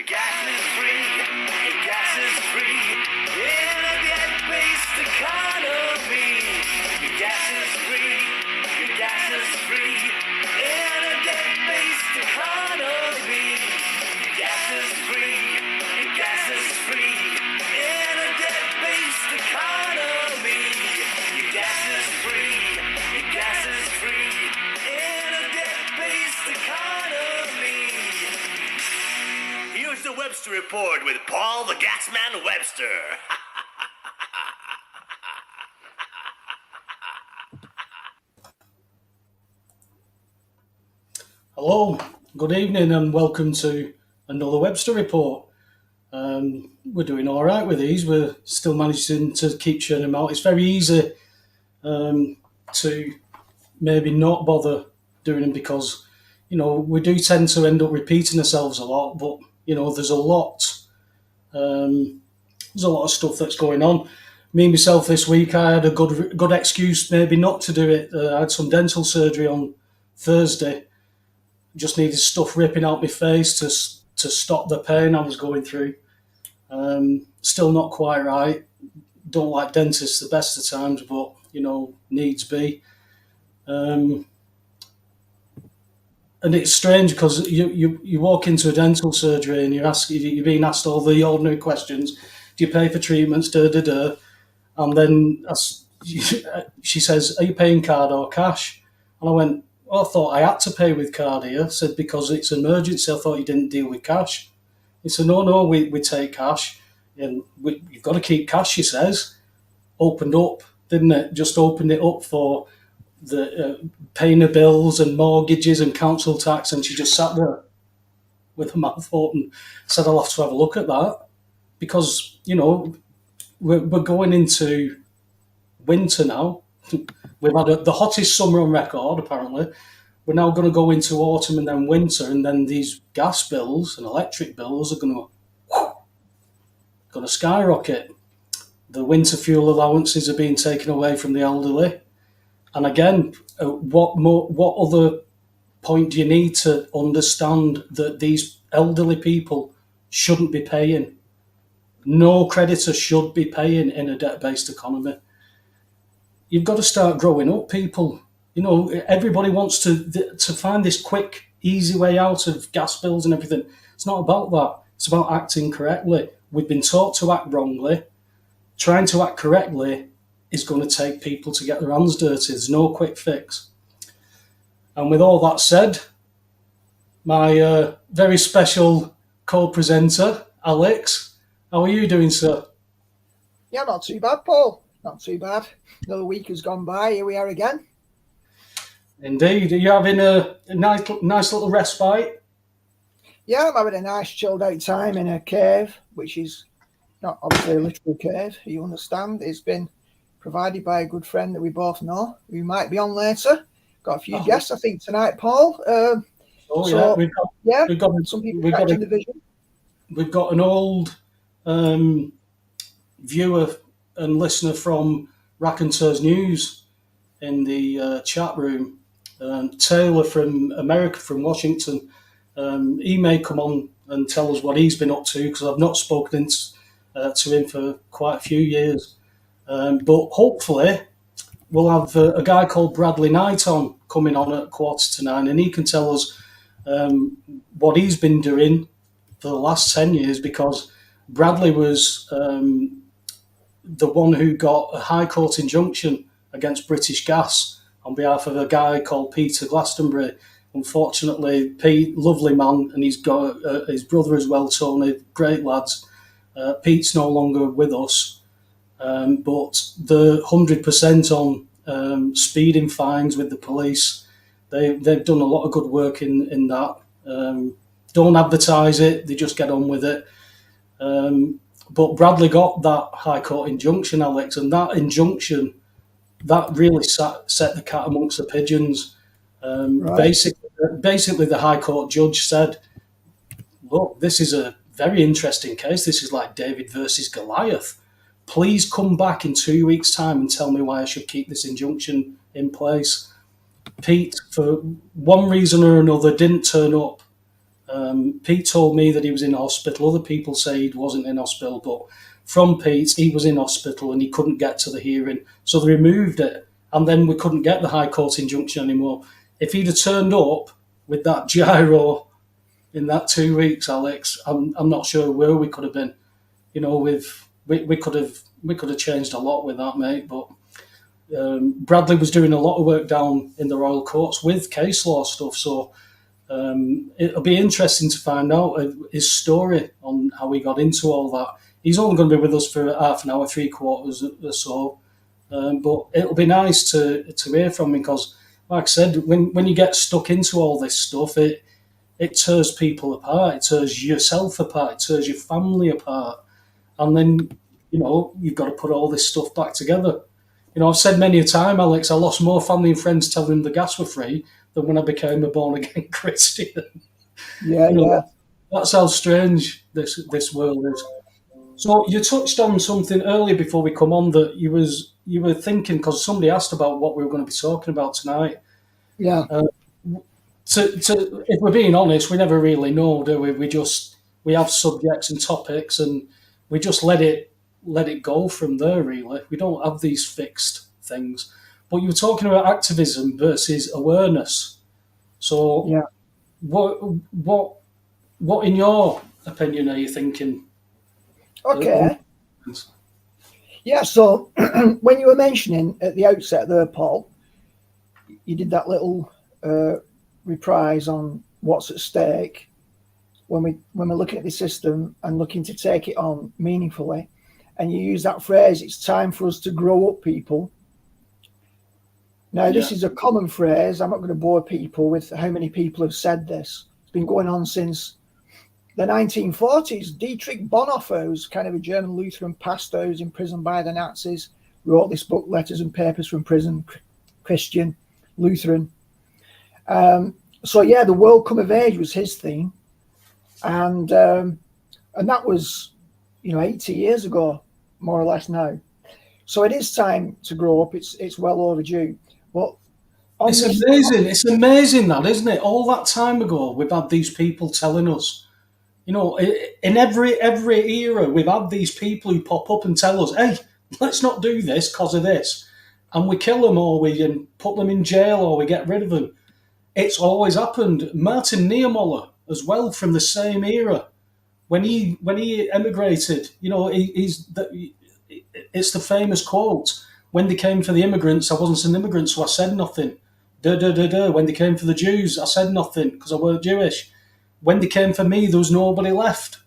Your gas is free. Your gas is free. In a debt-based economy. Your gas is free. Your gas is free. In a debt-based economy. Your gas is free. Your gas is free. In a debt-based economy. Your gas is free. Your gas is free. In a debt-based economy. Here's the Webster Report with Paul the Gasman Webster. Hello, good evening and welcome to another Webster Report. We're doing all right with these. We're still managing to keep churning them out. It's very easy to maybe not bother doing them because, we do tend to end up repeating ourselves a lot, but, there's a lot of stuff that's going on. Me myself this week, I had a good excuse maybe not to do it. I had some dental surgery on Thursday. Just needed stuff ripping out my face to stop the pain I was going through. Still not quite right. Don't like dentists the best of times, but needs be. And it's strange because you walk into a dental surgery and you're being asked all the ordinary questions. Do you pay for treatments? And then she says, "Are you paying card or cash?" And I went, "Well, I thought I had to pay with card here." I said, "Because it's an emergency. I thought you didn't deal with cash." He said, No, we take cash. And you've got to keep cash, she says. Opened up, didn't it? Just opened it up for the paying of bills and mortgages and council tax. And she just sat there with her mouth open. Said, "I'll have to have a look at that." Because, we're going into winter now. We've had the hottest summer on record, apparently. We're now going to go into autumn and then winter, and then these gas bills and electric bills are going to skyrocket. The winter fuel allowances are being taken away from the elderly. And again, what other point do you need to understand that these elderly people shouldn't be paying? No creditor should be paying in a debt-based economy. You've got to start growing up, people. Everybody wants to find this quick, easy way out of gas bills and everything. It's not about that. It's about acting correctly. We've been taught to act wrongly. Trying to act correctly is going to take people to get their hands dirty. There's no quick fix. And with all that said, my very special co-presenter, Alex, how are you doing, sir? Yeah, not too bad, Paul. Not too bad. Another week has gone by. Here we are again. Indeed. Are you having a nice little respite? Yeah, I'm having a nice chilled out time in a cave, which is not obviously a literal cave, you understand. It's been provided by a good friend that we both know, who might be on later. Got a few guests, I think, tonight, Paul. We've got some people catching the vision. We've got an old viewer and listener from Raconteurs News in the chat room. Taylor from America, from Washington. He may come on and tell us what he's been up to, because I've not spoken to him for quite a few years. But hopefully we'll have a guy called Bradley Knight on coming on at 8:45, and he can tell us what he's been doing for the last 10 years, because Bradley was the one who got a High Court injunction against British Gas on behalf of a guy called Peter Glastonbury. Unfortunately, Pete, lovely man, and he's got his brother as well, Tony, great lads. Pete's no longer with us, but the 100% on speeding fines with the police, they've done a lot of good work in that. Don't advertise it, they just get on with it. But Bradley got that High Court injunction, Alex, and that injunction, that really set the cat amongst the pigeons. Right. Basically, the High Court judge said, "Look, this is a very interesting case. This is like David versus Goliath. Please come back in 2 weeks' time and tell me why I should keep this injunction in place." Pete, for one reason or another, didn't turn up Pete told me that he was in hospital. Other people say he wasn't in hospital, but from Pete, he was in hospital and he couldn't get to the hearing. So they removed it, and then we couldn't get the High Court injunction anymore. If he'd have turned up with that gyro in that 2 weeks, Alex, I'm not sure where we could have been. You know, we could have changed a lot with that, mate. But Bradley was doing a lot of work down in the Royal Courts with case law stuff, so it'll be interesting to find out his story on how he got into all that. He's only going to be with us for half an hour, 3/4 or so, but it'll be nice to hear from him because, like I said, when you get stuck into all this stuff, it tears people apart, it tears yourself apart, it tears your family apart, and then you've got to put all this stuff back together. I've said many a time, Alex, I lost more family and friends telling them the gas were free than when I became a born-again Christian. Yeah. That's how strange this world is. So you touched on something earlier before we come on that you were thinking, because somebody asked about what we were going to be talking about tonight. Yeah. If we're being honest, we never really know, do we? We have subjects and topics, and we just let it go from there. Really, we don't have these fixed things. But you were talking about activism versus awareness. So, Yeah. What in your opinion are you thinking? Okay. Yeah. So when you were mentioning at the outset there, Paul, you did that little reprise on what's at stake when we're looking at the system and looking to take it on meaningfully, and you use that phrase, it's time for us to grow up, people. Now, this is a common phrase. I'm not going to bore people with how many people have said this. It's been going on since the 1940s. Dietrich Bonhoeffer, who's kind of a German Lutheran pastor who's imprisoned by the Nazis, wrote this book, Letters and Papers from Prison, Christian, Lutheran. So yeah, the world come of age was his theme, and that was 80 years ago, more or less now. So it is time to grow up. It's well overdue. But it's amazing. It's amazing that, isn't it? All that time ago, we've had these people telling us. In every era, we've had these people who pop up and tell us, "Hey, let's not do this because of this," and we kill them, or we put them in jail, or we get rid of them. It's always happened. Martin Niemöller as well, from the same era, when he emigrated. It's the famous quote: "When they came for the immigrants, I wasn't an immigrant, so I said nothing. When they came for the Jews, I said nothing because I weren't Jewish. When they came for me, there was nobody left."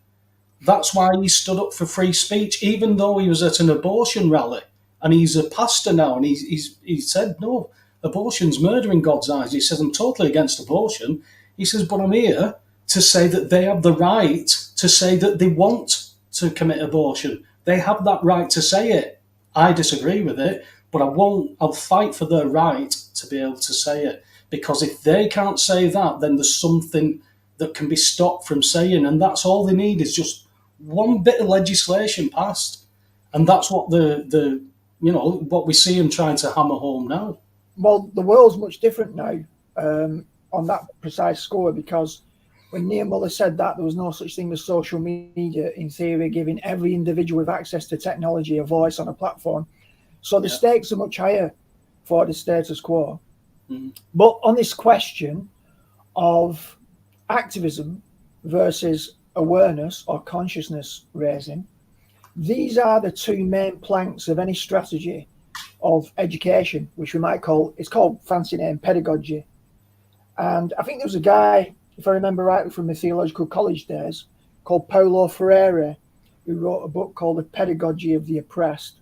That's why he stood up for free speech, even though he was at an abortion rally, and he's a pastor now, and he said, "No, abortion's murder in God's eyes." He says, "I'm totally against abortion." He says, "But I'm here to say that they have the right to say that they want to commit abortion. They have that right to say it. I disagree with it, but I'll fight for their right to be able to say it. Because if they can't say that, then there's something that can be stopped from saying, and that's all they need is just one bit of legislation passed." And that's what what we see them trying to hammer home now. Well, the world's much different now on that precise score, because when Niemöller said that, there was no such thing as social media, in theory, giving every individual with access to technology a voice on a platform. So the stakes are much higher for the status quo. Mm-hmm. But on this question of activism versus awareness or consciousness raising, these are the two main planks of any strategy of education, which we might call, it's called fancy name, pedagogy. And I think there was a guy, if I remember rightly from the theological college days, called Paulo Freire, who wrote a book called The Pedagogy of the Oppressed.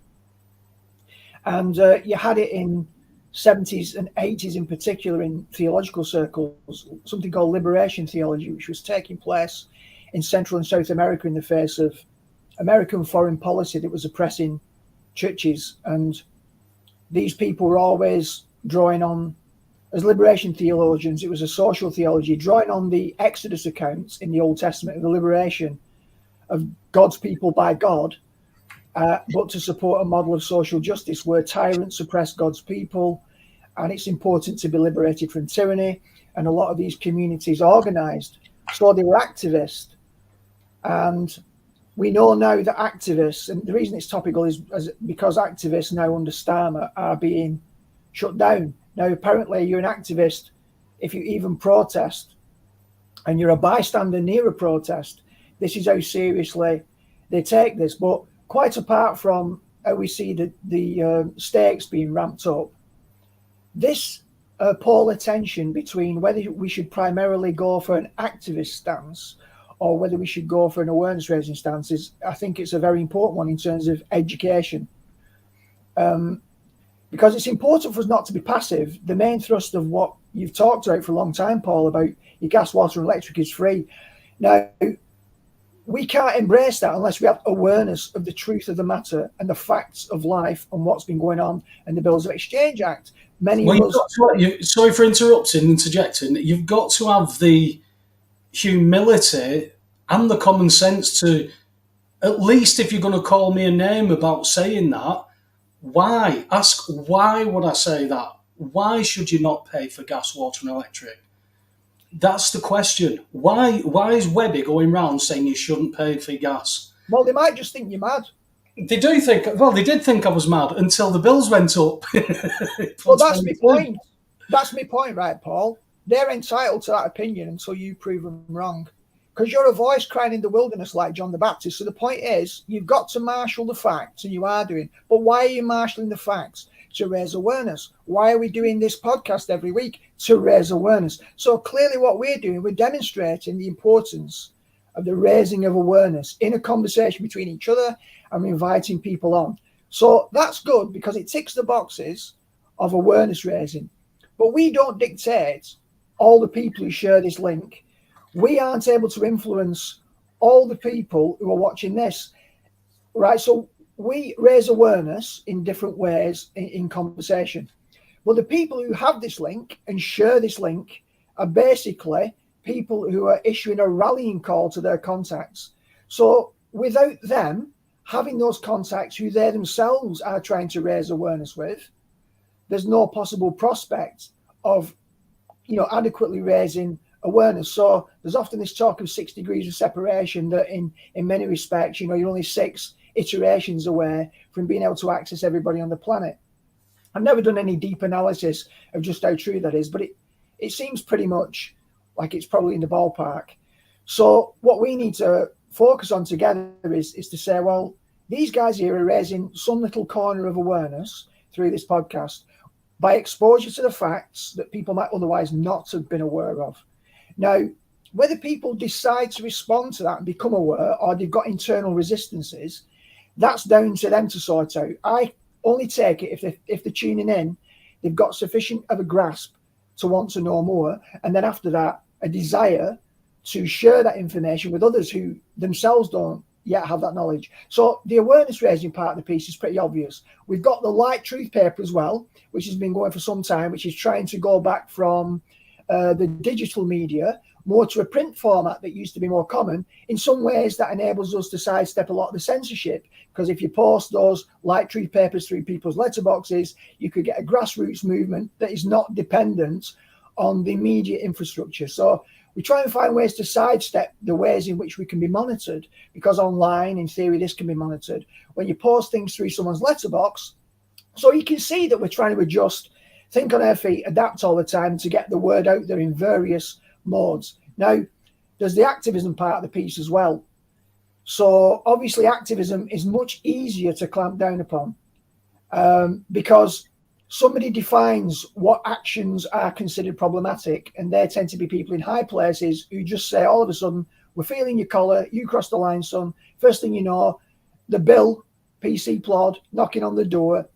And you had it in 70s and 80s in particular in theological circles, something called liberation theology, which was taking place in Central and South America in the face of American foreign policy that was oppressing churches. And these people were always drawing on, as liberation theologians, it was a social theology, drawing on the Exodus accounts in the Old Testament of the liberation of God's people by God, but to support a model of social justice where tyrants suppress God's people, and it's important to be liberated from tyranny. And a lot of these communities organized So they were activists. And we know now that activists, and the reason it's topical is because activists now under Starmer are being shut down. Now, apparently you're an activist if you even protest and you're a bystander near a protest. This is how seriously they take this. But quite apart from how we see the stakes being ramped up, this polar tension between whether we should primarily go for an activist stance or whether we should go for an awareness raising stance is, I think it's a very important one in terms of education. Because it's important for us not to be passive. The main thrust of what you've talked about for a long time, Paul, about your gas, water and electric is free. Now, we can't embrace that unless we have awareness of the truth of the matter and the facts of life and what's been going on in the Bills of Exchange Act. Many of us... Sorry for interjecting. You've got to have the humility and the common sense to, at least if you're going to call me a name about saying that, why? Ask, why would I say that? Why should you not pay for gas, water and electric? That's the question. Why is Webby going round saying you shouldn't pay for gas? Well, they might just think you're mad. They do think, well, they did think I was mad until the bills went up. Well, that's my point. That's my point, right, Paul? They're entitled to that opinion until you prove them wrong. Because you're a voice crying in the wilderness like John the Baptist. So the point is, you've got to marshal the facts, and you are doing. But why are you marshalling the facts? To raise awareness. Why are we doing this podcast every week? To raise awareness. So clearly what we're doing, we're demonstrating the importance of the raising of awareness in a conversation between each other, and we're inviting people on. So that's good because it ticks the boxes of awareness raising. But we don't dictate all the people who share this link. We aren't able to influence all the people who are watching this, right? So we raise awareness in different ways in conversation. But the people who have this link and share this link are basically people who are issuing a rallying call to their contacts. So without them having those contacts who they themselves are trying to raise awareness with, there's no possible prospect of, adequately raising awareness. So there's often this talk of 6 degrees of separation that in many respects, you're only 6 iterations away from being able to access everybody on the planet. I've never done any deep analysis of just how true that is, but it seems pretty much like it's probably in the ballpark. So what we need to focus on together is to say, well, these guys here are raising some little corner of awareness through this podcast by exposure to the facts that people might otherwise not have been aware of. Now, whether people decide to respond to that and become aware, or they've got internal resistances, that's down to them to sort out. I only take it if they're tuning in, they've got sufficient of a grasp to want to know more, and then after that, a desire to share that information with others who themselves don't yet have that knowledge. So the awareness raising part of the piece is pretty obvious. We've got the Light Truth paper as well, which has been going for some time, which is trying to go back from the digital media more to a print format that used to be more common. In some ways, that enables us to sidestep a lot of the censorship, because if you post those Light Truth papers through people's letterboxes, you could get a grassroots movement that is not dependent on the media infrastructure. So we try and find ways to sidestep the ways in which we can be monitored, because online, in theory, this can be monitored. When you post things through someone's letterbox, so you can see that we're trying to adjust, think on our feet, adapt all the time to get the word out there in various modes. Now, there's the activism part of the piece as well. So obviously activism is much easier to clamp down upon because somebody defines what actions are considered problematic, and they tend to be people in high places who just say all of a sudden, we're feeling your collar, you crossed the line, son. First thing you know, the bill, PC plod, knocking on the door,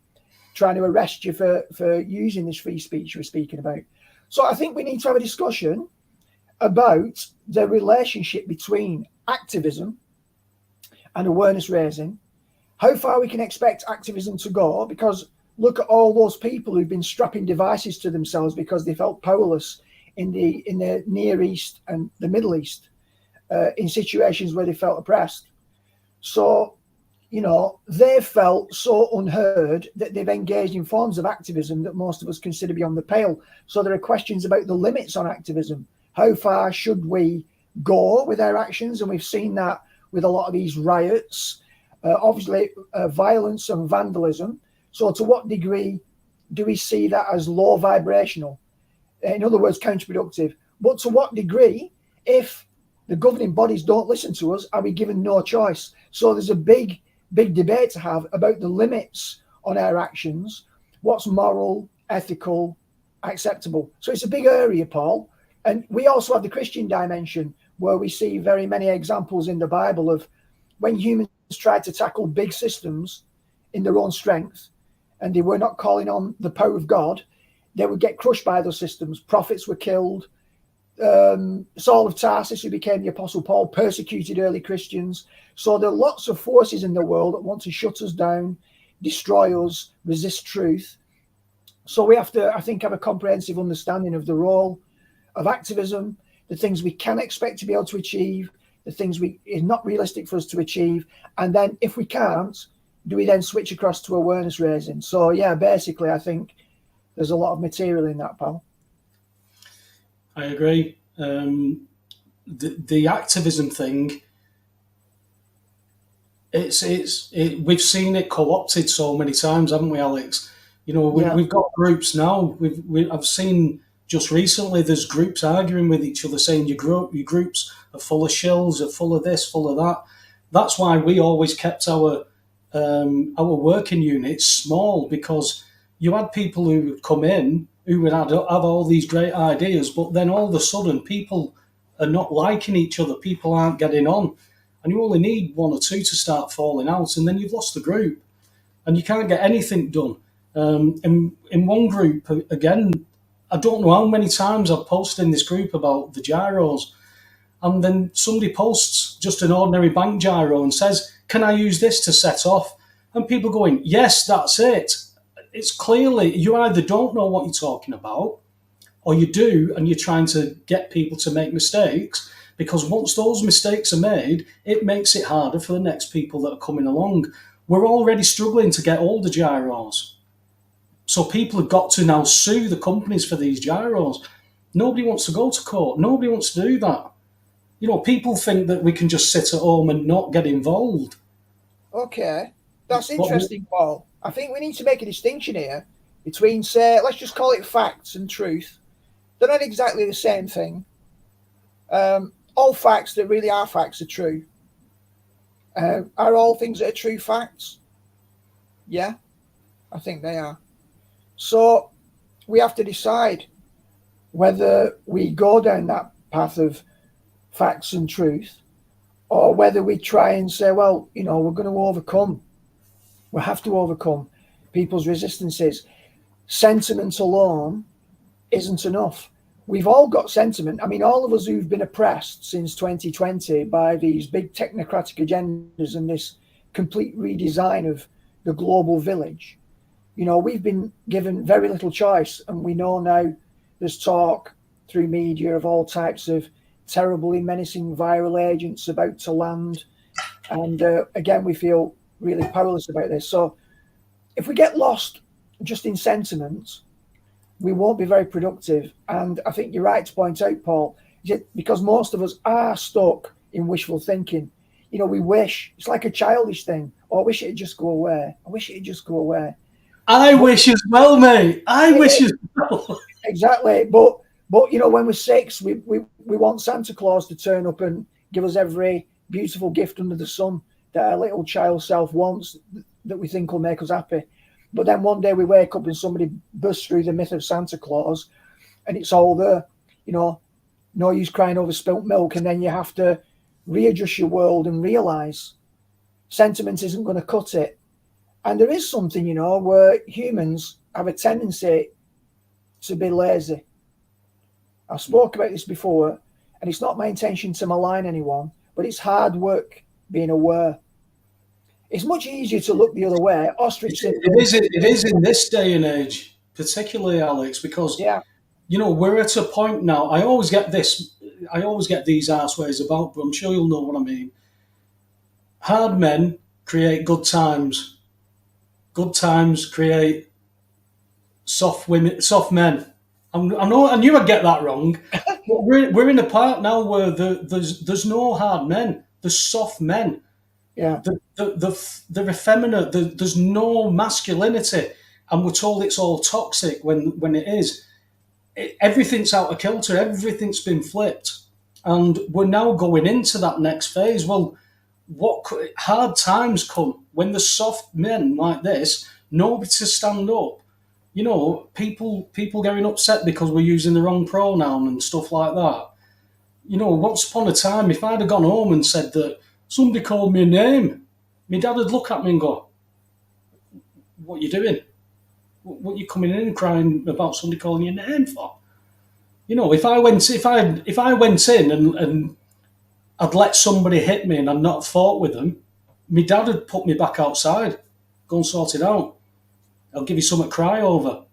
trying to arrest you for using this free speech you were speaking about. So I think we need to have a discussion about the relationship between activism and awareness raising, how far we can expect activism to go, because look at all those people who've been strapping devices to themselves because they felt powerless in the Near East and the Middle East, in situations where they felt oppressed. So, they felt so unheard that they've engaged in forms of activism that most of us consider beyond the pale. So there are questions about the limits on activism. How far should we gore with their actions, and we've seen that with a lot of these riots. Obviously, violence and vandalism. So, to what degree do we see that as low vibrational? In other words, counterproductive. But to what degree, if the governing bodies don't listen to us, are we given no choice? So there's a big debate to have about the limits on our actions, what's moral, ethical, acceptable. So it's a big area, Paul. And we also have the Christian dimension, where we see very many examples in the Bible of when humans tried to tackle big systems in their own strength, and they were not calling on the power of God, they would get crushed by those systems. Prophets were killed. Saul of Tarsus, who became the Apostle Paul, persecuted early Christians. So there are lots of forces in the world that want to shut us down, destroy us, resist truth. So we have to, I think, have a comprehensive understanding of the role of activism, the things we can expect to be able to achieve, the things is not realistic for us to achieve. And then if we can't, do we then switch across to awareness raising? So yeah, basically, I think there's a lot of material in that, pal. I agree. The activism thing, we've seen it co-opted so many times, haven't we, Alex? You know, we've got groups now. I've seen just recently there's groups arguing with each other, saying your groups are full of shills, are full of this, full of that. That's why we always kept our working units small, because you had people who would come in who would have all these great ideas, but then all of a sudden people are not liking each other, people aren't getting on, and you only need one or two to start falling out, and then you've lost the group, and you can't get anything done. In one group, again, I don't know how many times I've posted in this group about the gyros, and then somebody posts just an ordinary bank gyro and says, can I use this to set off? And people going, yes, that's it. It's clearly, you either don't know what you're talking about, or you do, and you're trying to get people to make mistakes, because once those mistakes are made, it makes it harder for the next people that are coming along. We're already struggling to get all the gyros. So people have got to now sue the companies for these gyros. Nobody wants to go to court. Nobody wants to do that. You know, people think that we can just sit at home and not get involved. Okay, that's interesting, Paul. I think we need to make a distinction here between, say, let's just call it facts and truth. They're not exactly the same thing. All facts that really are facts are true. Are all things that are true facts? Yeah, I think they are. So we have to decide whether we go down that path of facts and truth, or whether we try and say, well, you know, we're going to overcome. We have to overcome people's resistances. Sentiment alone isn't enough. We've all got sentiment. I mean, all of us who've been oppressed since 2020 by these big technocratic agendas and this complete redesign of the global village, you know, we've been given very little choice. And we know now there's talk through media of all types of terribly menacing viral agents about to land. And again, we feel really powerless about this. So if we get lost just in sentiment, we won't be very productive. And I think you're right to point out, Paul, because most of us are stuck in wishful thinking. You know, we wish, it's like a childish thing. Oh, I wish it'd just go away. I wish it'd just go away. I wish as well, mate. I wish as well. Exactly. But you know, when we're 6, we want Santa Claus to turn up and give us every beautiful gift under the sun that our little child self wants, that we think will make us happy. But then one day we wake up and somebody bursts through the myth of Santa Claus, and it's all there. You know, no use crying over spilt milk, and then you have to readjust your world and realise sentiment isn't going to cut it. And there is something, you know, where humans have a tendency to be lazy. I've spoke about this before, and it's not my intention to malign anyone, but it's hard work being aware. It's much easier to look the other way. Ostrich syndrome. It is in this day and age, particularly, Alex, because you know, we're at a point now. I always get these arseways about, but I'm sure you'll know what I mean. Hard men create good times. Good times create soft women, soft men. I knew I'd get that wrong. But we're in a part now where there's no hard men. There's soft men. Yeah. They're effeminate. There's no masculinity, and we're told it's all toxic when it is. Everything's out of kilter. Everything's been flipped, and we're now going into that next phase. Well, hard times come when there's soft men like this, nobody to stand up. People getting upset because we're using the wrong pronoun and stuff like that. Once upon a time, if I'd have gone home and said that somebody called me a name, my dad would look at me and go, "What are you doing? What are you coming in and crying about somebody calling you a name for?" If I went in and I'd let somebody hit me and I'd not fought with them, my dad would put me back outside, go and sort it out. I'll give you something to cry over.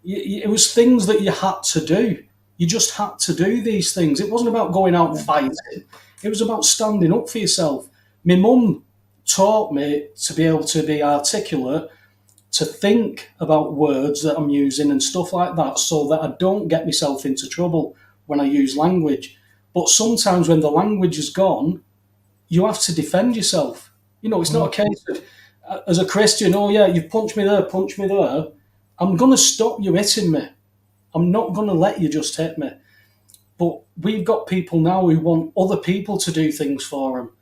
It was things that you had to do. You just had to do these things. It wasn't about going out and fighting. It was about standing up for yourself. My mum taught me to be able to be articulate, to think about words that I'm using and stuff like that so that I don't get myself into trouble when I use language. But sometimes when the language is gone, you have to defend yourself. It's not a case of, as a Christian, oh yeah, you've punched me there, punch me there. I'm going to stop you hitting me. I'm not going to let you just hit me. But we've got people now who want other people to do things for them,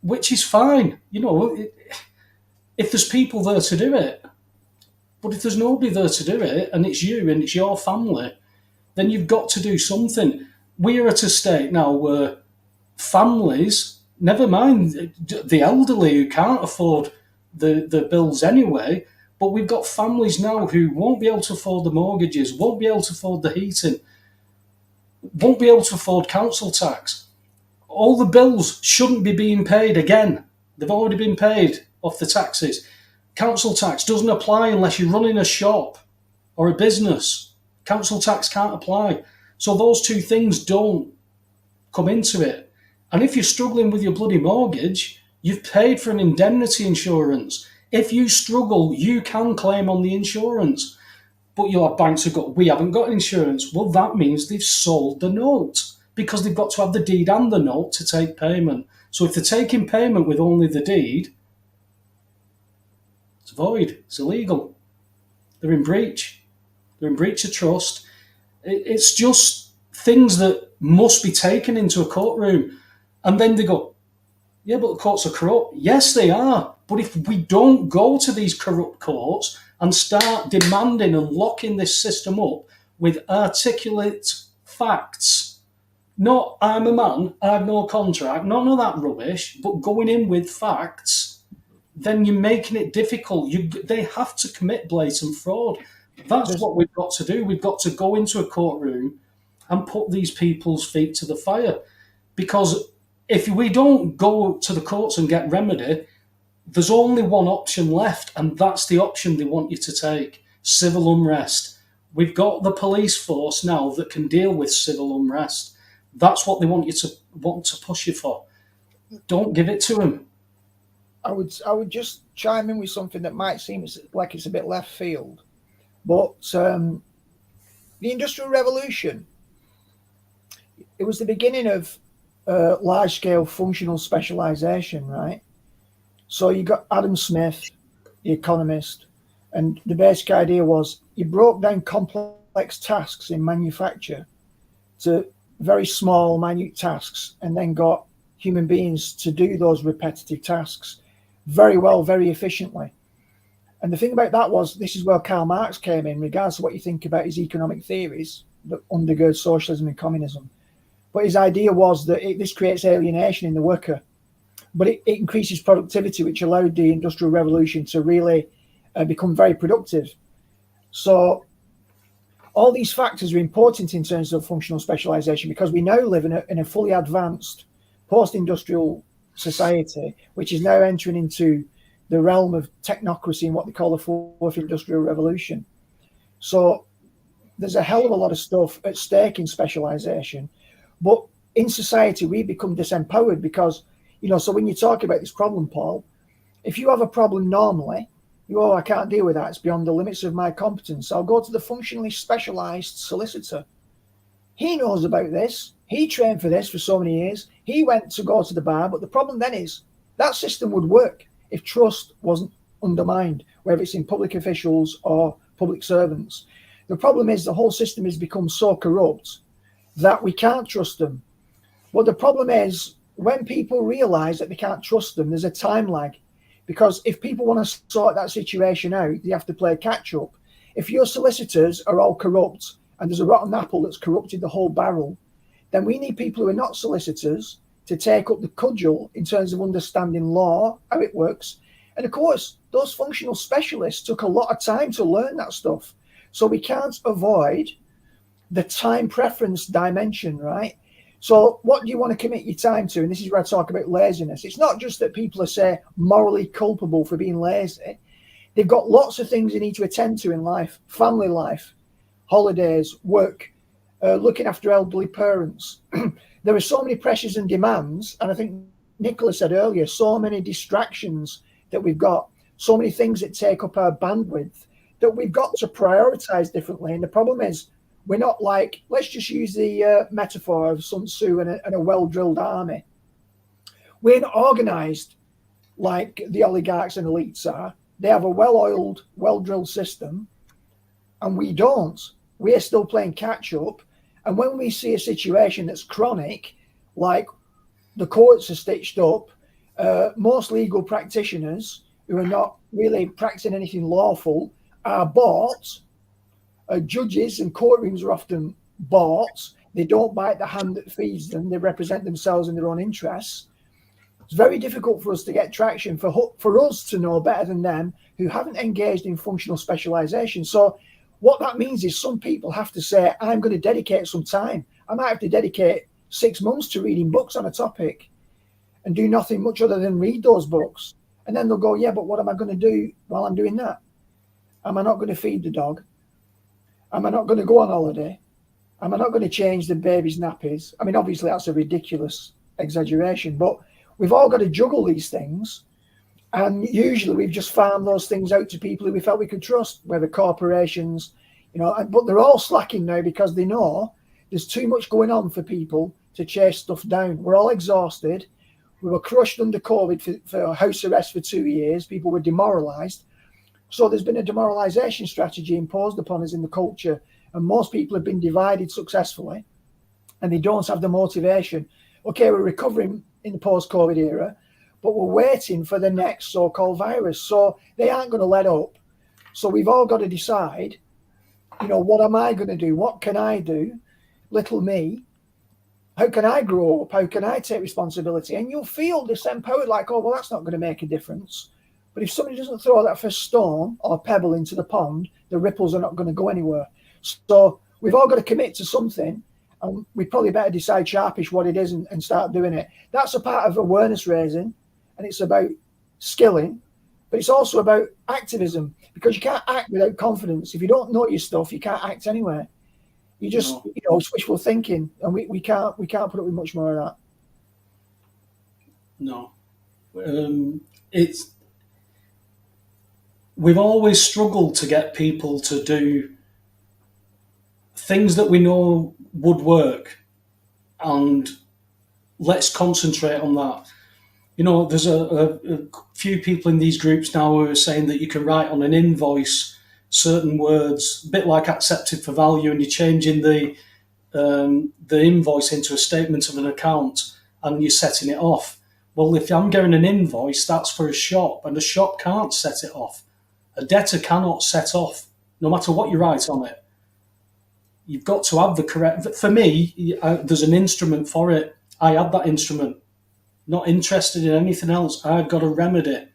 which is fine. If there's people there to do it. But if there's nobody there to do it, and it's you and it's your family, then you've got to do something. We're at a state now where families, never mind the elderly who can't afford the bills anyway, but we've got families now who won't be able to afford the mortgages, won't be able to afford the heating, won't be able to afford council tax. All the bills shouldn't be being paid again. They've already been paid off the taxes. Council tax doesn't apply unless you're running a shop or a business. Council tax can't apply. So those two things don't come into it. And if you're struggling with your bloody mortgage, you've paid for an indemnity insurance. If you struggle, you can claim on the insurance. But your banks have got, we haven't got insurance. Well, that means they've sold the note because they've got to have the deed and the note to take payment. So if they're taking payment with only the deed, it's void. It's illegal. They're in breach. They're in breach of trust. It's just things that must be taken into a courtroom. And then they go, yeah, but the courts are corrupt. Yes, they are. But if we don't go to these corrupt courts and start demanding and locking this system up with articulate facts, not I'm a man, I have no contract, none of that rubbish, but going in with facts, then you're making it difficult. They have to commit blatant fraud. That's what we've got to do. We've got to go into a courtroom and put these people's feet to the fire. Because if we don't go to the courts and get remedy, there's only one option left, and that's the option they want you to take: civil unrest. We've got the police force now that can deal with civil unrest. That's what they want to push you for. Don't give it to them. I would just chime in with something that might seem like it's a bit left field, but the Industrial Revolution, it was the beginning of large-scale functional specialization, right? So you got Adam Smith, the economist, and the basic idea was you broke down complex tasks in manufacture to very small, minute tasks, and then got human beings to do those repetitive tasks very well, very efficiently. And the thing about that was, this is where Karl Marx came in, regardless of what you think about his economic theories that undergird socialism and communism. But his idea was that this creates alienation in the worker, but it increases productivity, which allowed the Industrial Revolution to really become very productive. So all these factors are important in terms of functional specialization, because we now live in a fully advanced post-industrial society, which is now entering into the realm of technocracy and what they call the fourth industrial revolution. So there's a hell of a lot of stuff at stake in specialization. But in society, we become disempowered because, so when you talk about this problem, Paul, if you have a problem normally, Oh, I can't deal with that. It's beyond the limits of my competence. I'll go to the functionally specialised solicitor. He knows about this. He trained for this for so many years. He went to go to the bar. But the problem then is that system would work if trust wasn't undermined, whether it's in public officials or public servants. The problem is the whole system has become so corrupt that we can't trust them. But the problem is when people realise that they can't trust them, there's a time lag. Because if people want to sort that situation out, they have to play catch up. If your solicitors are all corrupt and there's a rotten apple that's corrupted the whole barrel, then we need people who are not solicitors to take up the cudgel in terms of understanding law, how it works. And of course, those functional specialists took a lot of time to learn that stuff. So we can't avoid the time preference dimension, right? So what do you want to commit your time to? And this is where I talk about laziness. It's not just that people are, say, morally culpable for being lazy. They've got lots of things they need to attend to in life, family life, holidays, work, looking after elderly parents. There are so many pressures and demands. And I think Nicola said earlier, so many distractions that we've got, so many things that take up our bandwidth that we've got to prioritize differently. And the problem is, we're not like, let's just use the metaphor of Sun Tzu and a well-drilled army. We're not organized like the oligarchs and elites are. They have a well-oiled, well-drilled system, and we don't. We're still playing catch-up. And when we see a situation that's chronic, like the courts are stitched up, most legal practitioners who are not really practicing anything lawful are bought. Judges and courtrooms are often bought. They don't bite the hand that feeds them. They represent themselves in their own interests. It's very difficult for us to get traction, for us to know better than them who haven't engaged in functional specialization. So what that means is some people have to say, I'm going to dedicate some time. I might have to dedicate 6 months to reading books on a topic and do nothing much other than read those books. And then they'll go, yeah, but what am I going to do while I'm doing that? Am I not going to feed the dog? Am I not going to go on holiday? Am I not going to change the baby's nappies? I mean, obviously that's a ridiculous exaggeration, but we've all got to juggle these things. And usually we've just farmed those things out to people who we felt we could trust, whether corporations, but they're all slacking now because they know there's too much going on for people to chase stuff down. We're all exhausted. We were crushed under COVID for house arrest for 2 years. People were demoralized. So there's been a demoralization strategy imposed upon us in the culture, and most people have been divided successfully, and they don't have the motivation. Okay, we're recovering in the post-COVID era, but we're waiting for the next so-called virus. So they aren't going to let up. So we've all got to decide, what am I going to do? What can I do? Little me. How can I grow up? How can I take responsibility? And you'll feel disempowered, like, oh, well, that's not going to make a difference. But if somebody doesn't throw that first stone or pebble into the pond, the ripples are not going to go anywhere. So we've all got to commit to something, and we probably better decide sharpish what it is and start doing it. That's a part of awareness raising, and it's about skilling, but it's also about activism, because you can't act without confidence. If you don't know your stuff, you can't act anywhere. You just, it's wishful thinking, and we can't put up with much more of that. No. We've always struggled to get people to do things that we know would work, and let's concentrate on that. There's a few people in these groups now who are saying that you can write on an invoice certain words, a bit like accepted for value, and you're changing the invoice into a statement of an account, and you're setting it off. Well, if I'm getting an invoice, that's for a shop, and a shop can't set it off. A debtor cannot set off, no matter what you write on it. You've got to have the correct... For me, there's an instrument for it. I had that instrument. Not interested in anything else. I've got a remedy.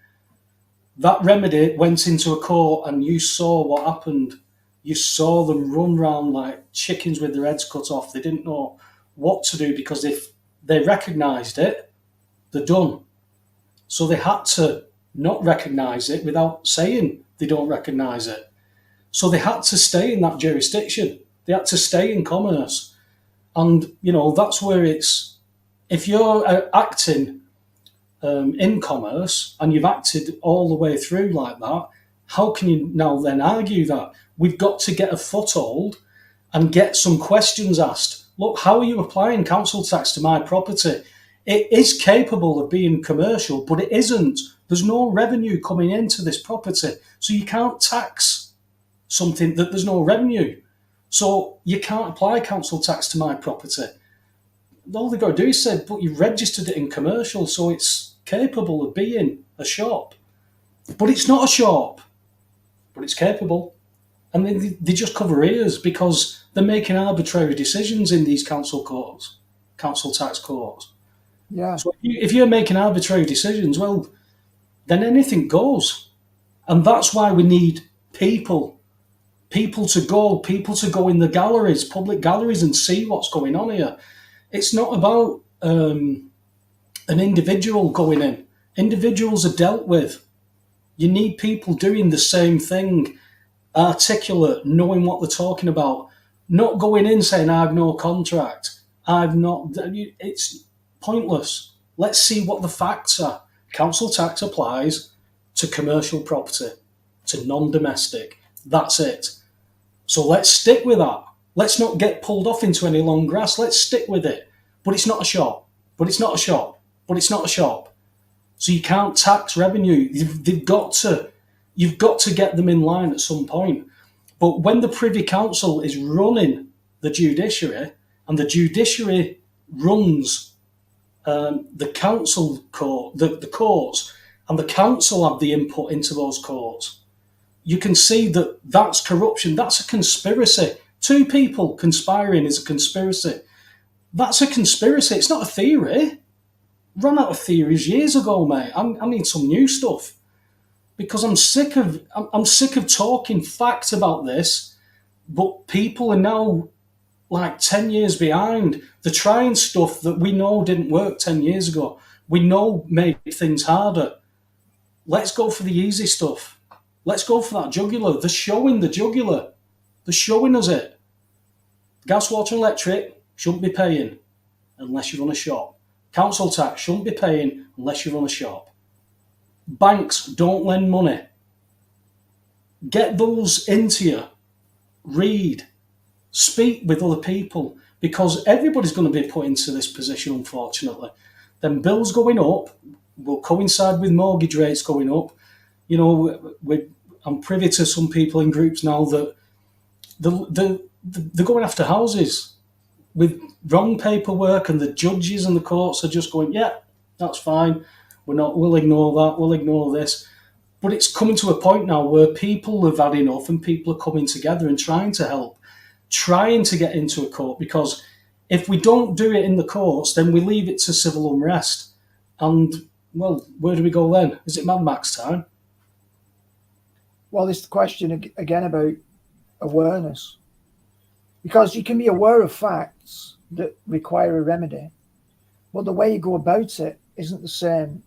That remedy went into a court, and you saw what happened. You saw them run round like chickens with their heads cut off. They didn't know what to do, because if they recognised it, they're done. So they had to not recognise it without saying they don't recognise it. So they had to stay in that jurisdiction. They had to stay in commerce. And, that's where it's, if you're acting in commerce and you've acted all the way through like that, how can you now then argue that? We've got to get a foothold and get some questions asked. Look, how are you applying council tax to my property? It is capable of being commercial, but it isn't. There's no revenue coming into this property. So you can't tax something that there's no revenue. So you can't apply council tax to my property. All they've got to do is say, but you've registered it in commercial, so it's capable of being a shop. But it's not a shop, but it's capable. And they just cover ears because they're making arbitrary decisions in these council tax courts. Yeah. So if you're making arbitrary decisions, well, then anything goes. And that's why we need people to go in the galleries, public galleries, and see what's going on here. It's not about an individual going in. Individuals are dealt with. You need people doing the same thing, articulate, knowing what they're talking about, not going in saying, I've no contract, it's pointless. Let's see what the facts are. Council tax applies to commercial property, to non-domestic. That's it. So let's stick with that. Let's not get pulled off into any long grass. Let's stick with it. But it's not a shop. But it's not a shop. But it's not a shop. So you can't tax revenue. You've got to get them in line at some point. But when the Privy Council is running the judiciary, and the judiciary runs the council court, the courts, and the council have the input into those courts, you can see that that's corruption. That's a conspiracy. Two people conspiring is a conspiracy. That's a conspiracy. It's not a theory. Ran out of theories years ago, mate. I need some new stuff because I'm sick of talking facts about this, but people are now like 10 years behind. They're trying stuff that we know didn't work 10 years ago. We know made things harder. Let's go for the easy stuff. Let's go for that jugular. They're showing the jugular. They're showing us it. Gas, water, and electric shouldn't be paying unless you run a shop. Council tax shouldn't be paying unless you run a shop. Banks don't lend money. Get those into you. Read. Speak with other people because everybody's going to be put into this position, unfortunately. Then bills going up will coincide with mortgage rates going up. You know, I'm privy to some people in groups now that they're going after houses with wrong paperwork, and the judges and the courts are just going, yeah, that's fine. We'll ignore that. We'll ignore this. But it's coming to a point now where people have had enough and people are coming together and trying to help, trying to get into a court, because if we don't do it in the courts, then we leave it to civil unrest. And, well, where do we go then? Is it Mad Max time? Well, it's the question again about awareness. Because you can be aware of facts that require a remedy, but the way you go about it isn't the same.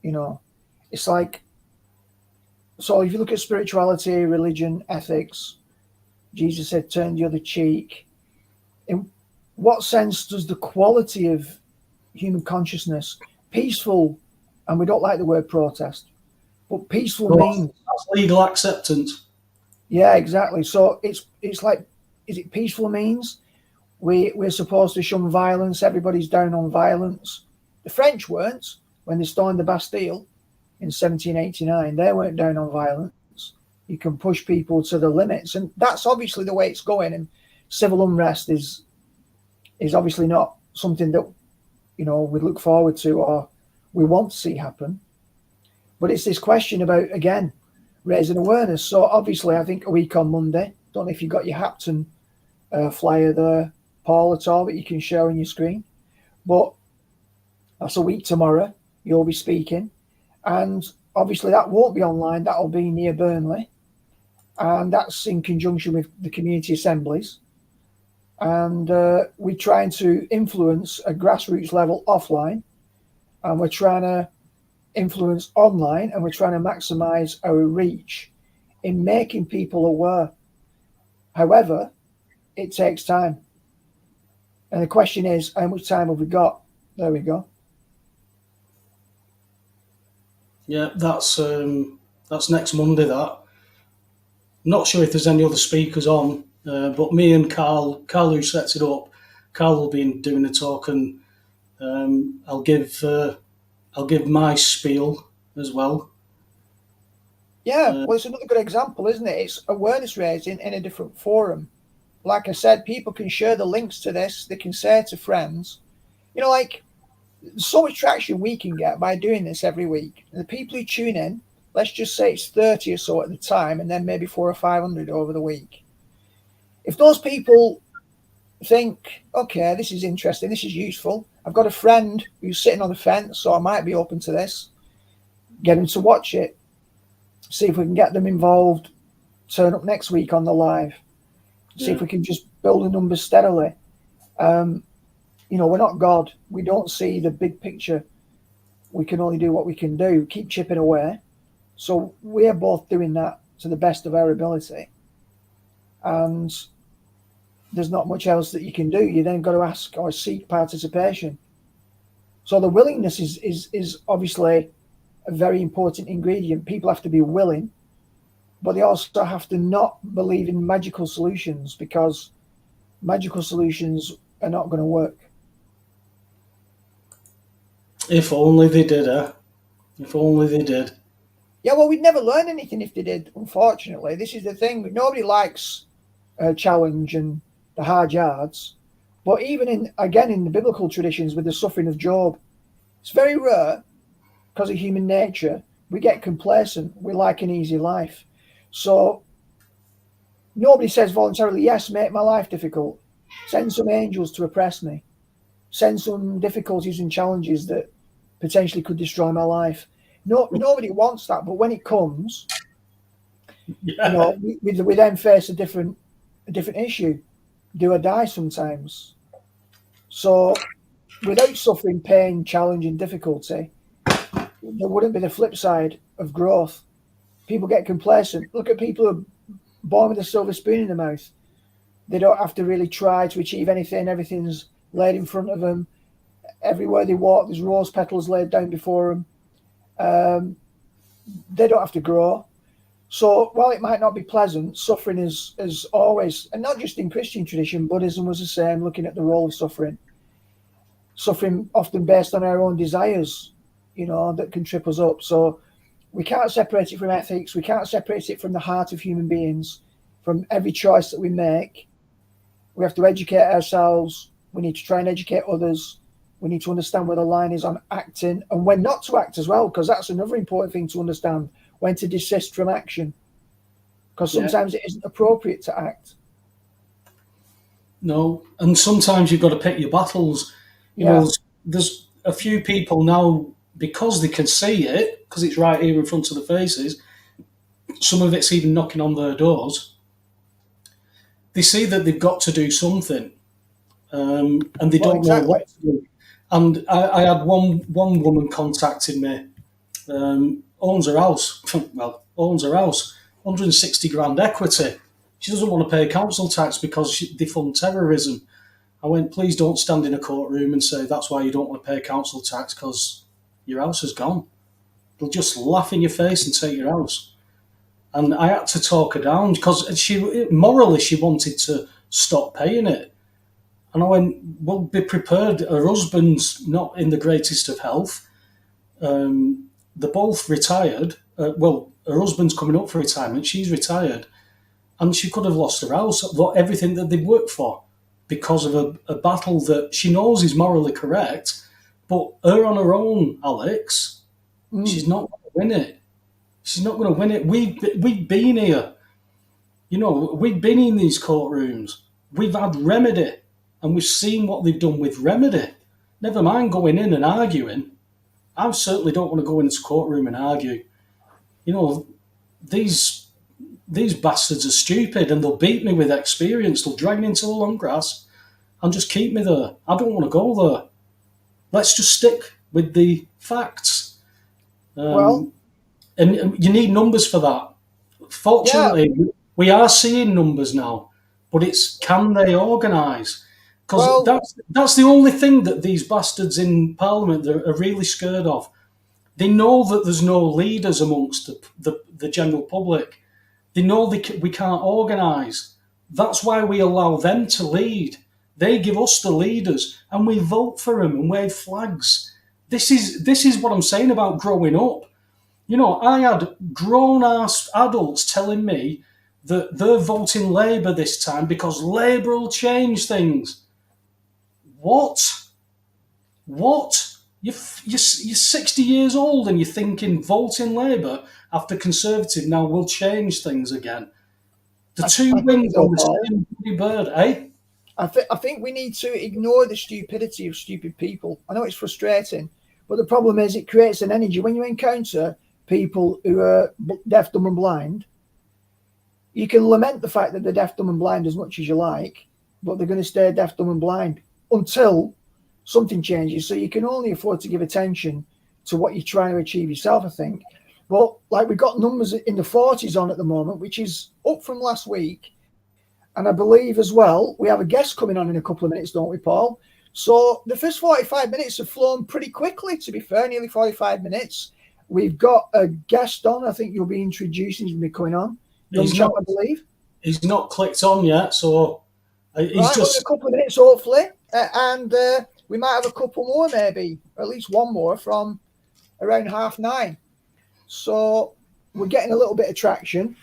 You know, it's like, so if you look at spirituality, religion, ethics, Jesus said, turn the other cheek. In what sense does the quality of human consciousness, peaceful, and we don't like the word protest, but peaceful means... That's legal acceptance. Yeah, exactly. So it's like, is it peaceful means we're supposed to shun violence? Everybody's down on violence. The French weren't when they stormed the Bastille in 1789. They weren't down on violence. You can push people to the limits, and that's obviously the way it's going. And civil unrest is obviously not something that, you know, we look forward to or we want to see happen. But it's this question about, again, raising awareness. So obviously, I think a week on Monday. Don't know if you got your Hapton flyer there, Paul, at all, that you can share on your screen. But that's a week tomorrow. You'll be speaking. And obviously that won't be online. That'll be near Burnley. And that's in conjunction with the community assemblies. And we're trying to influence a grassroots level offline. And we're trying to influence online. And we're trying to maximize our reach in making people aware. However, it takes time. And the question is, how much time have we got? There we go. Yeah, that's next Monday, that. Not sure if there's any other speakers on, but me and Carl who sets it up, Carl will be doing the talk, and I'll give my spiel as well. Yeah, well, it's another good example, isn't it? It's awareness raising in a different forum. Like I said, people can share the links to this. They can say to friends, like so much traction we can get by doing this every week. And the people who tune in, let's just say it's 30 or so at the time, and then maybe 400 or 500 over the week. If those people think, okay, this is interesting, this is useful, I've got a friend who's sitting on the fence, so I might be open to this, get them to watch it, see if we can get them involved, turn up next week on the live, see if we can just build the numbers steadily. We're not God. We don't see the big picture. We can only do what we can do, keep chipping away. So we're both doing that to the best of our ability. And there's not much else that you can do. You then got to ask or seek participation. So the willingness is obviously a very important ingredient. People have to be willing, but they also have to not believe in magical solutions, because magical solutions are not going to work. If only they did, If only they did. Yeah, well, we'd never learn anything if they did, unfortunately. This is the thing. Nobody likes a challenge and the hard yards. But even in the biblical traditions with the suffering of Job, it's very rare, because of human nature, we get complacent. We like an easy life. So nobody says voluntarily, yes, make my life difficult. Send some angels to oppress me. Send some difficulties and challenges that potentially could destroy my life. No, nobody wants that. But when it comes, we then face a different issue. Do or die sometimes. So without suffering, pain, challenge, and difficulty, there wouldn't be the flip side of growth. People get complacent. Look at people who are born with a silver spoon in their mouth. They don't have to really try to achieve anything. Everything's laid in front of them. Everywhere they walk, there's rose petals laid down before them. They don't have to grow. So while it might not be pleasant, suffering is always, and not just in Christian tradition, Buddhism was the same, looking at the role of suffering. Suffering often based on our own desires, that can trip us up. So we can't separate it from ethics. We can't separate it from the heart of human beings, from every choice that we make. We have to educate ourselves. We need to try and educate others. We need to understand where the line is on acting and when not to act as well, because that's another important thing to understand, when to desist from action, because sometimes it isn't appropriate to act. No, and sometimes you've got to pick your battles. There's a few people now, because they can see it, because it's right here in front of the faces, some of it's even knocking on their doors. They see that they've got to do something, and they don't know what to do. And I had one woman contacting me, owns her house, owns her house, 160 grand equity. She doesn't want to pay council tax because they fund terrorism. I went, please don't stand in a courtroom and say that's why you don't want to pay council tax, because your house is gone. They'll just laugh in your face and take your house. And I had to talk her down, because morally she wanted to stop paying it. And I went, well, be prepared. Her husband's not in the greatest of health. They're both retired. Her husband's coming up for retirement. She's retired. And she could have lost her house, everything that they'd worked for, because of a battle that she knows is morally correct. But her on her own, Alex, she's not going to win it. She's not going to win it. We've been here. We've been in these courtrooms. We've had remedy. And we've seen what they've done with remedy. Never mind going in and arguing. I certainly don't want to go into the courtroom and argue. These bastards are stupid, and they'll beat me with experience. They'll drag me into the long grass and just keep me there. I don't want to go there. Let's just stick with the facts. And you need numbers for that. Fortunately, we are seeing numbers now, but it's, can they organise? Because that's the only thing that these bastards in Parliament are really scared of. They know that there's no leaders amongst the general public. They know we can't organise. That's why we allow them to lead. They give us the leaders, and we vote for them and wave flags. This is what I'm saying about growing up. You know, I had grown-ass adults telling me that they're voting Labour this time because Labour will change things. What? What? You're 60 years old and you're thinking voting Labour after Conservative now will change things again. The two wings on the same bloody bird, eh? I think we need to ignore the stupidity of stupid people. I know it's frustrating, but the problem is it creates an energy. When you encounter people who are deaf, dumb and blind, you can lament the fact that they're deaf, dumb and blind as much as you like, but they're going to stay deaf, dumb and blind until something changes. So you can only afford to give attention to what you're trying to achieve yourself, I think. But like we've got numbers in the 40s on at the moment, which is up from last week. And I believe as well, we have a guest coming on in a couple of minutes, don't we, Paul? So the first 45 minutes have flown pretty quickly, to be fair, nearly 45 minutes. We've got a guest on. I think you'll be introducing him coming on. Young chap, I believe. He's not clicked on yet, so he's right, just a couple of minutes, hopefully. And we might have a couple more, maybe, at least one more from around 9:30. So we're getting a little bit of traction.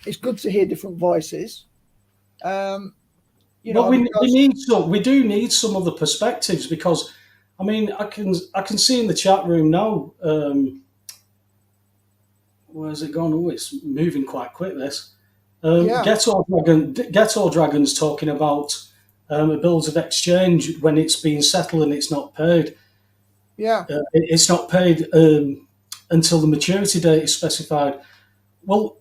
It's good to hear different voices. You know, we do need some other perspectives because, I mean, I can see in the chat room now. Where's it gone? Oh, it's moving quite quick. This Ghetto Dragon's talking about bills of exchange when it's being settled and it's not paid. Yeah, it's not paid until the maturity date is specified. Well,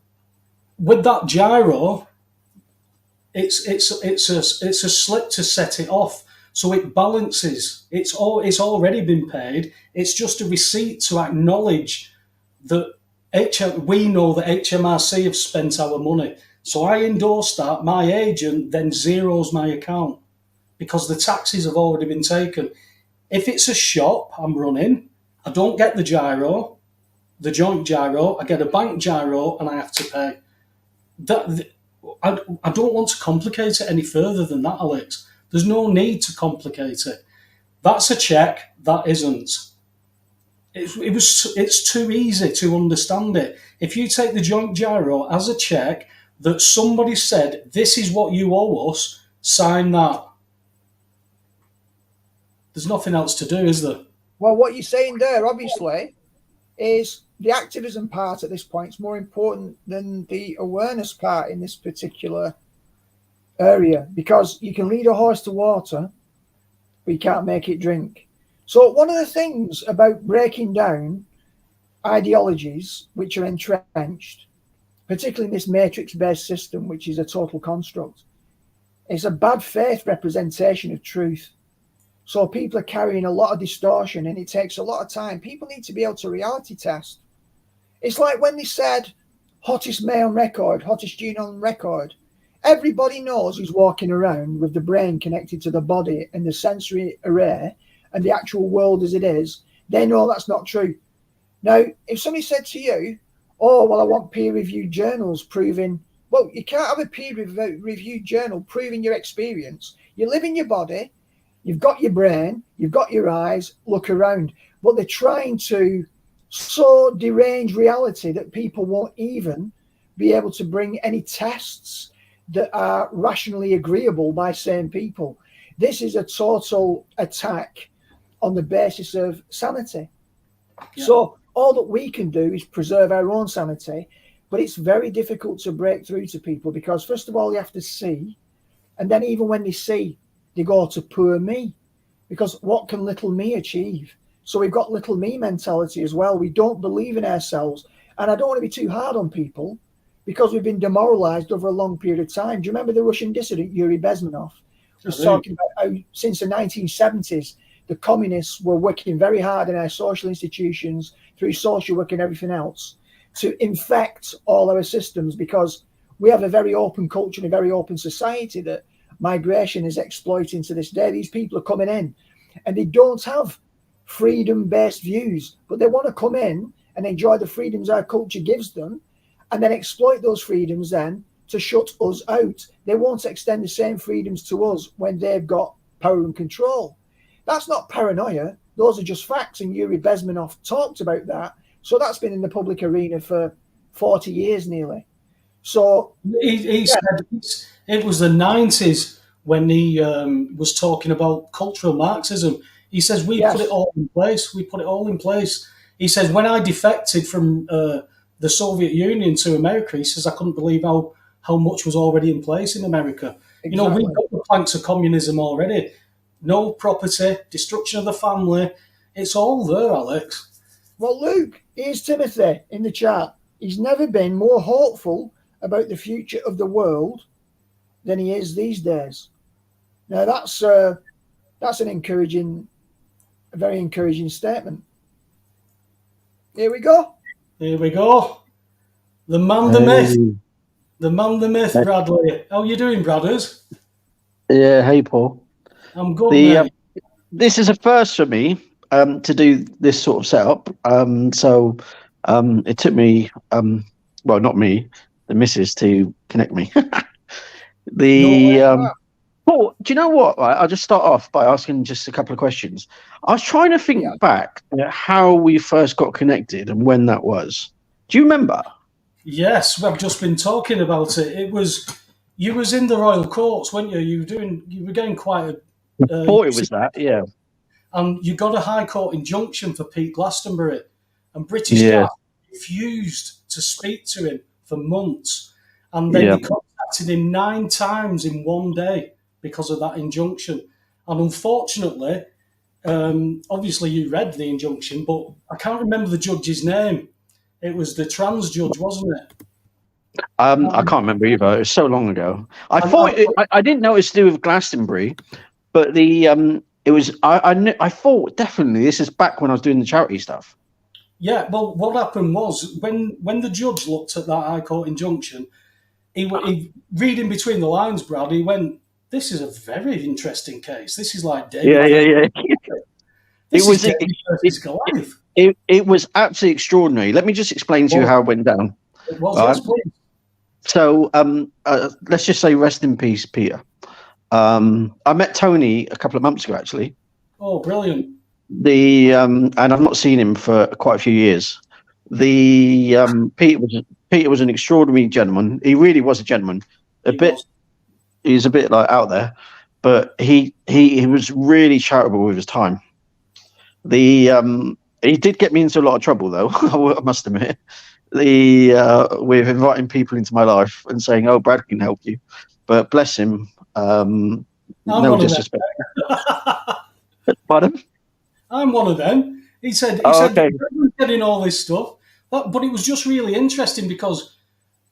with that gyro, it's a slip to set it off, so it balances. It's already been paid. It's just a receipt to acknowledge that we know that HMRC have spent our money. So I endorse that. My agent then zeroes my account because the taxes have already been taken. If it's a shop I'm running, I don't get the gyro, the joint gyro. I get a bank gyro and I have to pay. I don't want to complicate it any further than that, Alex. There's no need to complicate it. That's a check. That isn't. It's too easy to understand it. If you take the joint gyro as a check that somebody said, this is what you owe us, sign that. There's nothing else to do, is there? Well, what you're saying there, obviously, is the activism part at this point is more important than the awareness part in this particular area, because you can lead a horse to water, but you can't make it drink. So one of the things about breaking down ideologies which are entrenched, particularly in this matrix-based system, which is a total construct, is a bad faith representation of truth. So people are carrying a lot of distortion and it takes a lot of time. People need to be able to reality test. It's like when they said hottest male on record, hottest tune on record. Everybody knows who's walking around with the brain connected to the body and the sensory array and the actual world as it is. They know that's not true. Now, if somebody said to you, oh, well, I want peer-reviewed journals proving, well, you can't have a peer-reviewed journal proving your experience. You live in your body. You've got your brain, you've got your eyes, look around. But they're trying to so derange reality that people won't even be able to bring any tests that are rationally agreeable by sane people. This is a total attack on the basis of sanity. Yeah. So all that we can do is preserve our own sanity, but it's very difficult to break through to people because, first of all, you have to see, and then even when they see, they go to poor me, because what can little me achieve? So we've got little me mentality as well. We don't believe in ourselves. And I don't want to be too hard on people because we've been demoralized over a long period of time. Do you remember the Russian dissident Yuri Bezmenov was talking about how since the 1970s, the communists were working very hard in our social institutions through social work and everything else to infect all our systems, because we have a very open culture and a very open society that migration is exploiting to this day. These people are coming in and they don't have freedom-based views, but they want to come in and enjoy the freedoms our culture gives them. and then exploit those freedoms then to shut us out. They won't extend the same freedoms to us when they've got power and control. That's not paranoia. Those are just facts, and Yuri Bezmenov talked about that. So that's been in the public arena for 40 years nearly. So he said it was the 90s when he was talking about cultural Marxism. He says we put it all in place. We put it all in place. He says when I defected from the Soviet Union to America, he says I couldn't believe how much was already in place in America. Exactly. You know, we've got the planks of communism already. No property, destruction of the family. It's all there, Alex. Well, Luke, here's Timothy in the chat. He's never been more hopeful about the future of the world than he is these days. Now, that's a very encouraging statement. Here we go. Here we go. The man, the myth. The man, the myth, Bradley. How you doing, brothers? Yeah, hey, Paul. I'm good, mate. This is a first for me to do this sort of setup. So it took me, well, not me, the missus to connect me. Paul, do you know what? Right, I'll just start off by asking just a couple of questions. I was trying to think back at how we first got connected and when that was. Do you remember? Yes, we've just been talking about it. It was you was in the Royal Courts, weren't you? You were getting quite a. I thought it was that, yeah. And you got a High Court injunction for Pete Glastonbury, and British Gas refused to speak to him for months, and then they contacted him 9 times in one day because of that injunction. And unfortunately, obviously you read the injunction, but I can't remember the judge's name. It was the trans judge, wasn't it? I can't remember either. It was so long ago. I didn't know it was to do with Glastonbury, but it was. I thought definitely this is back when I was doing the charity stuff. Yeah, well, what happened was when the judge looked at that High Court injunction, he reading between the lines, Brad, he went, "This is a very interesting case. This is like David." It was absolutely extraordinary. Let me just explain to you how it went down. It was, yes, please. So let's just say rest in peace, Peter. I met Tony a couple of months ago, actually. Oh, brilliant. And I've not seen him for quite a few years. Peter was an extraordinary gentleman. He really was a gentleman. He's a bit like out there, but he was really charitable with his time. He did get me into a lot of trouble, though. I must admit. With inviting people into my life and saying, "Oh, Brad can help you," but bless him. No disrespect. Pardon? I'm one of them. He said okay. Getting all this stuff, but it was just really interesting because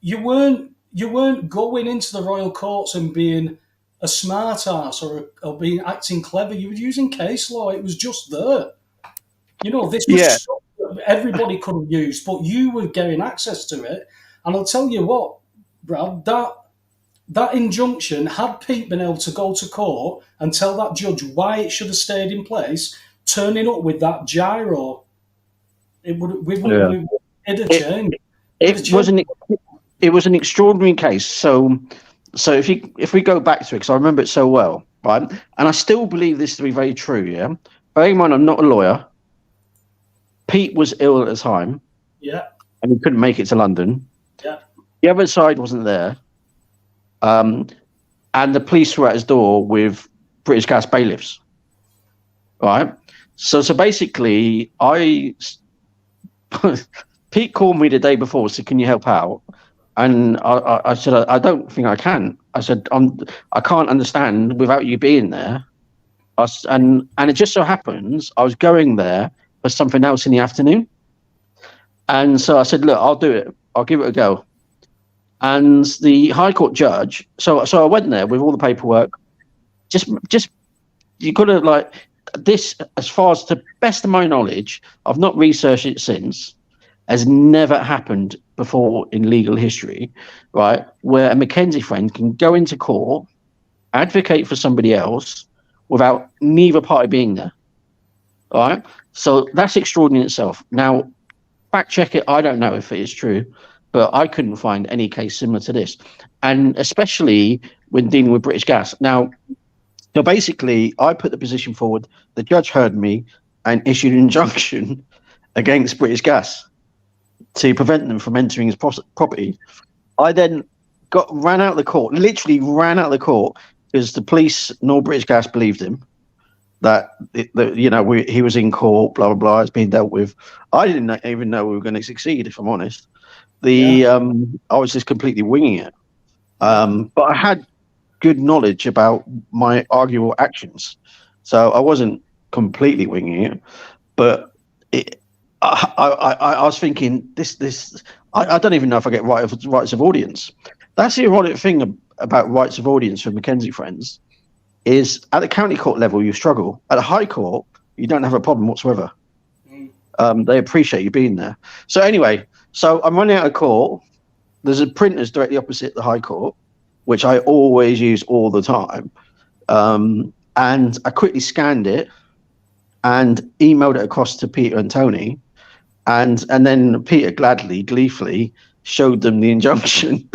you weren't going into the Royal Courts and being a smart ass or being acting clever. You were using case law. It was just there. You know, this was stuff that everybody could have used, but you were getting access to it. And I'll tell you what, Brad, that injunction, had Pete been able to go to court and tell that judge why it should have stayed in place, turning up with that gyro, it'd have changed. It was an extraordinary case. So if we go back to it, because I remember it so well, right? And I still believe this to be very true. Yeah, bearing in mind I'm not a lawyer. Pete was ill at the time. Yeah. And he couldn't make it to London. Yeah. The other side wasn't there. And the police were at his door with British Gas bailiffs. Right? So basically, Pete called me the day before, said, "Can you help out?" And I said, I don't think I can. I said, I can't understand without you being there. And it just so happens I was going there for something else in the afternoon. And so I said, "Look, I'll do it. I'll give it a go." And the High Court judge, so I went there with all the paperwork. Just you could have, like, this, as far as to best of my knowledge, I've not researched it since, has never happened before in legal history, right? Where a Mackenzie friend can go into court, advocate for somebody else without neither party being there. All right. So that's extraordinary in itself. Now, fact check it. I don't know if it is true, but I couldn't find any case similar to this, and especially when dealing with British Gas. Now, so basically, I put the position forward. The judge heard me and issued an injunction against British Gas to prevent them from entering his property. I then ran out of the court, literally ran out of the court, because the police nor British Gas believed him that he was in court, blah blah blah, it's being dealt with. I didn't even know we were going to succeed, if I'm honest. I was just completely winging it, but I had good knowledge about my arguable actions, so I wasn't completely winging it. But I was thinking this. I don't even know if I get rights of audience. That's the ironic thing about rights of audience for Mackenzie friends, is at the county court level you struggle. At the High Court you don't have a problem whatsoever. They appreciate you being there. So anyway, so I'm running out of court. There's a printers directly opposite the High Court, which I always use all the time. And I quickly scanned it and emailed it across to Peter and Tony. And then Peter gleefully showed them the injunction.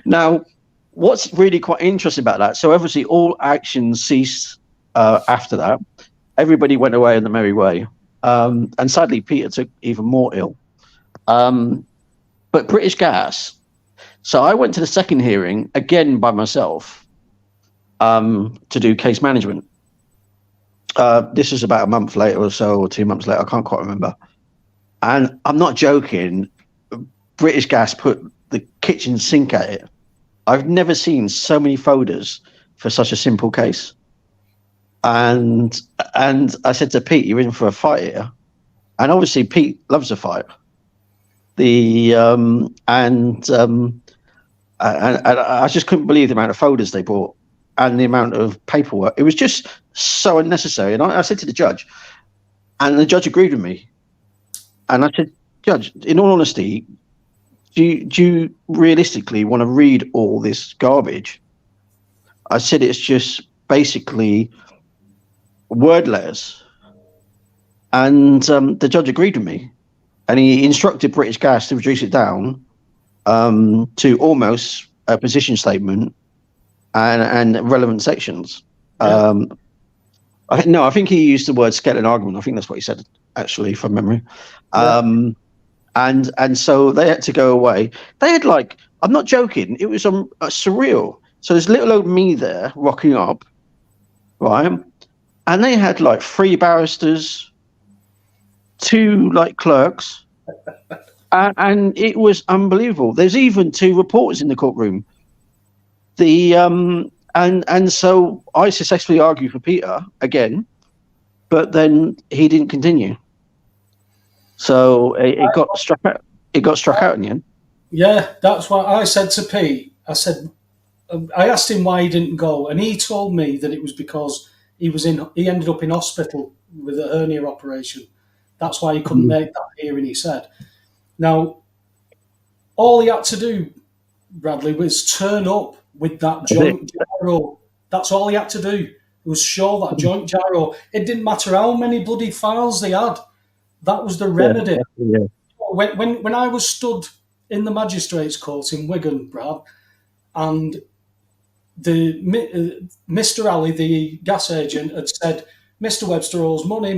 Now, what's really quite interesting about that, so obviously all actions ceased after that. Everybody went away on the merry way. And sadly, Peter took even more ill. But British Gas, so I went to the second hearing, again by myself, to do case management. This was about a month later or so, or 2 months later, I can't quite remember. And I'm not joking, British Gas put the kitchen sink at it. I've never seen so many folders for such a simple case. And I said to Pete, "You're in for a fight here." And obviously Pete loves a fight. And I just couldn't believe the amount of folders they brought and the amount of paperwork. It was just so unnecessary. And I said to the judge, and the judge agreed with me. And I said, "Judge, in all honesty, do you realistically want to read all this garbage?" I said, "It's just basically word letters." And the judge agreed with me. And he instructed British Gas to reduce it down to almost a position statement and relevant sections. Yeah. I think he used the word skeleton argument. I think that's what he said, actually, from memory. Yeah. And so they had to go away. They had, like, I'm not joking, it was surreal. So there's little old me there rocking up, right? And they had like 3 barristers, 2 like clerks, and it was unbelievable. There's even 2 reporters in the courtroom. And so I successfully argued for Peter again, but then he didn't continue. So it got struck out. It got struck out in the end. Yeah, that's what I said to Pete. I asked him why he didn't go, and he told me that it was because he ended up in hospital with a hernia operation. That's why he couldn't make that hearing, he said. Now, all he had to do, Bradley, was turn up with that joint gyro. That's all he had to do. Was show that joint gyro. It didn't matter how many bloody files they had. That was the remedy. Yeah. When I was stood in the magistrates' court in Wigan, Brad, and Mr. Alley, the gas agent, had said, "Mr. Webster owes money.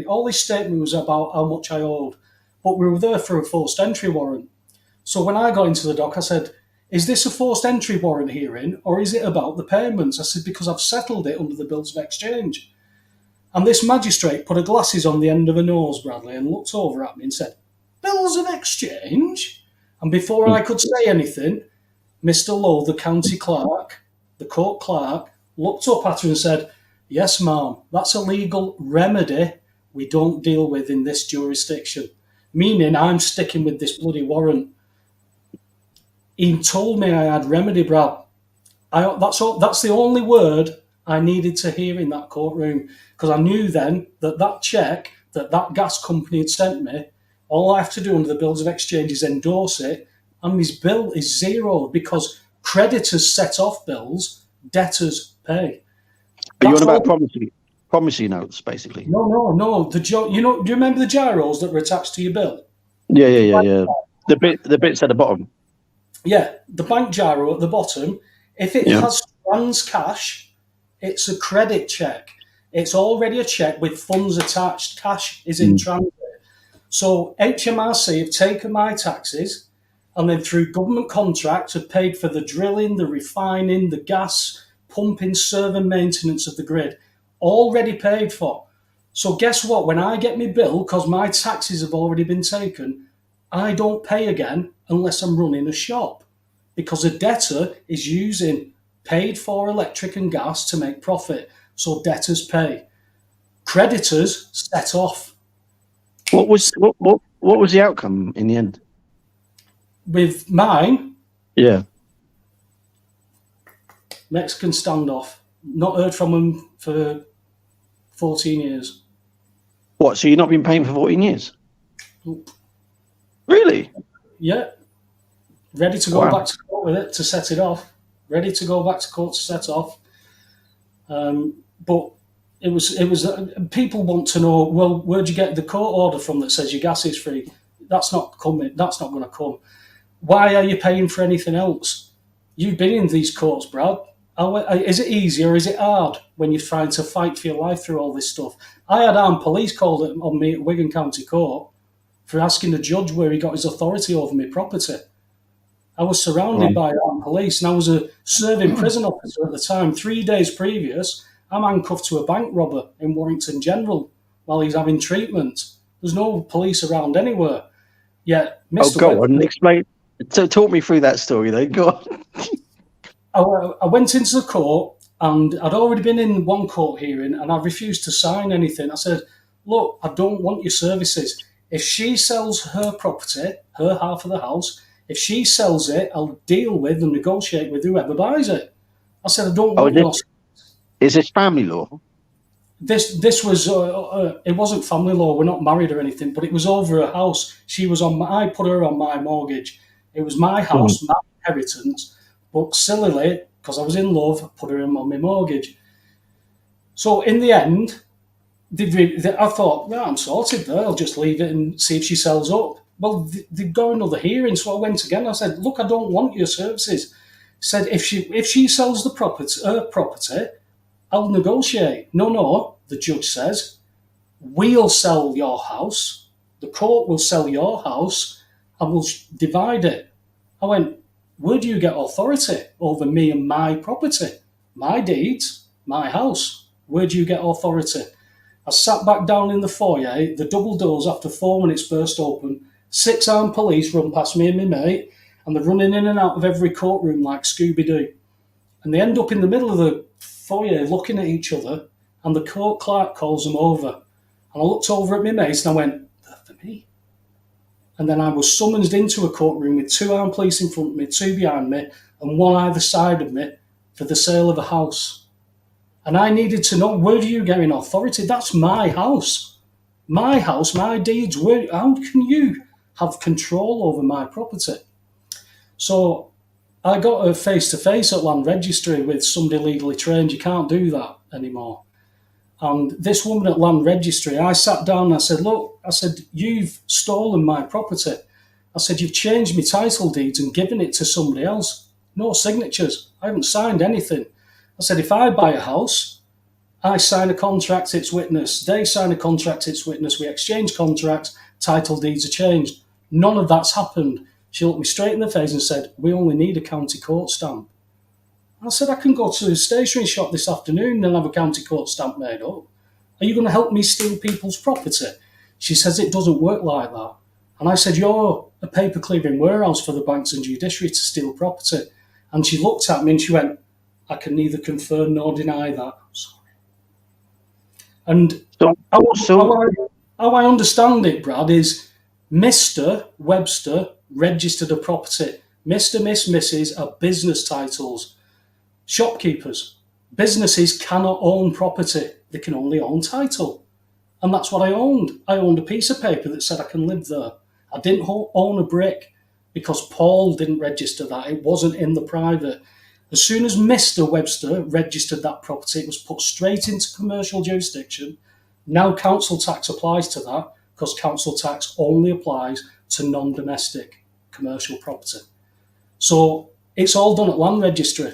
All his statement was about how much I owed. But we were there for a forced entry warrant. So when I got into the dock, I said, "Is this a forced entry warrant hearing, or is it about the payments?" I said, "Because I've settled it under the bills of exchange." And this magistrate put her glasses on the end of her nose, Bradley, and looked over at me and said, "Bills of exchange?" And before I could say anything, Mr. Lowe, the county clerk, the court clerk, looked up at her and said, "Yes, ma'am, that's a legal remedy we don't deal with in this jurisdiction," meaning I'm sticking with this bloody warrant. He told me I had remedy, Brad. That's the only word I needed to hear in that courtroom, because I knew then that cheque that gas company had sent me, all I have to do under the bills of exchange is endorse it, and his bill is zeroed, because creditors set off bills, debtors pay. Are you on about promissory notes, basically? No. Do you remember the gyros that were attached to your bill? Yeah. The bits at the bottom. Yeah, the bank gyro at the bottom. If it Yeah. has trans cash, it's a credit check. It's already a check with funds attached. Cash is in transit. So HMRC have taken my taxes and then through government contracts have paid for the drilling, the refining, the gas, pumping, server maintenance of the grid. Already paid for. So guess what? When I get my bill, because my taxes have already been taken, I don't pay again unless I'm running a shop. Because a debtor is using paid for electric and gas to make profit. So debtors pay. Creditors set off. What was the outcome in the end? With mine, Yeah. Mexican standoff. Not heard from them for 14 years. What? So you've not been paying for 14 years? Nope. Really? Yeah. Ready to go Wow. back to court with it to set it off. Ready to go back to court to set off. But it was. People want to know. Well, where'd you get the court order from that says your gas is free? That's not coming. That's not going to come. Why are you paying for anything else? You've been in these courts, Brad. Is it easy or is it hard when you're trying to fight for your life through all this stuff? I had armed police called on me at Wigan County Court for asking the judge where he got his authority over my property. I was surrounded by armed police, and I was a serving prison officer at the time. 3 days previous, I'm handcuffed to a bank robber in Warrington General while he's having treatment. There's no police around anywhere. Yet, Mr. Go on, explain. So talk me through that story, then. Go on. I went into the court, and I'd already been in one court hearing, and I refused to sign anything. I said, look, I don't want your services. If she sells her property, her half of the house, if she sells it, I'll deal with and negotiate with whoever buys it. I said, I don't want your... Is this family law? This was, it wasn't family law. We're not married or anything, but it was over a house. I put her on my mortgage. It was my house, my inheritance, but sillily, because I was in love, I put her on my mortgage. So in the end, I thought, well, I'm sorted there. I'll just leave it and see if she sells up. Well, they've got another hearing, so I went again. I said, look, I don't want your services. Said, if she sells the property, I'll negotiate. No, the judge says, we'll sell your house. The court will sell your house and we'll divide it. I went, where do you get authority over me and my property? My deeds, my house. Where do you get authority? I sat back down in the foyer, the double doors after 4 minutes burst open, 6 armed police run past me and my mate, and they're running in and out of every courtroom like Scooby-Doo. And they end up in the middle of the foyer looking at each other, and the court clerk calls them over. And I looked over at my mate and I went, they're for me. And then I was summoned into a courtroom with 2 armed police in front of me, 2 behind me, and 1 either side of me for the sale of a house. And I needed to know, where do you get in authority? That's my house. My house, my deeds. How can you have control over my property? So I got a face-to-face at Land Registry with somebody legally trained. You can't do that anymore. And this woman at Land Registry, I sat down and I said, look, you've stolen my property. I said, you've changed my title deeds and given it to somebody else. No signatures. I haven't signed anything. I said, if I buy a house, I sign a contract, it's witness. They sign a contract, it's witness. We exchange contracts, title deeds are changed. None of that's happened. She looked me straight in the face and said, we only need a county court stamp. I said, I can go to a stationery shop this afternoon and have a county court stamp made up. Are you going to help me steal people's property? She says, it doesn't work like that. And I said, you're a paper clearing warehouse for the banks and judiciary to steal property. And she looked at me and she went, I can neither confirm nor deny that. I'm sorry. And how I understand it, Brad, is Mr. Webster registered a property. Mr., Miss, Mrs. are business titles. Shopkeepers. Businesses cannot own property. They can only own title. And that's what I owned. I owned a piece of paper that said I can live there. I didn't own a brick because Paul didn't register that. It wasn't in the private. As soon as Mr. Webster registered that property, it was put straight into commercial jurisdiction. Now council tax applies to that because council tax only applies to non-domestic commercial property. So it's all done at land registry.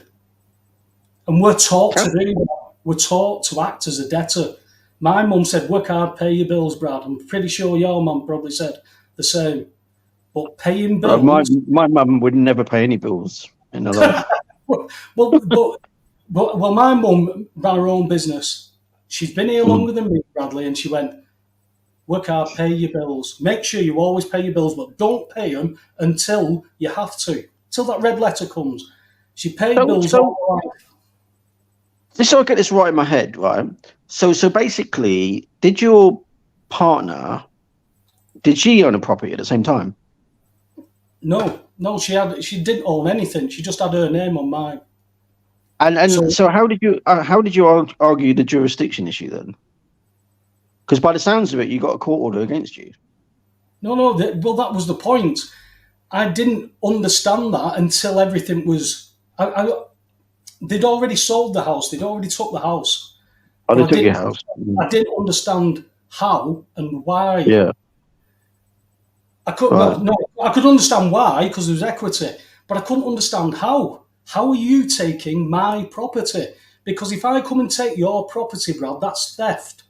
And we're taught to do that. We're taught to act as a debtor. My mum said, work hard, pay your bills, Brad. I'm pretty sure your mum probably said the same. But paying bills... my mum would never pay any bills in her life. well, my mum ran her own business. She's been here longer than me, Bradley, and she went, work hard, pay your bills. Make sure you always pay your bills, but don't pay them until you have to, till that red letter comes. She paid bills all her life. Just so I get this right in my head, right? So basically, did your partner, did she own a property at the same time? No, she didn't own anything. She just had her name on mine. And so how did you argue the jurisdiction issue then? Because by the sounds of it, you got a court order against you. No, that was the point. I didn't understand that until everything was... they'd already sold the house. They'd already took the house. Oh, they took your house. I didn't understand how and why. Yeah. I could understand why, because there was equity, but I couldn't understand how. How are you taking my property? Because if I come and take your property, Brad, that's theft.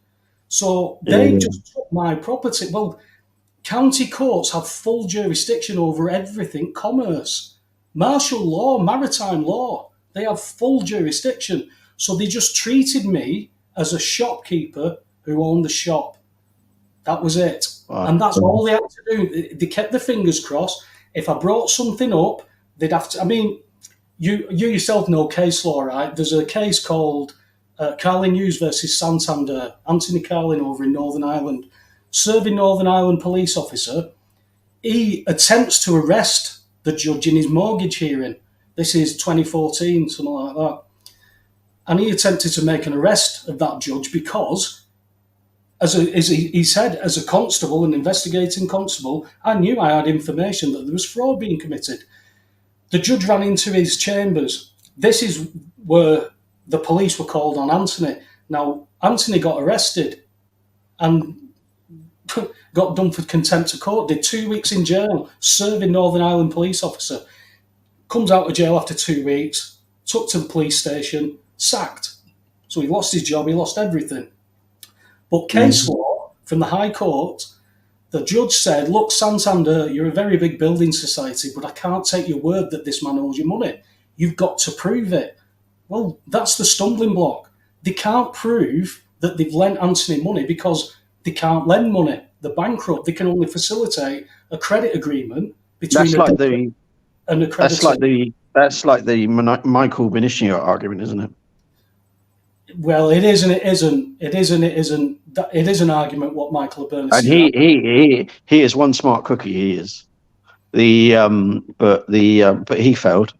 So they just took my property. Well, county courts have full jurisdiction over everything commerce, martial law, maritime law. They have full jurisdiction. So they just treated me as a shopkeeper who owned the shop. That was it. Wow. And that's all they had to do. They kept their fingers crossed. If I brought something up, they'd have to... I mean, you yourself know case law, right? There's a case called Carlin Hughes versus Santander. Anthony Carlin over in Northern Ireland. Serving Northern Ireland police officer. He attempts to arrest the judge in his mortgage hearing. This is 2014, something like that. And he attempted to make an arrest of that judge because... As he said, as a constable, an investigating constable, I knew I had information that there was fraud being committed. The judge ran into his chambers. This is where the police were called on Anthony. Now, Anthony got arrested and got done for contempt of court, did 2 weeks in jail, serving Northern Ireland police officer. Comes out of jail after 2 weeks, took to the police station, sacked. So he lost his job, he lost everything. But case law from the High Court, the judge said, look, Santander, you're a very big building society, but I can't take your word that this man owes you money. You've got to prove it. Well, that's the stumbling block. They can't prove that they've lent Anthony money because they can't lend money. They're bankrupt. They can only facilitate a credit agreement between and a creditor. That's like the Michael Benicio argument, isn't it? Well, it is and it isn't. It is and it isn't. It is an argument what Michael Berners. And he is one smart cookie. He is but he failed.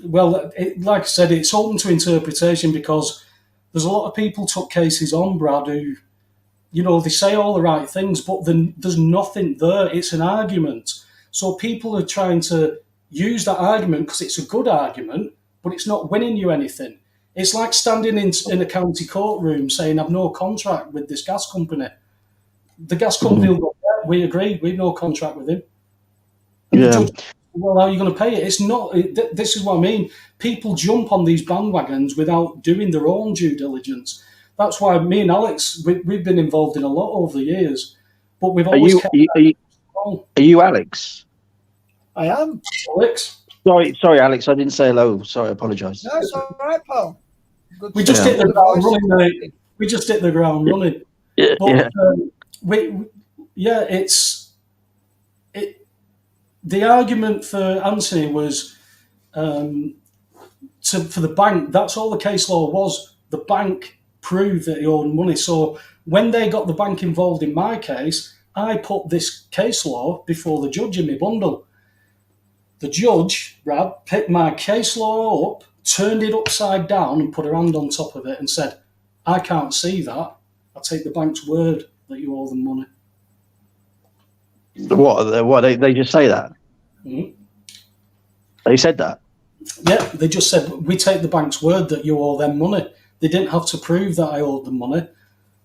Well, like I said, it's open to interpretation because there's a lot of people took cases on, Brad, who, they say all the right things, but then there's nothing there. It's an argument. So people are trying to use that argument because it's a good argument, but it's not winning you anything. It's like standing in a county courtroom saying, I've no contract with this gas company. The gas company will go, yeah, we agree, we've no contract with him. And the judge, well, how are you going to pay it? It's not. This is what I mean. People jump on these bandwagons without doing their own due diligence. That's why me and Alex, we've been involved in a lot over the years. But we've always Are you Alex? I am. Alex? Sorry, Alex, I didn't say hello. Sorry, I apologise. No, it's all right, Paul. We just hit the ground running, mate. We just hit the ground running. Yeah, but, the argument for Anthony was for the bank. That's all the case law was. The bank proved that he owed money. So when they got the bank involved in my case, I put this case law before the judge in my bundle. The judge, Brad, picked my case law up, turned it upside down and put her hand on top of it and said, I can't see that. I take the bank's word that you owe them money. What? They just say that? Mm-hmm. They said that? Yeah, they just said, we take the bank's word that you owe them money. They didn't have to prove that I owed them money.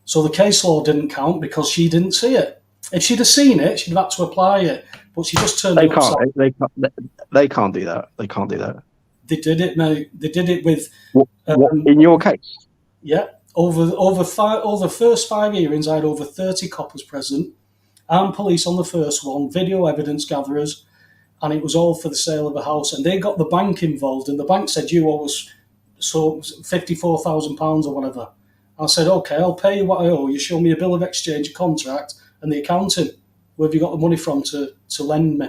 So the case law didn't count because she didn't see it. If she'd have seen it, she'd have had to apply it, but she just turned They it upside. can't. They can't do that. They can't do that. They did it, mate. They did it with What in your case? yeah. Over the first 5 hearings, I had over 30 coppers present, armed police on the first one, video evidence gatherers, and it was all for the sale of a house. And they got the bank involved, and the bank said you owe us so £54,000 or whatever. I said, okay, I'll pay you what I owe. You show me a bill of exchange, a contract, and the accounting. Where have you got the money from to lend me?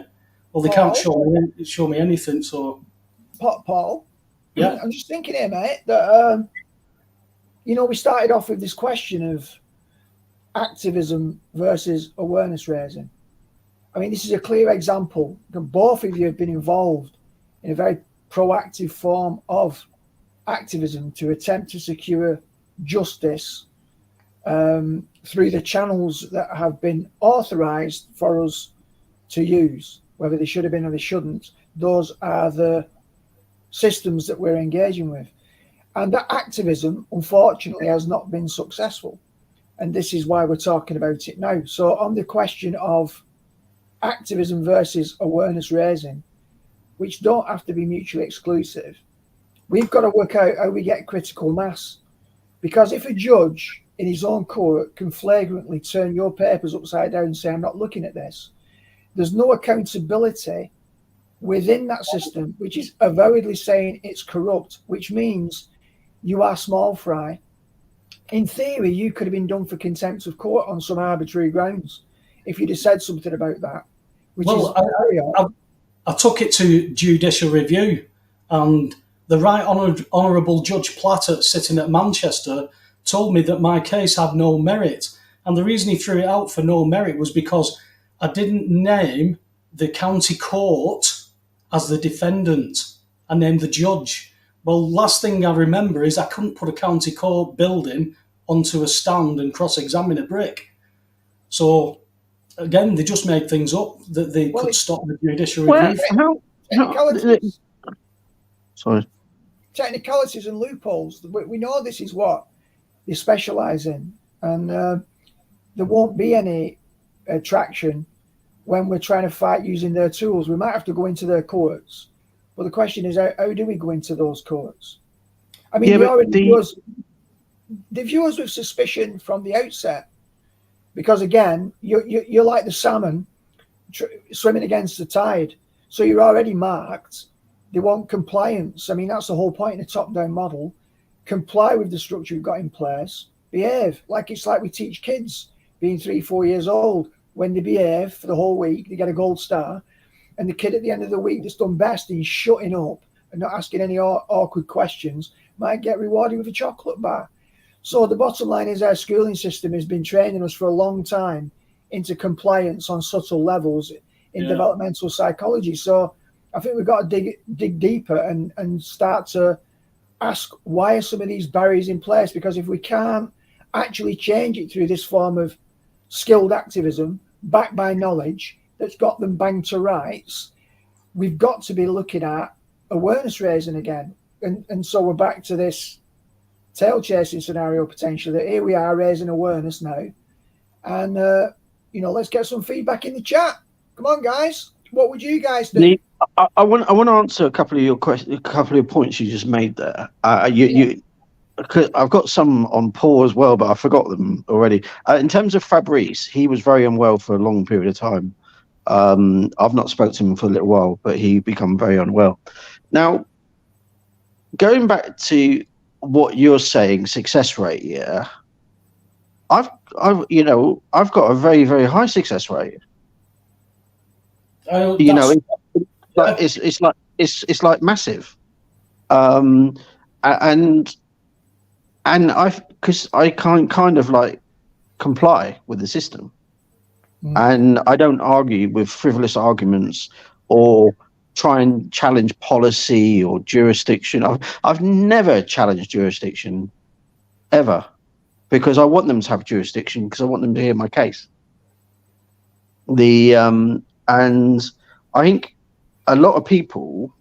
Well, they can't show me anything. So, Paul, yeah, I'm just thinking here, mate, that we started off with this question of activism versus awareness raising. I mean, this is a clear example. Both of you have been involved in a very proactive form of activism to attempt to secure justice through the channels that have been authorized for us to use. Whether they should have been or they shouldn't, those are the systems that we're engaging with. And that activism, unfortunately, has not been successful. And this is why we're talking about it now. So on the question of activism versus awareness raising, which don't have to be mutually exclusive, we've got to work out how we get critical mass. Because if a judge in his own court can flagrantly turn your papers upside down and say, I'm not looking at this, there's no accountability within that system, which is avowedly saying it's corrupt, which means you are small fry. In theory, you could have been done for contempt of court on some arbitrary grounds if you'd have said something about that. I took it to judicial review, and the Right Honourable Judge Platter, sitting at Manchester, told me that my case had no merit. And the reason he threw it out for no merit was because I didn't name the county court as the defendant. I named the judge. Well, last thing I remember is I couldn't put a county court building onto a stand and cross-examine a brick. So, again, they just made things up that they could stop the judicial review. Technicalities and loopholes. We know this is what they specialise in. And there won't be any traction when we're trying to fight using their tools. We might have to go into their courts. But the question is, how do we go into those courts? I mean, they view us with suspicion from the outset. Because, again, you're like the salmon swimming against the tide. So you're already marked. They want compliance. I mean, that's the whole point in a top-down model. Comply with the structure you've got in place. Behave. It's like we teach kids being 3-4 years old. When they behave for the whole week, they get a gold star. And the kid at the end of the week that's done best in shutting up and not asking any awkward questions might get rewarded with a chocolate bar. So the bottom line is our schooling system has been training us for a long time into compliance on subtle levels in developmental psychology. So I think we've got to dig deeper and start to ask, why are some of these barriers in place? Because if we can't actually change it through this form of skilled activism backed by knowledge that's got them banged to rights, we've got to be looking at awareness raising again. And so we're back to this tail chasing scenario potentially, that here we are raising awareness now. And, let's get some feedback in the chat. Come on, guys. What would you guys do? I want to answer a couple of your questions, a couple of points you just made there. I've got some on Paul as well, but I forgot them already. In terms of Fabrice, he was very unwell for a long period of time. I've not spoken to him for a little while, but he become very unwell. Now, going back to what you're saying, success rate, yeah, I've got a very, very high success rate. It's like massive, and because I can't kind of like comply with the system, and I don't argue with frivolous arguments or try and challenge policy or jurisdiction. I've never challenged jurisdiction ever, because I want them to have jurisdiction, because I want them to hear my case. And I think a lot of people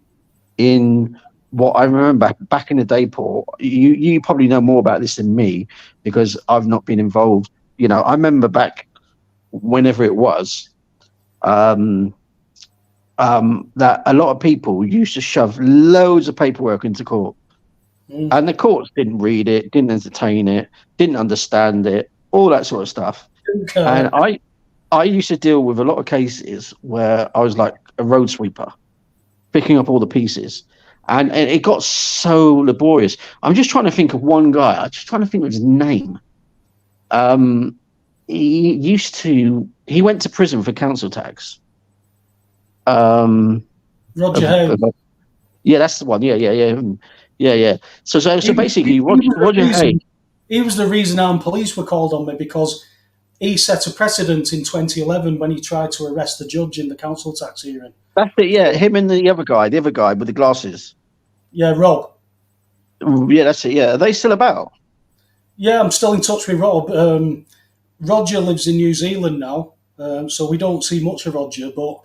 in what I remember back in the day, Paul, you probably know more about this than me, because I've not been involved. I remember back whenever it was, that a lot of people used to shove loads of paperwork into court. And the courts didn't read it, didn't entertain it, didn't understand it, all that sort of stuff. Okay. And I used to deal with a lot of cases where I was like a road sweeper, picking up all the pieces. And it got so laborious. I'm just trying to think of one guy. I'm just trying to think of his name. He went to prison for council tax. Roger Hayes. Yeah, that's the one. Yeah. So basically, Roger Hayes. He was the reason armed police were called on me, because he set a precedent in 2011 when he tried to arrest the judge in the council tax hearing. That's it. Yeah, him and the other guy with the glasses. Yeah, Rob. Yeah, that's it. Yeah, are they still about? Yeah, I'm still in touch with Rob. Roger lives in New Zealand now, so we don't see much of Roger. But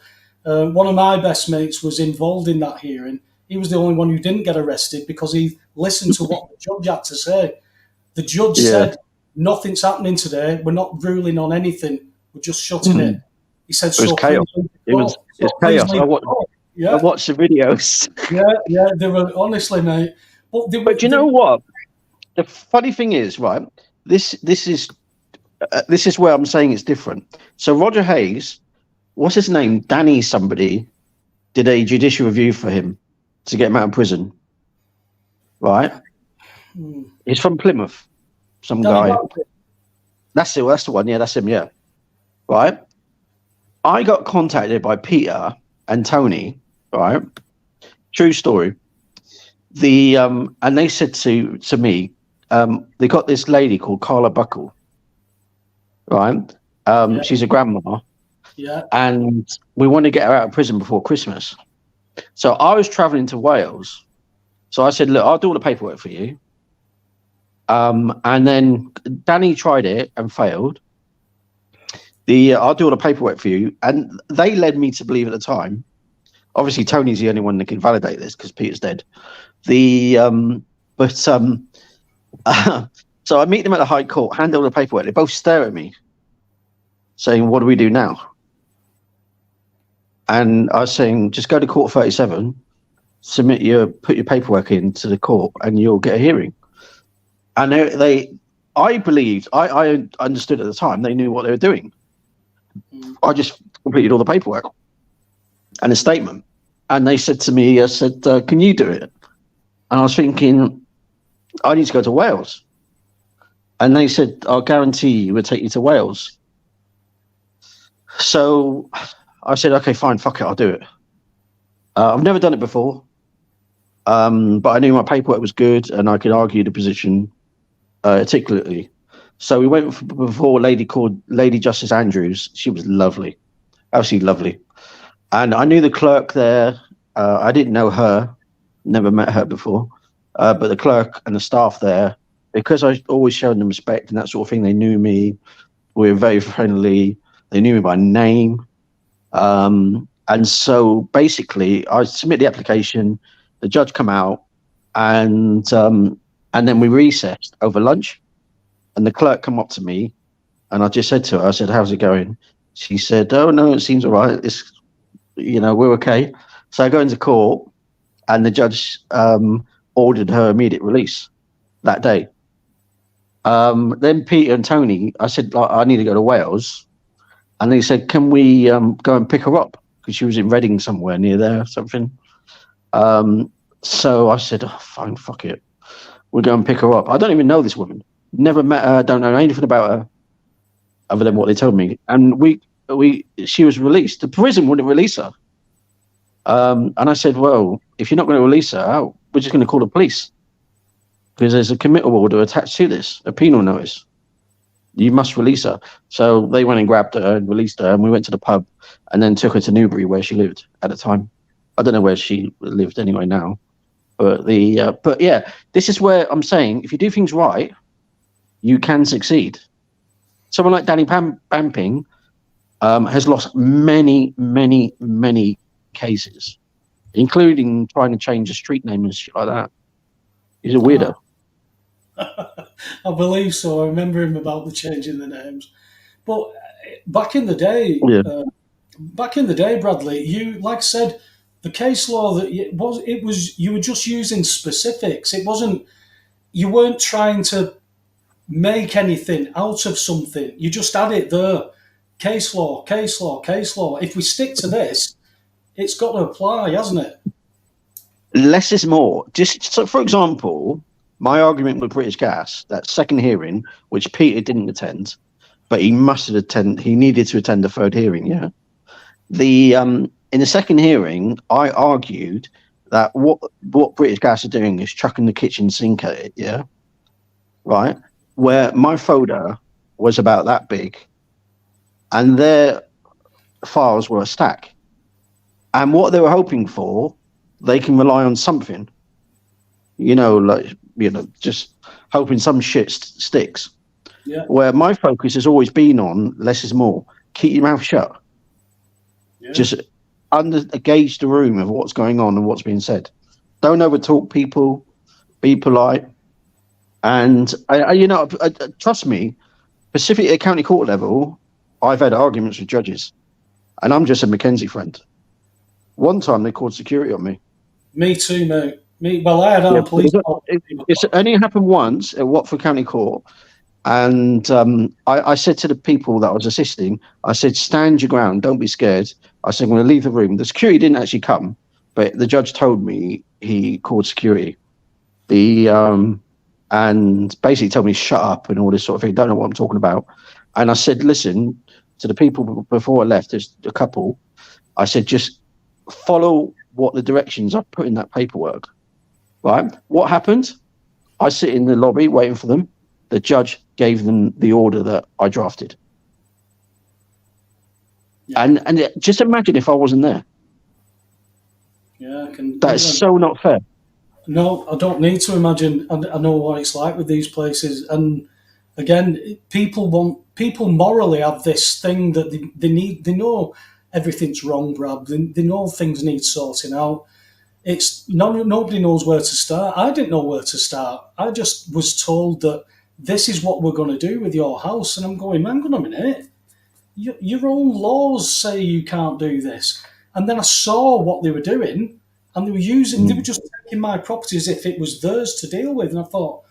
one of my best mates was involved in that hearing. He was the only one who didn't get arrested because he listened to what the judge had to say. The judge said, nothing's happening today. We're not ruling on anything. We're just shutting it. He said, it was chaos. It was chaos. I watched the videos. Yeah, they were, honestly, mate. But you know what? The funny thing is, right? This is where I'm saying it's different. So Roger Hayes, what's his name? Danny somebody did a judicial review for him to get him out of prison. Right? He's from Plymouth. Some guy. That's it. That's the one. Yeah, that's him. Yeah. Right. I got contacted by Peter and Tony. Right. True story. And they said to me, they got this lady called Carla Buckle. Right. She's a grandma. Yeah. And we want to get her out of prison before Christmas. So I was traveling to Wales. So I said, look, I'll do all the paperwork for you. And then Danny tried it and failed. I'll do all the paperwork for you. And they led me to believe at the time, obviously Tony's the only one that can validate this because Peter's dead. So I meet them at the High Court, hand over the paperwork. They both stare at me saying, what do we do now? And I was saying, just go to court 37, put your paperwork into the court and you'll get a hearing. And I believed, I understood at the time, they knew what they were doing. I just completed all the paperwork and a statement. And they said to me, can you do it? And I was thinking, I need to go to Wales. And they said, I'll guarantee you we'll take you to Wales. So I said, okay, fine, fuck it, I'll do it. I've never done it before. But I knew my paperwork was good and I could argue the position articulately. So we went before a lady called Lady Justice Andrews. She was lovely, absolutely lovely. And I knew the clerk there. I didn't know her, never met her before. But the clerk and the staff there, because I always showed them respect and that sort of thing, they knew me. We were very friendly. They knew me by name. And so basically I submit the application, the judge come out, and then we recessed over lunch. And the clerk come up to me, and I just said to her, I said, how's it going? She said, oh, no, it seems all right. It's, we're okay. So I go into court, and the judge ordered her immediate release that day. Then Peter and Tony, I said, I need to go to Wales. And they said, can we go and pick her up? Because she was in Reading somewhere near there or something. So I said, oh, fine, fuck it. We'll go and pick her up. I don't even know this woman. Never met her, don't know anything about her other than what they told me. And she was released. The prison wouldn't release her. And I said, well, if you're not going to release her, we're just going to call the police. Because there's a committal order attached to this, a penal notice. You must release her. So they went and grabbed her and released her, and we went to the pub and then took her to Newbury where she lived at the time. I don't know where she lived anyway now. But yeah, this is where I'm saying, if you do things right, you can succeed. Someone like Danny Bamping has lost many, many, many cases, including trying to change a street name and shit like that. He's a weirdo. I believe so. I remember him about the changing the names. But back in the day, Yeah. Bradley, you like I said, the case law that it was you were just using specifics. It wasn't you weren't trying to make anything out of something. You just had it there. Case law, case law, case law. If we stick to this, it's got to apply, hasn't it? Less is more. Just so, for example, my argument with British Gas, that second hearing, which Peter didn't attend, but he must have attended. He needed to attend the third hearing. Yeah. In the second hearing, I argued that what British Gas are doing is chucking the kitchen sink at it. Yeah. Right. Where my folder was about that big, and their files were a stack, and what they were hoping for, they can rely on something, just hoping some shit sticks. Yeah. Where my focus has always been on less is more. Keep your mouth shut. Yeah. Just gauge the room of what's going on and what's being said. Don't overtalk people. Be polite. And trust me, specifically at county court level, I've had arguments with judges, and I'm just a Mackenzie friend. One time they called security on me. Me too, mate. I had our police. It's only happened once at Watford County Court, and I said to the people that I was assisting, I said, stand your ground, don't be scared. I said, I'm going to leave the room. The security didn't actually come, but the judge told me he called security. And basically told me shut up and all this sort of thing. Don't know what I'm talking about. And I said, listen to the people before I left. There's a couple. I said, just follow what the directions I put in that paperwork. Right? What happened? I sit in the lobby waiting for them. The judge gave them the order that I drafted. Yeah. And just imagine if I wasn't there. Yeah, That's so not fair. No, I don't need to imagine. I know what it's like with these places. And again, people morally have this thing that they know everything's wrong, Brad. They know things need sorting out. Nobody knows where to start. I didn't know where to start. I just was told that this is what we're going to do with your house. And I'm going, hang on a minute. Your own laws say you can't do this. And then I saw what they were doing. And they were just taking my property as if it was theirs to deal with. And I thought,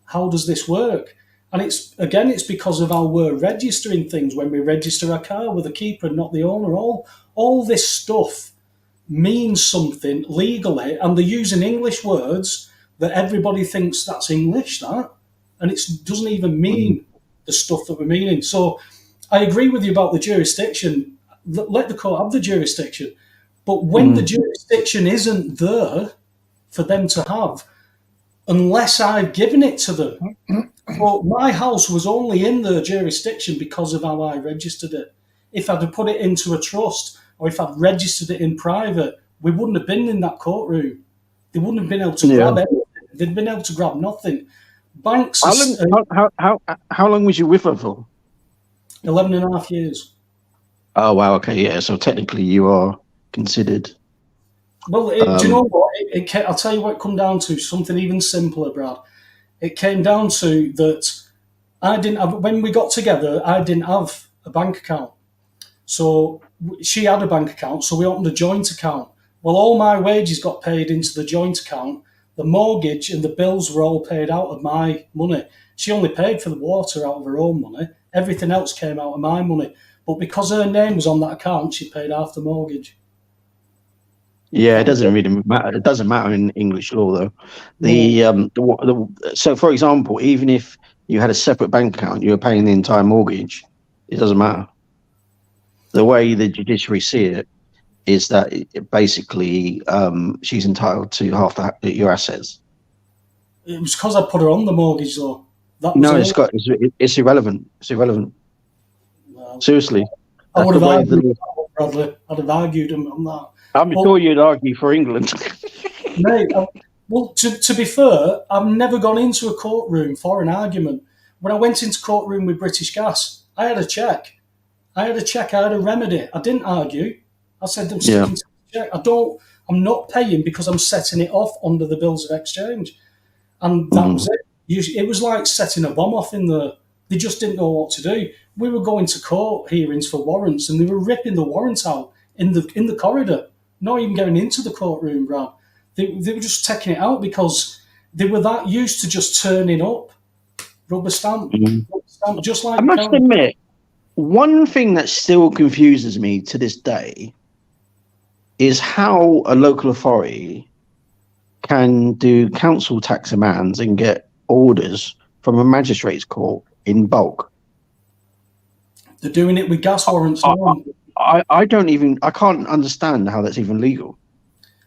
how does this work? And it's because of how we're registering things. When we register a car with a keeper and not the owner, all this stuff means something legally, and they're using English words that everybody thinks that's English, that, and it doesn't even mean the stuff that we're meaning. So I agree with you about the jurisdiction. Let the court have the jurisdiction. But when the jurisdiction isn't there for them to have, unless I've given it to them, well, my house was only in their jurisdiction because of how I registered it. If I'd have put it into a trust or if I'd registered it in private, we wouldn't have been in that courtroom. They wouldn't have been able to grab anything. They'd been able to grab nothing. Banks. How long was you with her for? 11 and a half years. Oh, wow. Okay. Yeah. So technically you are considered. Well, do you know what? I'll tell you what it come down to, something even simpler, Brad. It came down to that when we got together, I didn't have a bank account. So she had a bank account, so we opened a joint account. Well, all my wages got paid into the joint account. The mortgage and the bills were all paid out of my money. She only paid for the water out of her own money. Everything else came out of my money. But because her name was on that account, she paid half the mortgage. Yeah, it doesn't really matter. It doesn't matter in English law, though. So, for example, even if you had a separate bank account, you were paying the entire mortgage. It doesn't matter. The way the judiciary see it is that basically she's entitled to half your assets. It was because I put her on the mortgage, though. It's irrelevant. It's irrelevant. No. Seriously. I would have argued, Bradley. I'd have argued on that. I'm sure you'd argue for England. Mate, to be fair, I've never gone into a courtroom for an argument. When I went into courtroom with British Gas, I had a check. I had a remedy. I didn't argue. I said, I'm sticking to the check. I'm not paying because I'm setting it off under the bills of exchange. And that was it. It was like setting a bomb off in there. They just didn't know what to do. We were going to court hearings for warrants, and they were ripping the warrants out in the corridor, not even going into the courtroom, Brad. They were just taking it out because they were that used to just turning up, rubber stamp, just like. I must admit, one thing that still confuses me to this day is how a local authority can do council tax demands and get orders from a magistrate's court in bulk. They're doing it with gas warrants now. I can't understand how that's even legal.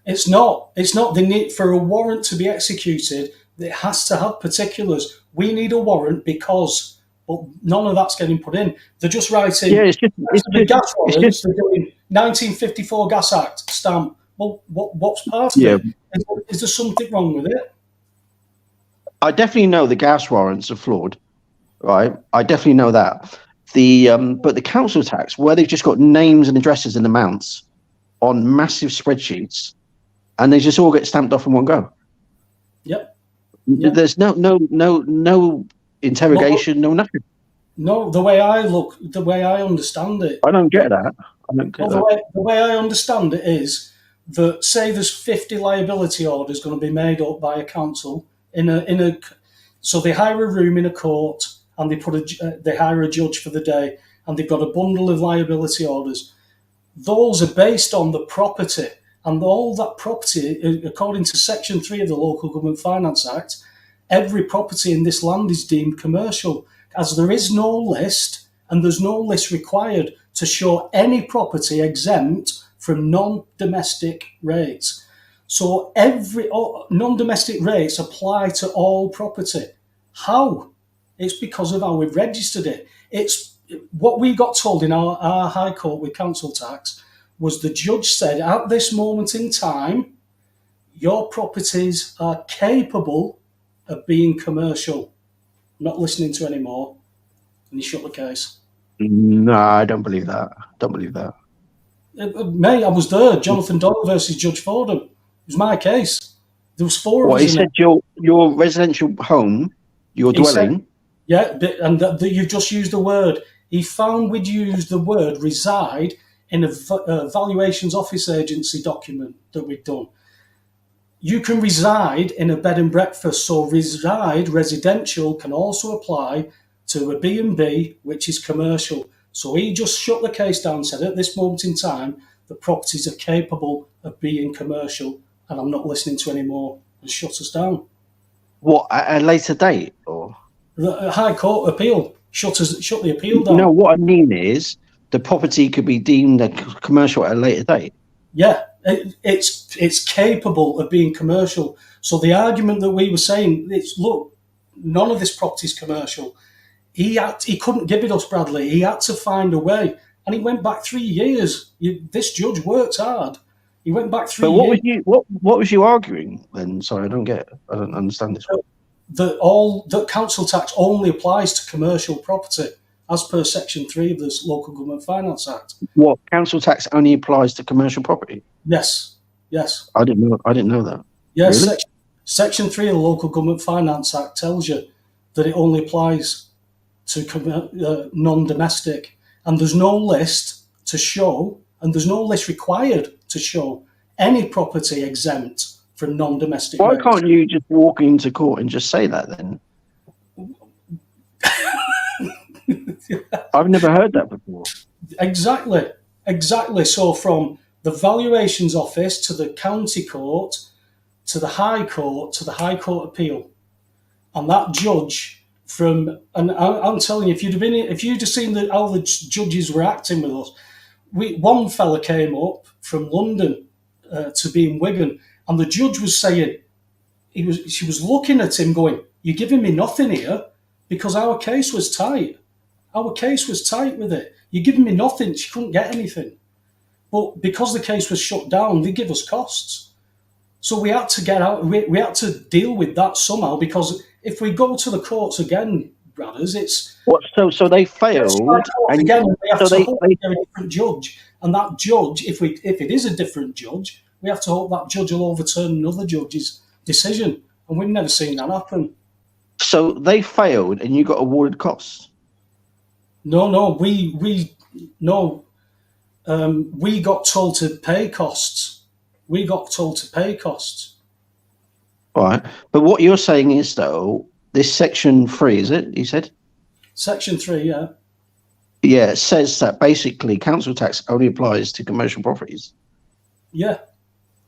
It's not. They need, for a warrant to be executed, it has to have particulars. We need a warrant because, but none of that's getting put in. They're just writing. Yeah, it's gas warrants. They're doing 1954 Gas Act stamp. Well, what's part of it? Is there something wrong with it? I definitely know the gas warrants are flawed, right? I definitely know that. But the council tax, where they've just got names and addresses and amounts on massive spreadsheets, and they just all get stamped off in one go. Yep. There's no interrogation, no nothing. No, the way I understand it, I don't get that. The way I understand it is that, say there's 50 liability orders going to be made up by a council so they hire a room in a court and they hire a judge for the day, and they've got a bundle of liability orders. Those are based on the property, and all that property, according to Section 3 of the Local Government Finance Act, every property in this land is deemed commercial, as there is no list, and there's no list required to show any property exempt from non-domestic rates. So non-domestic rates apply to all property. How? It's because of how we've registered it. It's what we got told in our High Court with council tax was the judge said, at this moment in time, your properties are capable of being commercial. I'm not listening to any more. And he shut the case. No, I don't believe that. Mate, I was there. Jonathan Doyle versus Judge Fordham. It was my case. There was four of us. He said your residential home, your dwelling. And you've just used the word. He found we'd used the word reside in a valuations office agency document that we'd done. You can reside in a bed and breakfast, so residential can also apply to a B&B, which is commercial. So he just shut the case down and said, at this moment in time, the properties are capable of being commercial, and I'm not listening to any more, and shut us down. What, at a later date? Or the High Court appeal shut the appeal down. No, what I mean is the property could be deemed commercial at a later date. Yeah, it's capable of being commercial. So the argument that we were saying is, look, none of this property is commercial. He couldn't give it us, Bradley. He had to find a way, and he went back 3 years. This judge worked hard. He went back 3 years. What was you arguing then? Sorry, I don't understand this. That council tax only applies to commercial property, as per Section 3 of the Local Government Finance Act. What, council tax only applies to commercial property? Yes. I didn't know that. Yes, really? Section 3 of the Local Government Finance Act tells you that it only applies to non-domestic, and there's no list to show, and there's no list required to show any property exempt from non-domestic Why rates. can't you just walk into court and just say that then? I've never heard that before. Exactly. So from the valuations office to the county court to the High Court to the High Court appeal, and that judge and I'm telling you, if you'd have seen how the judges were acting with us, one fella came up from London to be in Wigan, and the judge was saying, she was looking at him going, "You're giving me nothing here," because our case was tight. Our case was tight with it. You're giving me nothing. She couldn't get anything. But because the case was shut down, they give us costs. So we had to get out. We had to deal with that somehow, because if we go to the courts again, brothers, it's what? So they failed, and again we have to hope they're a different judge, and that judge, if it is a different judge, we have to hope that judge will overturn another judge's decision, and we've never seen that happen. So they failed, and you got awarded costs. No, we got told to pay costs. We got told to pay costs. Right. But what you're saying is, though, this Section 3, is it, you said? Section 3, yeah. Yeah, it says that basically council tax only applies to commercial properties. Yeah.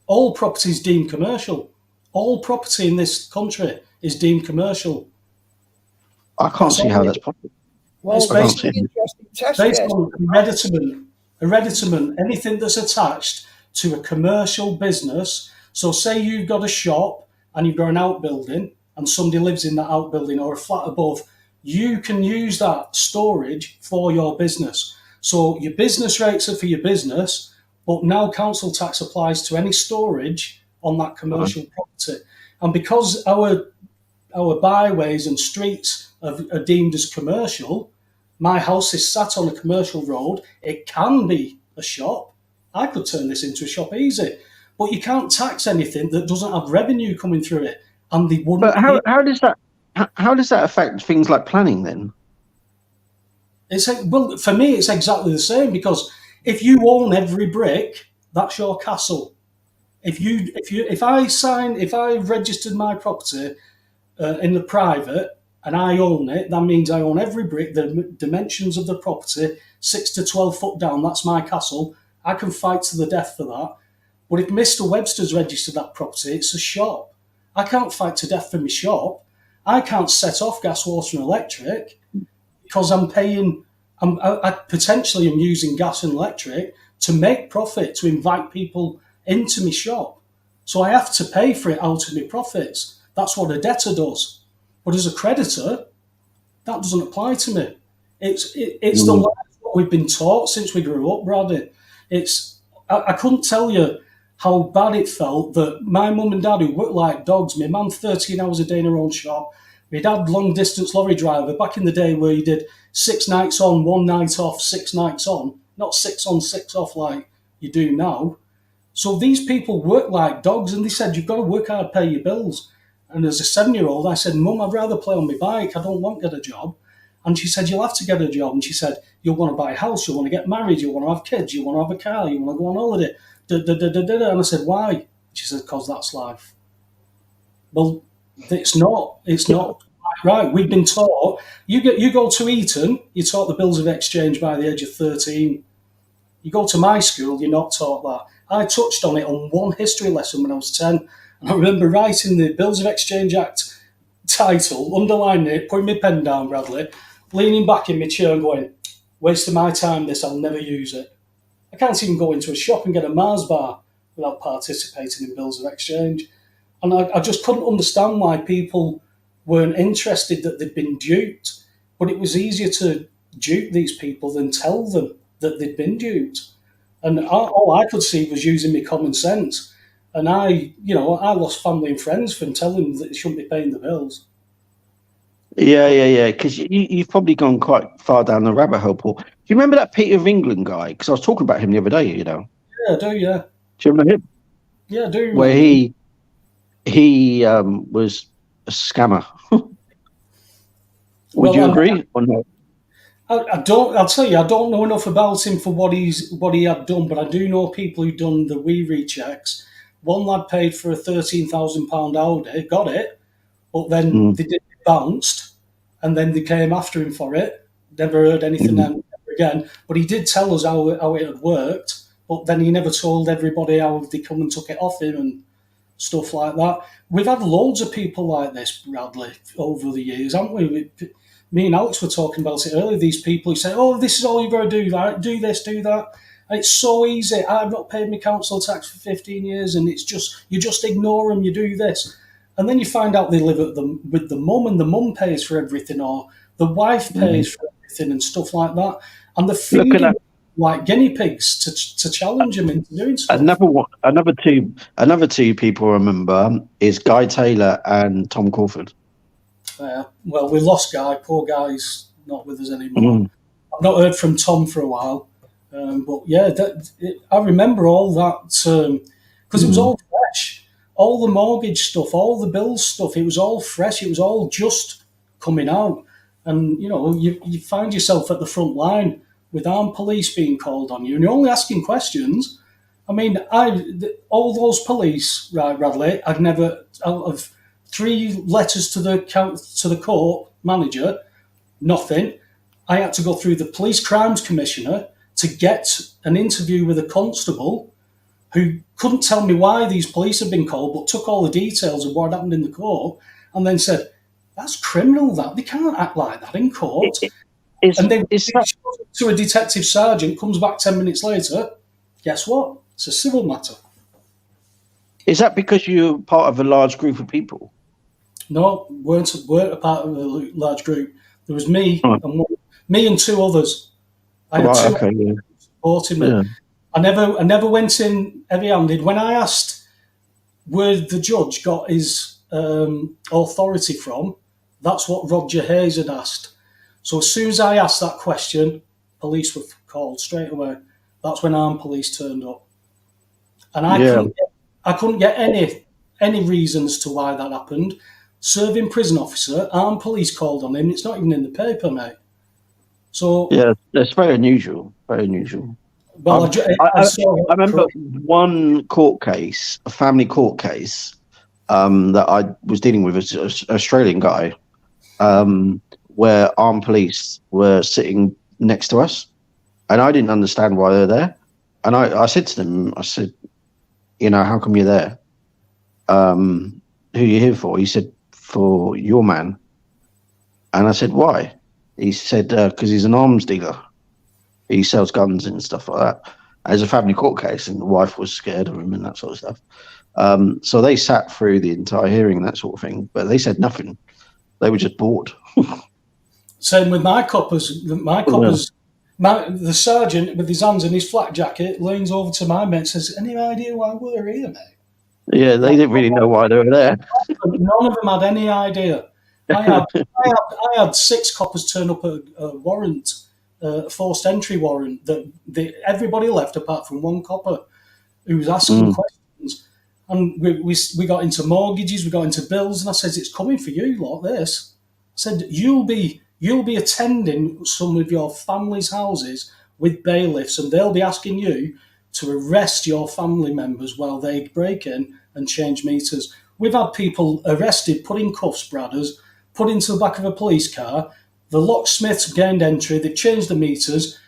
All property is deemed commercial. All property in this country is deemed commercial. I can't see how that's possible. Well, It's it's based, an interesting test based case. on hereditament, anything that's attached to a commercial business. So say you've got a shop and you've got an outbuilding and somebody lives in that outbuilding or a flat above, you can use that storage for your business. So your business rates are for your business, but now council tax applies to any storage on that commercial property. And because our byways and streets are deemed as commercial, my house is sat on a commercial road. It can be a shop. I could turn this into a shop easy. But you can't tax anything that doesn't have revenue coming through it. And they wouldn't. But how does that affect things like planning then? Well, for me, it's exactly the same, because if you own every brick, that's your castle. If I registered my property in the private and I own it, that means I own every brick, the dimensions of the property, 6 to 12 foot down, that's my castle. I can fight to the death for that. But if Mr. Webster's registered that property, it's a shop. I can't fight to death for my shop. I can't set off gas, water and electric because I potentially am using gas and electric to make profit, to invite people into my shop. So I have to pay for it out of my profits. That's what a debtor does. But as a creditor, that doesn't apply to me. It's the life that we've been taught since we grew up, Brady. I couldn't tell you how bad it felt that my mum and dad, who worked like dogs, my mum 13 hours a day in her own shop, my dad long distance lorry driver, back in the day where you did 6 nights on, 1 night off, 6 nights on, not 6 on, 6 off like you do now. So these people work like dogs, and they said, you've got to work hard, pay your bills. And as a 7-year-old, I said, Mum, I'd rather play on my bike. I don't want to get a job. And she said, you'll have to get a job. And she said, you'll want to buy a house, you'll want to get married, you'll want to have kids, you want to have a car, you want to go on holiday. And I said, why? She said, because that's life. Well, it's not right. We've been taught, you go to Eton, you're taught the bills of exchange by the age of 13. You go to my school, you're not taught that. I touched on it on one history lesson when I was 10. And I remember writing the Bills of Exchange Act title, underlining it, putting my pen down, Bradley, leaning back in my chair and going, waste of my time this, I'll never use it. I can't even go into a shop and get a Mars bar without participating in bills of exchange. And I just couldn't understand why people weren't interested, that they'd been duped. But it was easier to dupe these people than tell them that they'd been duped. And all I could see was using my common sense. And I lost family and friends from telling them that they shouldn't be paying the bills. Yeah. Because you've probably gone quite far down the rabbit hole, Paul. Do you remember that Peter of England guy? Because I was talking about him the other day, you know. Yeah, I do, yeah. Do you remember him? Yeah, I do. Where he was a scammer. Would you agree or no? I don't. I'll tell you, I don't know enough about him for what he had done, but I do know people who've done the rechecks. One lad paid for a £13,000 Audi, got it, but then they did it bounced, and then they came after him for it. Never heard anything ever again. But he did tell us how it had worked, but then he never told everybody how they come and took it off him and stuff like that. We've had loads of people like this, Bradley, over the years, haven't we? Me and Alex were talking about it earlier. These people who say, "Oh, this is all you've got to do. Right? Do this, do that." And it's so easy. I've not paid my council tax for 15 years, and it's just you just ignore them. You do this, and then you find out they live with the mum, and the mum pays for everything, or the wife pays for everything, and stuff like that. And they're feeding like guinea pigs to challenge them into doing stuff. Another two people I remember is Guy Taylor and Tom Crawford. Well, we lost Guy. Poor Guy's not with us anymore. I've not heard from Tom for a while. But yeah, I remember all that because it was all fresh. all the mortgage stuff, all the bills stuff, it was all fresh. It was all just coming out. And, you find yourself at the front line with armed police being called on you, and you're only asking questions. I mean, all those police, right, Bradley, I'd never, out of 3 letters to the court manager, nothing. I had to go through the police crimes commissioner to get an interview with a constable who couldn't tell me why these police had been called, but took all the details of what happened in the court and then said, that's criminal, that. They can't act like that in court. And then to a detective sergeant, comes back 10 minutes later, guess what? It's a civil matter. Is that because you're part of a large group of people? No, weren't a part of a large group. There was me, me and 2 others. I had 2 others supporting me. Yeah. I never went in heavy-handed. When I asked where the judge got his authority from, that's what Roger Hayes had asked. So as soon as I asked that question, police were called straight away. That's when armed police turned up. And I couldn't get any reasons to why that happened. Serving prison officer, armed police called on him. It's not even in the paper, mate. So yeah, that's very unusual. Very unusual. Well, I remember one court case, a family court case, that I was dealing with as an Australian guy, where armed police were sitting next to us, and I didn't understand why they're there. And I said to them, I said, how come you're there? Who are you here for? He said, for your man. And I said, why? He said, because he's an arms dealer. He sells guns and stuff like that. As a family court case, and the wife was scared of him and that sort of stuff. So they sat through the entire hearing and that sort of thing, but they said nothing. They were just bored. Same with my coppers. The sergeant with his hands in his flak jacket leans over to my mate and says, any idea why we're here, mate? Yeah, they didn't really know why they were there. None of them had any idea. I had 6 coppers turn up a warrant, forced entry warrant, that everybody left apart from 1 copper who was asking questions. And we got into mortgages, we got into bills, and I said, it's coming for you like this. I said, you'll be attending some of your family's houses with bailiffs, and they'll be asking you to arrest your family members while they break in and change meters. We've had people arrested, put in cuffs, Bradders, put into the back of a police car. The locksmiths gained entry. They've changed the meters.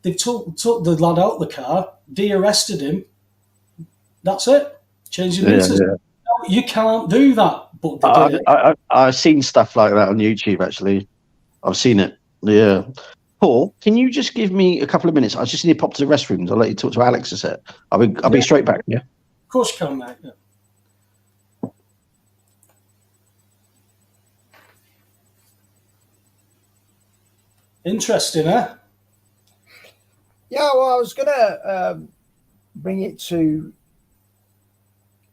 They've took the lad out of the car, de-arrested him. That's it. Changing meters. Yeah. You can't do that. But they did it. I've seen stuff like that on YouTube, actually. I've seen it. Yeah. Paul, can you just give me a couple of minutes? I just need to pop to the restrooms. I'll let you talk to Alex a sec. I'll be straight back. Yeah. Of course you can, mate. Yeah. Interesting, eh? Yeah, well, I was going to bring it to,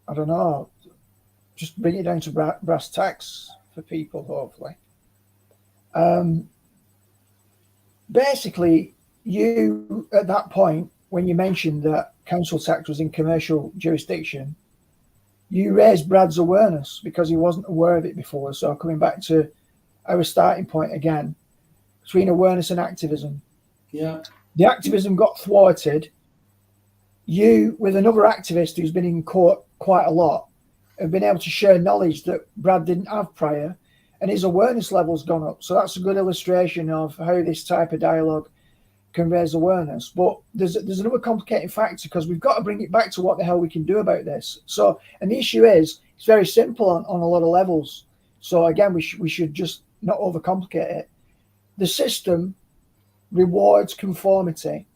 I don't know, just bring it down to brass tacks for people, hopefully. Basically, you, at that point, when you mentioned that council tax was in commercial jurisdiction, you raised Brad's awareness because he wasn't aware of it before. So coming back to our starting point again, between awareness and activism. Yeah. The activism got thwarted. You, with another activist who's been in court quite a lot, have been able to share knowledge that Brad didn't have prior, and his awareness level's gone up. So that's a good illustration of how this type of dialogue can raise awareness. But there's another complicating factor, because we've got to bring it back to what the hell we can do about this. So, and the issue is, it's very simple on a lot of levels. So again, we should just not overcomplicate it. The system rewards conformity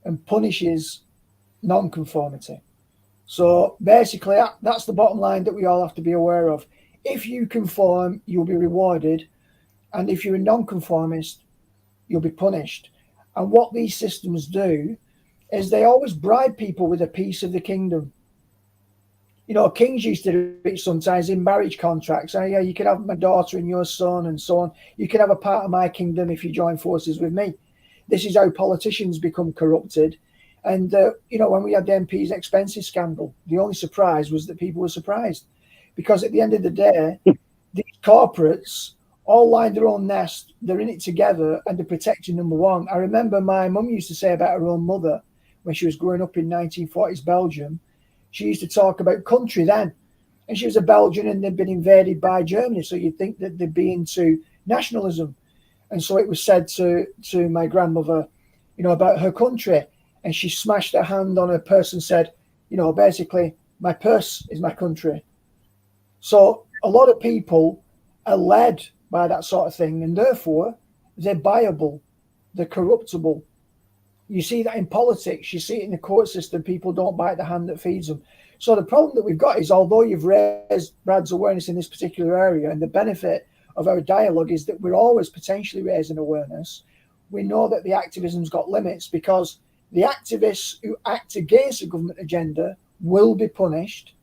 and punishes non-conformity. So basically, that's the bottom line that we all have to be aware of. If you conform, you'll be rewarded. And if you're a non-conformist, you'll be punished. And what these systems do is they always bribe people with a piece of the kingdom. You know, kings used to do it sometimes in marriage contracts. Oh, yeah, you can have my daughter and your son and so on. You can have a part of my kingdom if you join forces with me. This is how politicians become corrupted. And, when we had the MP's expenses scandal, the only surprise was that people were surprised. Because at the end of the day, these corporates all line their own nest, they're in it together, and they're protecting number one. I remember my mum used to say about her own mother when she was growing up in 1940s Belgium. She used to talk about country then. And she was a Belgian and they'd been invaded by Germany. So you'd think that they'd be into nationalism. And so it was said to my grandmother, about her country. And she smashed her hand on her purse and said, basically, my purse is my country. So a lot of people are led by that sort of thing, and therefore they're buyable, they're corruptible. You see that in politics, you see it in the court system, people don't bite the hand that feeds them. So the problem that we've got is, although you've raised Brad's awareness in this particular area, and the benefit of our dialogue is that we're always potentially raising awareness, we know that the activism's got limits, because the activists who act against the government agenda will be punished,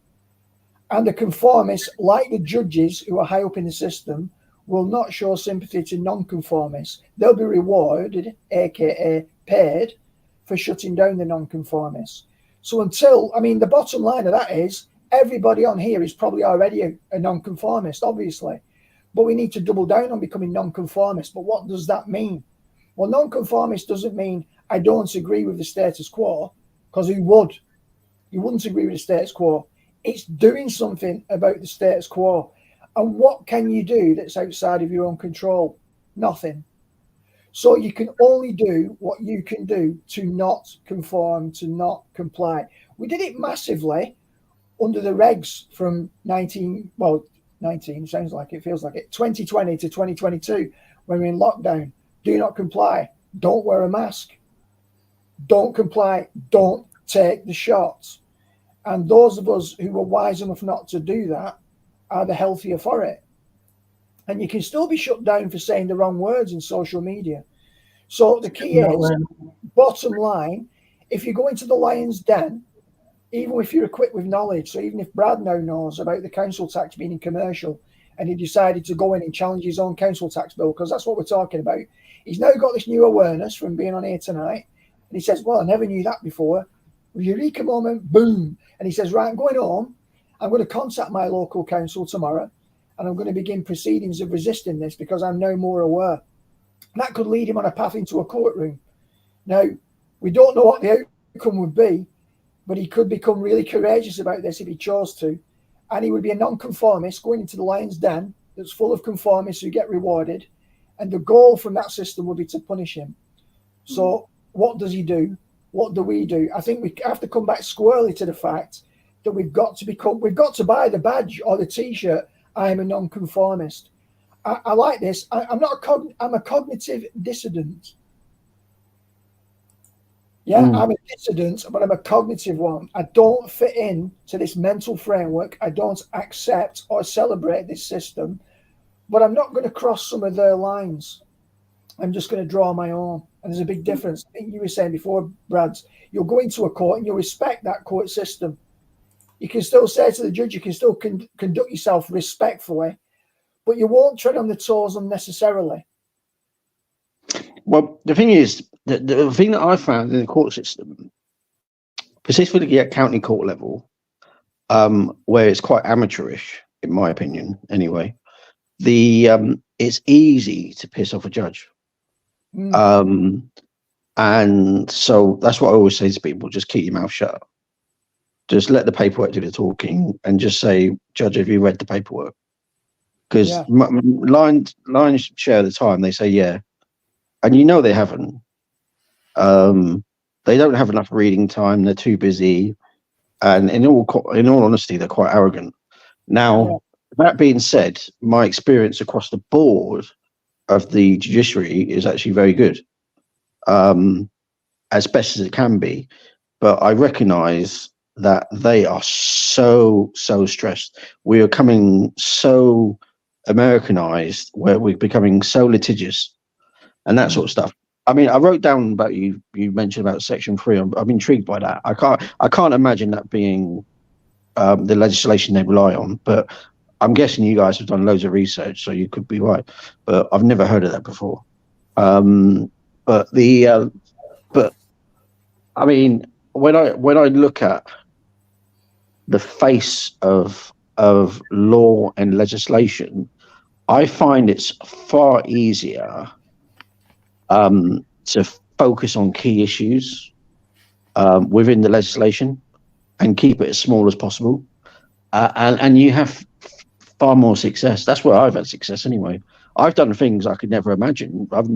and the conformists, like the judges who are high up in the system, will not show sympathy to non-conformists. They'll be rewarded, aka paid, for shutting down the non-conformists. So the bottom line of that is, everybody on here is probably already a non-conformist, obviously, but we need to double down on becoming non-conformist. But what does that mean? Well, non-conformist doesn't mean I don't agree with the status quo, because who would? You wouldn't agree with the status quo. It's doing something about the status quo. And what can you do that's outside of your own control? Nothing. So you can only do what you can do to not conform, to not comply. We did it massively under the regs from 19 sounds like it, feels like it, 2020 to 2022, when we're in lockdown. Do not comply. Don't wear a mask. Don't comply. Don't take the shots. And those of us who were wise enough not to do that are the healthier for it. And you can still be shut down for saying the wrong words in social media. So the key is, bottom line, if you go into the lion's den, even if you're equipped with knowledge, so even if Brad now knows about the council tax being in commercial, and he decided to go in and challenge his own council tax bill, because that's what we're talking about, he's now got this new awareness from being on here tonight, and he says, well, I never knew that before. Eureka moment, boom. And he says, right, I'm going home. I'm going to contact my local council tomorrow, and I'm going to begin proceedings of resisting this, because I'm now more aware. And that could lead him on a path into a courtroom. Now, we don't know what the outcome would be, but he could become really courageous about this if he chose to. And he would be a non-conformist going into the lion's den that's full of conformists who get rewarded. And the goal from that system would be to punish him. So what does he do? What do we do? I think we have to come back squarely to the fact that we've got to buy the badge or the T-shirt. I am a non-conformist. I like this. I'm a cognitive dissident. Yeah, I'm a dissident, but I'm a cognitive one. I don't fit in to this mental framework. I don't accept or celebrate this system, but I'm not going to cross some of their lines. I'm just going to draw my own. And there's a big difference. I think you were saying before, Brad, you'll go into a court and you'll respect that court system. You can still say to the judge, you can still conduct yourself respectfully, but you won't tread on the toes unnecessarily. Well, the thing is, the thing that I found in the court system, specifically at county court level, where it's quite amateurish, in my opinion, anyway, it's easy to piss off a judge. And so that's what I always say to people: just keep your mouth shut. Just let the paperwork do the talking, and just say, "Judge, have you read the paperwork?" Because lion's share of the time they say yeah, and they haven't. They don't have enough reading time. They're too busy, and in all honesty, they're quite arrogant. Now, that being said, my experience across the board of the judiciary is actually very good, as best as it can be. But I recognise that they are so stressed. We are coming so Americanized, where we're becoming so litigious and that sort of stuff. I mean, I wrote down about you mentioned about Section 3. I'm intrigued by that. I can't imagine that being the legislation they rely on, but I'm guessing you guys have done loads of research, so you could be right. But I've never heard of that before. But I mean, when I look at the face of law and legislation, I find it's far easier to focus on key issues within the legislation and keep it as small as possible, and you have far more success. That's where I've had success anyway. I've done things I could never imagine. I've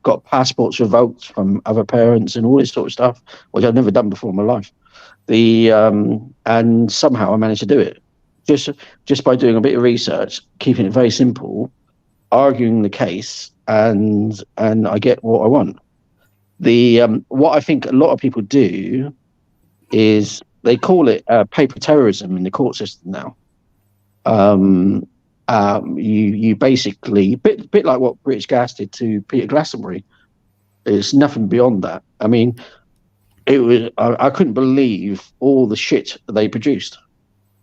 got passports revoked from other parents and all this sort of stuff, which I've never done before in my life. And somehow I managed to do it just by doing a bit of research, keeping it very simple, arguing the case, and I get what I want. What I think a lot of people do is they call it paper terrorism in the court system now. You basically bit like what British Gas did to Peter Glastonbury. It's nothing beyond that. I mean, it was I couldn't believe all the shit they produced.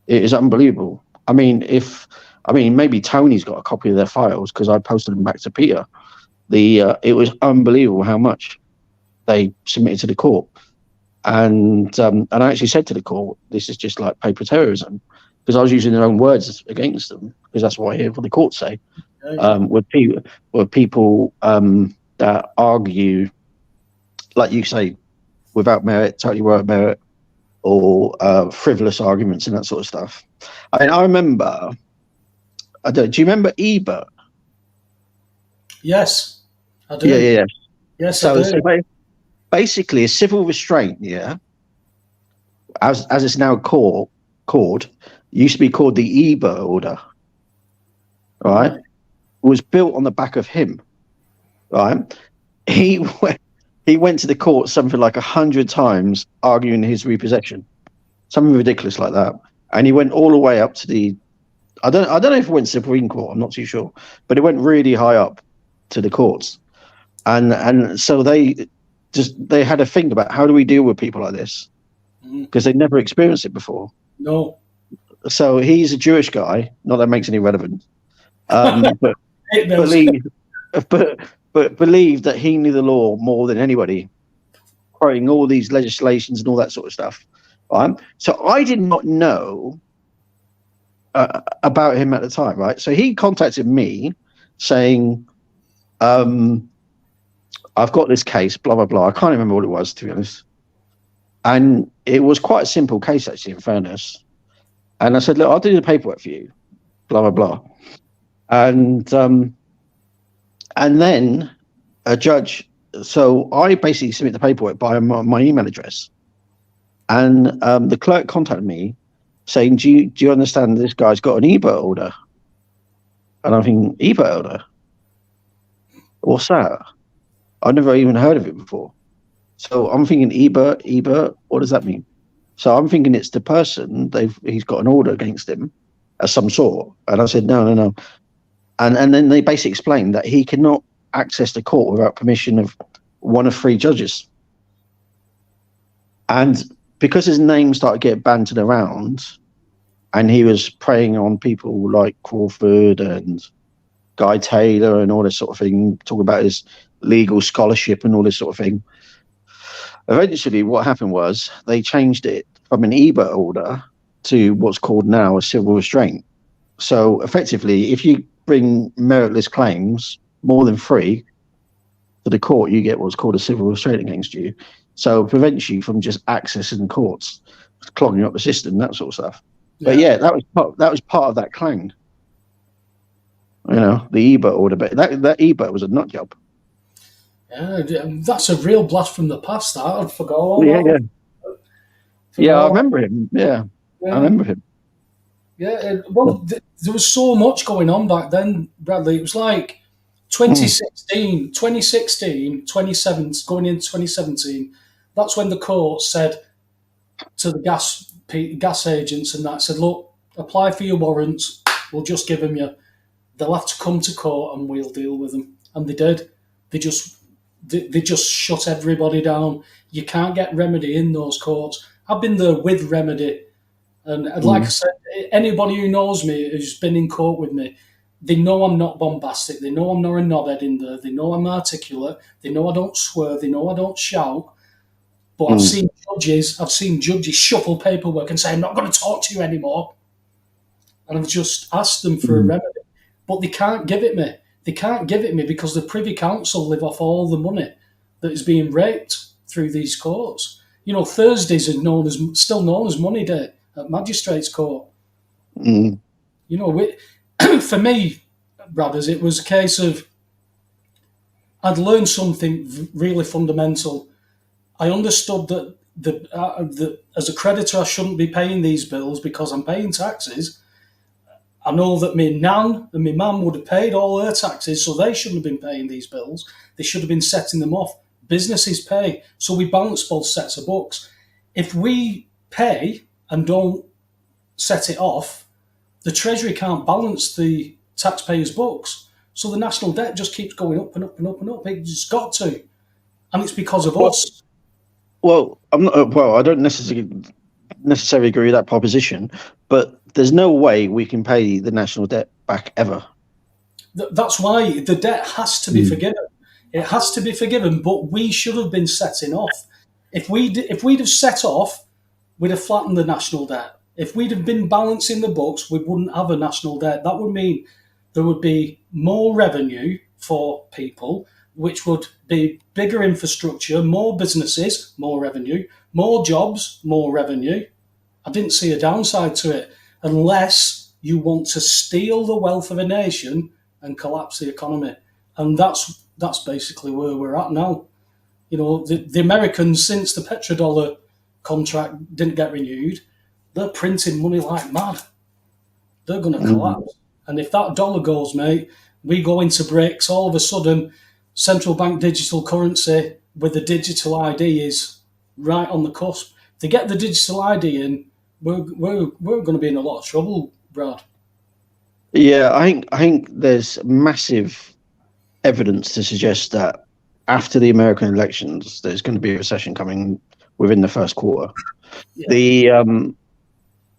It is unbelievable. I mean, maybe Tony's got a copy of their files because I posted them back to Peter. It was unbelievable how much they submitted to the court, and I actually said to the court, "This is just like paper terrorism," because I was using their own words against them, because that's what I hear what the courts say. Where people that argue, like you say, without merit, totally without merit, or frivolous arguments and that sort of stuff. I mean, I remember. Do you remember Ebert? Yes, I do. Yeah. Yes, so, I do. So basically, a civil restraint, as it's now called, used to be called the Ebert order, right? Was built on the back of him, right? He went to the court something like 100 times arguing his repossession, something ridiculous like that, and he went all the way up to the. I don't know if it went to the Supreme Court. I'm not too sure, but it went really high up to the courts, and so they had a thing about how do we deal with people like this, because they'd never experienced it before. No. So he's a Jewish guy. Not that it makes any relevance, but believed that he knew the law more than anybody, quoting all these legislations and all that sort of stuff. Right? So I did not know about him at the time, right? So he contacted me saying, I've got this case, blah, blah, blah. I can't remember what it was, to be honest. And it was quite a simple case, actually, in fairness. And I said, look, I'll do the paperwork for you, blah, blah, blah. And then a judge, so I basically submit the paperwork by my email address. And the clerk contacted me saying, do you understand this guy's got an Ebert order? And I'm thinking, Ebert order? What's that? I've never even heard of it before. So I'm thinking, Ebert, what does that mean? So I'm thinking it's the person, he's got an order against him of some sort. And I said, no. And then they basically explained that he cannot access the court without permission of one of 3 judges. And because his name started getting bantered around, and he was preying on people like Crawford and Guy Taylor and all this sort of thing, talking about his legal scholarship and all this sort of thing. Eventually, what happened was they changed it from an Ebert order to what's called now a civil restraint. So effectively, if you bring meritless claims, more than 3, to the court, you get what's called a civil restraint against you. So it prevents you from just accessing the courts, clogging up the system, that sort of stuff. Yeah. But yeah, that was part of that clang. The Ebert order. But that Ebert was a nut job. Yeah, that's a real blast from the past. I forgot all that. Yeah, I remember him. Yeah, I remember him. Yeah, well, there was so much going on back then, Bradley. It was like 2016, 2017, going into 2017. That's when the court said to the gas agents and that, said, look, apply for your warrants. We'll just give them you. They'll have to come to court and we'll deal with them. And they did. They just shut everybody down. You can't get remedy in those courts. I've been there with remedy. And like I said, anybody who knows me, who's been in court with me, They know I'm not bombastic. They know I'm not a knobhead in there. They know I'm articulate. They know I don't swear. They know I don't shout. But I've seen judges shuffle paperwork and say, I'm not going to talk to you anymore. And I've just asked them for a remedy. But they can't give it me. They can't give it me because the Privy Council live off all the money that is being raked through these courts. You know, Thursdays are still known as Money Day at Magistrates Court. You know, for me, brothers, it was a case of I'd learned something really fundamental. I understood that as a creditor, I shouldn't be paying these bills because I'm paying taxes. I know that my nan and my mum would have paid all their taxes, so they shouldn't have been paying these bills. They should have been setting them off. Businesses pay, so we balance both sets of books. If we pay and don't set it off, the Treasury can't balance the taxpayers' books. So the national debt just keeps going up and up and up and up. It's got to. And it's because of us. Well, I don't necessarily agree with that proposition, but there's no way we can pay the national debt back ever. That's why the debt has to be forgiven. It has to be forgiven, but we should have been setting off. If we'd have set off, we'd have flattened the national debt. If we'd have been balancing the books, we wouldn't have a national debt. That would mean there would be more revenue for people, which would be bigger infrastructure, more businesses, more revenue, more jobs, more revenue. I didn't see a downside to it unless you want to steal the wealth of a nation and collapse the economy. And that's basically where we're at now. You know, the Americans, since the petrodollar contract didn't get renewed, they're printing money like mad. They're going to collapse. And if that dollar goes, mate, we go into BRICS, all of a sudden, central bank digital currency with the digital ID is right on the cusp. To get the digital ID in, we're going to be in a lot of trouble, Brad. Yeah, I think there's massive evidence to suggest that after the American elections, there's going to be a recession coming within the first quarter. Yeah.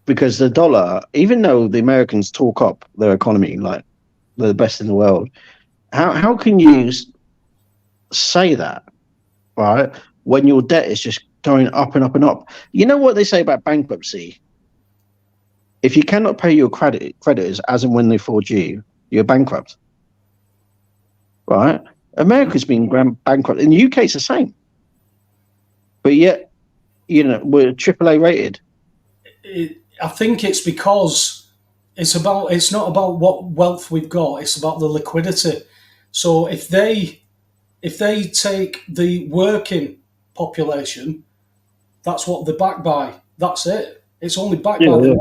Because the dollar, even though the Americans talk up their economy like they're the best in the world, how can you say that, right, when your debt is just going up and up and up? You know what they say about bankruptcy? If you cannot pay your creditors as and when they fall due, you're bankrupt, right? America's been bankrupt. In the UK, it's the same. But yet, you know, we're AAA rated. I think it's because it's not about what wealth we've got, it's about the liquidity. So if they take the working population, that's what they're backed by. That's it. It's only backed by them.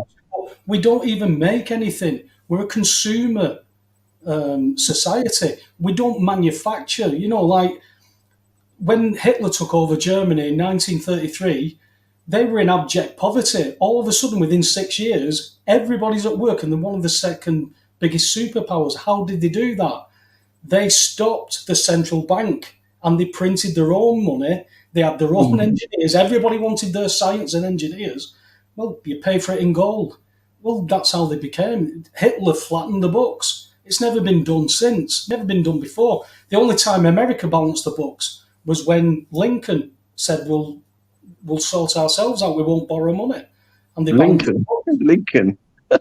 We don't even make anything. We're a consumer society. We don't manufacture. You know, like when Hitler took over Germany in 1933, they were in abject poverty. All of a sudden, within 6 years, everybody's at work and they're one of the second biggest superpowers. How did they do that? They stopped the central bank and they printed their own money. They had their own engineers. Everybody wanted their science and engineers. Well, you pay for it in gold. Well, that's how they became. Hitler flattened the books. It's never been done since, never been done before. The only time America balanced the books was when Lincoln said, we'll sort ourselves out, we won't borrow money. And they Lincoln.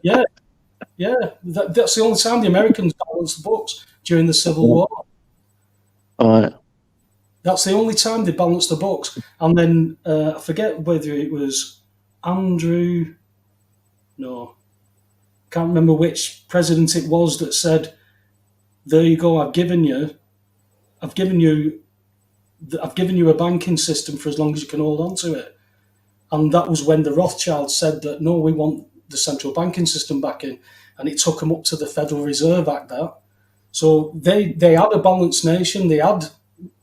Yeah. That's the only time the Americans balanced the books during the Civil War. All right. That's the only time they balanced the books. And then I forget whether it was Andrew... No, can't remember which president it was that said, "There you go. I've given you a banking system for as long as you can hold on to it." And that was when the Rothschilds said that no, we want the central banking system back in, and it took them up to the Federal Reserve Act. That so they had a balanced nation. They had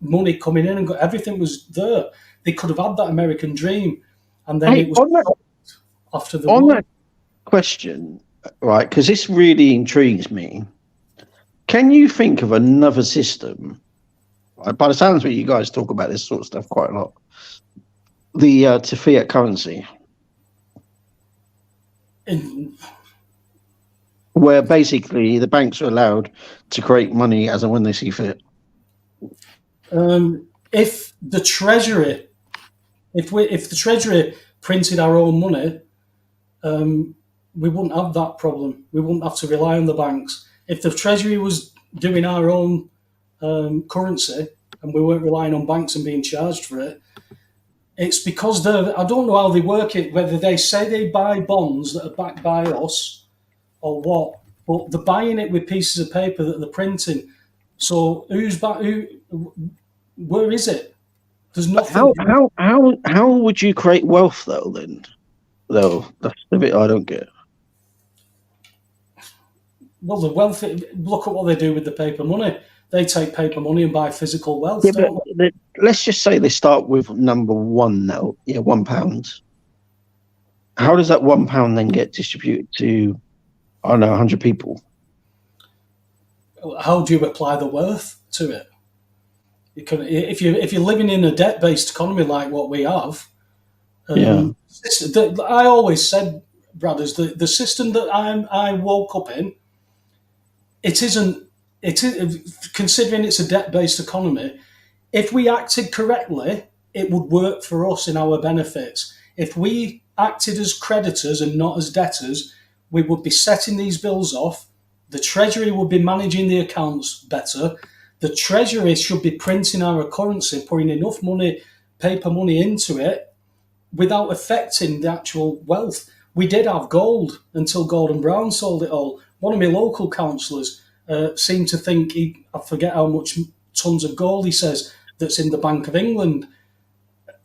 money coming in, and everything was there. They could have had that American dream, and then it was after the war. Question, right, because this really intrigues me. Can you think of another system, right, by the sounds of it, you guys talk about this sort of stuff quite a lot, to fiat currency? where basically the banks are allowed to create money as and when they see fit. If the Treasury, if the Treasury printed our own money, we wouldn't have that problem. We wouldn't have to rely on the banks. If the Treasury was doing our own currency and we weren't relying on banks and being charged for it, it's because I don't know how they work it, whether they say they buy bonds that are backed by us or what, but they're buying it with pieces of paper that they're printing. So where is it? There's nothing. How would you create wealth though? Then, though, that's the bit I don't get. Well, the wealth. Look at what they do with the paper money. They take paper money and buy physical wealth. Yeah, don't but let's just say they start with number one now. Yeah, £1. How does that £1 then get distributed to, I don't know, 100 people? How do you apply the worth to it? You can, if you're living in a debt-based economy like what we have. I always said, brothers, the system that I woke up in, it isn't. It is, considering it's a debt-based economy. If we acted correctly, it would work for us in our benefits. If we acted as creditors and not as debtors, we would be setting these bills off. The Treasury would be managing the accounts better. The Treasury should be printing our currency, putting enough money, paper money into it without affecting the actual wealth. We did have gold until Gordon Brown sold it all. One of my local councillors seemed to think, I forget how much tons of gold he says, that's in the Bank of England.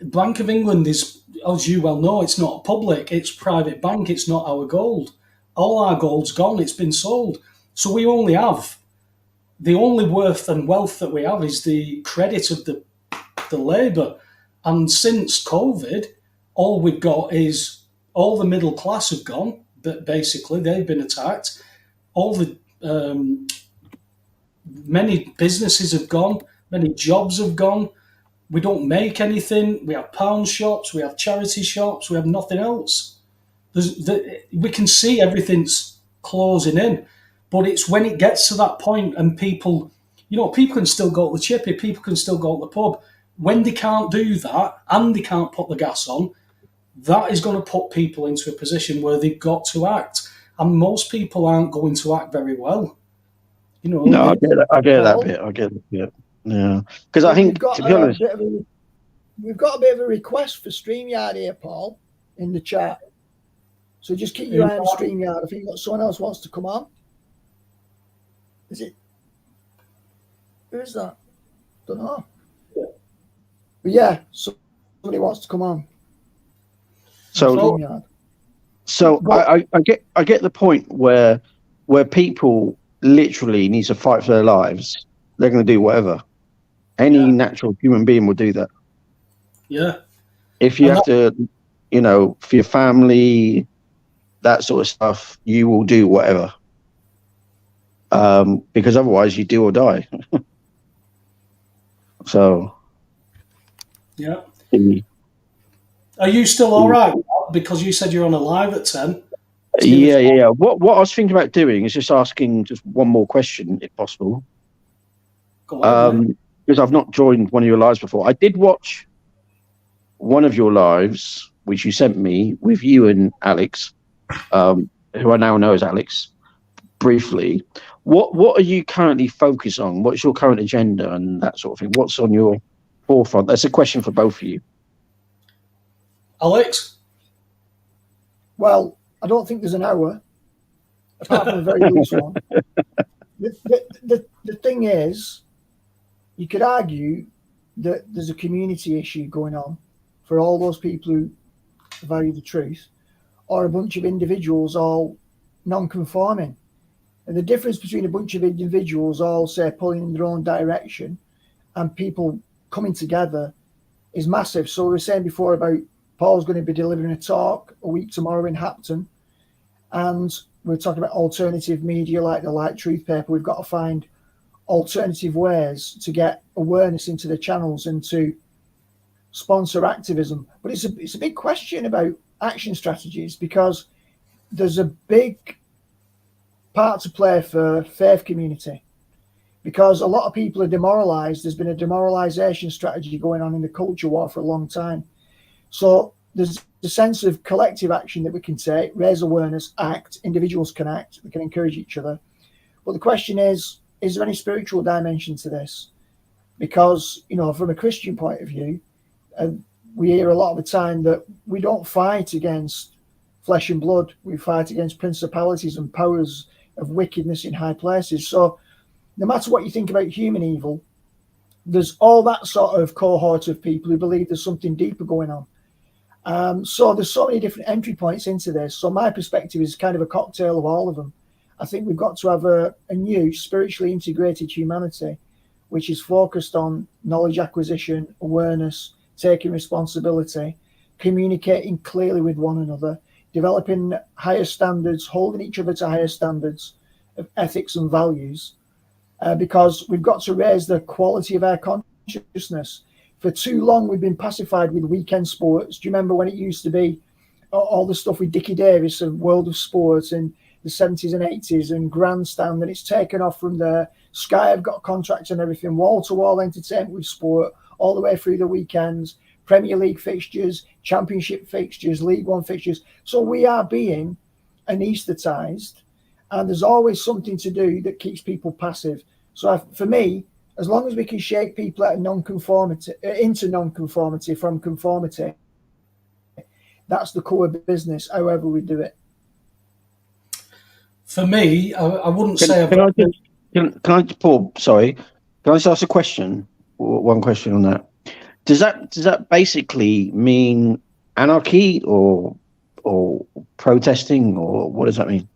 Bank of England is, as you well know, it's not public, it's private bank, it's not our gold. All our gold's gone, it's been sold. So we only have, the only worth and wealth that we have is the credit of the labour. And since COVID, all we've got is all the middle class have gone, but basically they've been attacked. All the many businesses have gone, many jobs have gone. We don't make anything. We have pound shops, we have charity shops, we have nothing else. We can see everything's closing in, but it's when it gets to that point and people can still go to the chippy, people can still go to the pub. When they can't do that and they can't put the gas on, that is going to put people into a position where they've got to act. And most people aren't going to act very well. No, I get that bit. Yeah, because I think, to be honest, we've got a bit of a request for StreamYard here, Paul, in the chat. So just keep your eye on StreamYard. I think someone else wants to come on. Is it? Who is that? Don't know. But yeah, somebody wants to come on. So I get the point where people literally need to fight for their lives. They're going to do whatever. Any natural human being will do that. Yeah. If you have to, for your family, that sort of stuff, you will do whatever. Because otherwise you do or die. So. Yeah. Are you still all right? Because you said you're on a live at 10. Yeah. What I was thinking about doing is just asking just one more question, if possible. Go on, because I've not joined one of your lives before. I did watch one of your lives, which you sent me, with you and Alex, who I now know as Alex, briefly. What are you currently focused on? What's your current agenda and that sort of thing? What's on your forefront? That's a question for both of you. Alex? Well, I don't think there's an hour, apart from a very loose one. The thing is, you could argue that there's a community issue going on for all those people who value the truth, or a bunch of individuals all non-conforming. And the difference between a bunch of individuals all, say, pulling in their own direction and people coming together is massive. So we were saying before about Paul's going to be delivering a talk a week tomorrow in Hapton, and we're talking about alternative media like the Light Truth paper. We've got to find alternative ways to get awareness into the channels and to sponsor activism. But it's a big question about action strategies, because there's a big part to play for faith community, because a lot of people are demoralised. There's been a demoralisation strategy going on in the culture war for a long time. So there's a sense of collective action that we can take, raise awareness, act. Individuals can act. We can encourage each other. But the question is there any spiritual dimension to this? Because, from a Christian point of view, we hear a lot of the time that we don't fight against flesh and blood. We fight against principalities and powers of wickedness in high places. So no matter what you think about human evil, there's all that sort of cohort of people who believe there's something deeper going on. So there's so many different entry points into this. So my perspective is kind of a cocktail of all of them. I think we've got to have a new spiritually integrated humanity, which is focused on knowledge acquisition, awareness, taking responsibility, communicating clearly with one another, developing higher standards, holding each other to higher standards of ethics and values, because we've got to raise the quality of our consciousness. For too long, we've been pacified with weekend sports. Do you remember when it used to be all the stuff with Dickie Davis and World of Sports in the 70s and 80s and Grandstand, and it's taken off from there. Sky have got contracts and everything, wall-to-wall entertainment with sport, all the way through the weekends, Premier League fixtures, Championship fixtures, League One fixtures. So we are being anaesthetised, and there's always something to do that keeps people passive. So for me, as long as we can shake people out of non-conformity, into non-conformity from conformity, that's the core business, however we do it. For me, I wouldn't Can I, Paul, sorry, can I just ask a question? One question on that. Does that basically mean anarchy or protesting, or what does that mean?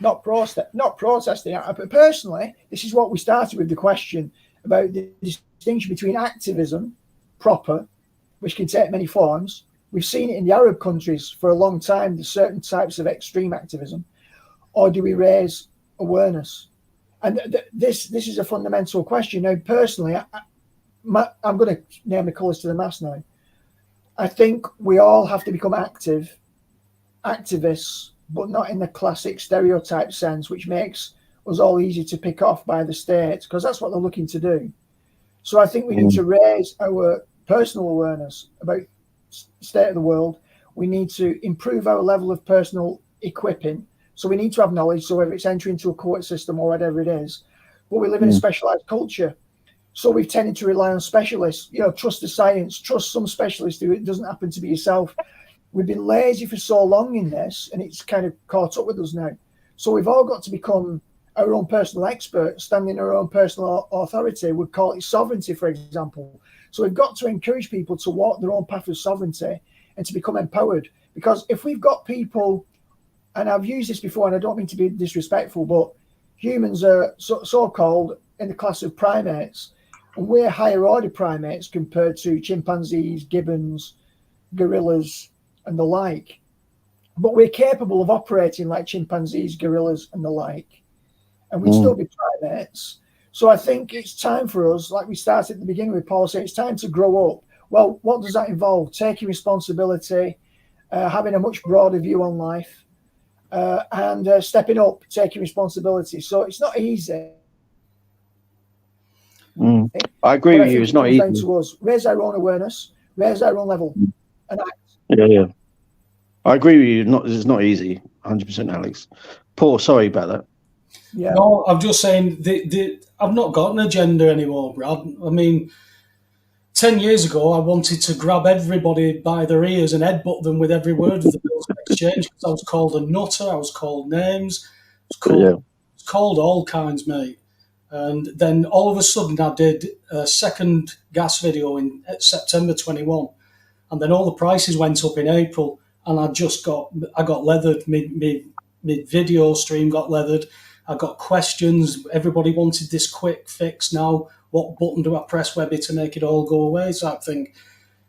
Not protesting. But personally, this is what we started with, the question about the distinction between activism proper, which can take many forms. We've seen it in the Arab countries for a long time, there's certain types of extreme activism. Or do we raise awareness? And this is a fundamental question. Now, personally, I'm going to name the colours to the mast now. I think we all have to become activists, but not in the classic stereotype sense, which makes us all easy to pick off by the state, because that's what they're looking to do. So I think we need to raise our personal awareness about state of the world. We need to improve our level of personal equipping. So we need to have knowledge. So whether it's entry into a court system or whatever it is, but we live in a specialized culture. So we've tended to rely on specialists, trust the science, trust some specialist who it doesn't happen to be yourself. We've been lazy for so long in this, and it's kind of caught up with us now. So we've all got to become our own personal expert, stand in our own personal authority. We'd call it sovereignty, for example. So we've got to encourage people to walk their own path of sovereignty and to become empowered. Because if we've got people, and I've used this before, and I don't mean to be disrespectful, but humans are so-called in the class of primates, and we're higher order primates compared to chimpanzees, gibbons, gorillas, and the like. But we're capable of operating like chimpanzees, gorillas, and the like. And we'd still be primates. So I think it's time for us, like we started at the beginning with Paul saying, it's time to grow up. Well, what does that involve? Taking responsibility, having a much broader view on life, and stepping up, taking responsibility. So it's not easy. I agree with you. It's not easy. Down to us. Raise our own awareness, raise our own level, and act. Yeah. I agree with you. It's not easy. 100%, Alex. Paul, sorry about that. Yeah. No, I'm just saying I've not got an agenda anymore, Brad. I mean, 10 years ago, I wanted to grab everybody by their ears and headbutt them with every word of the Bills of Exchange, because I was called a nutter, I was called names, I was called all kinds, mate. And then all of a sudden, I did a second gas video in September 21, and then all the prices went up in April, and I got leathered. My video stream got leathered. I got questions. Everybody wanted this quick fix now. What button do I press, Webby, to make it all go away, type thing.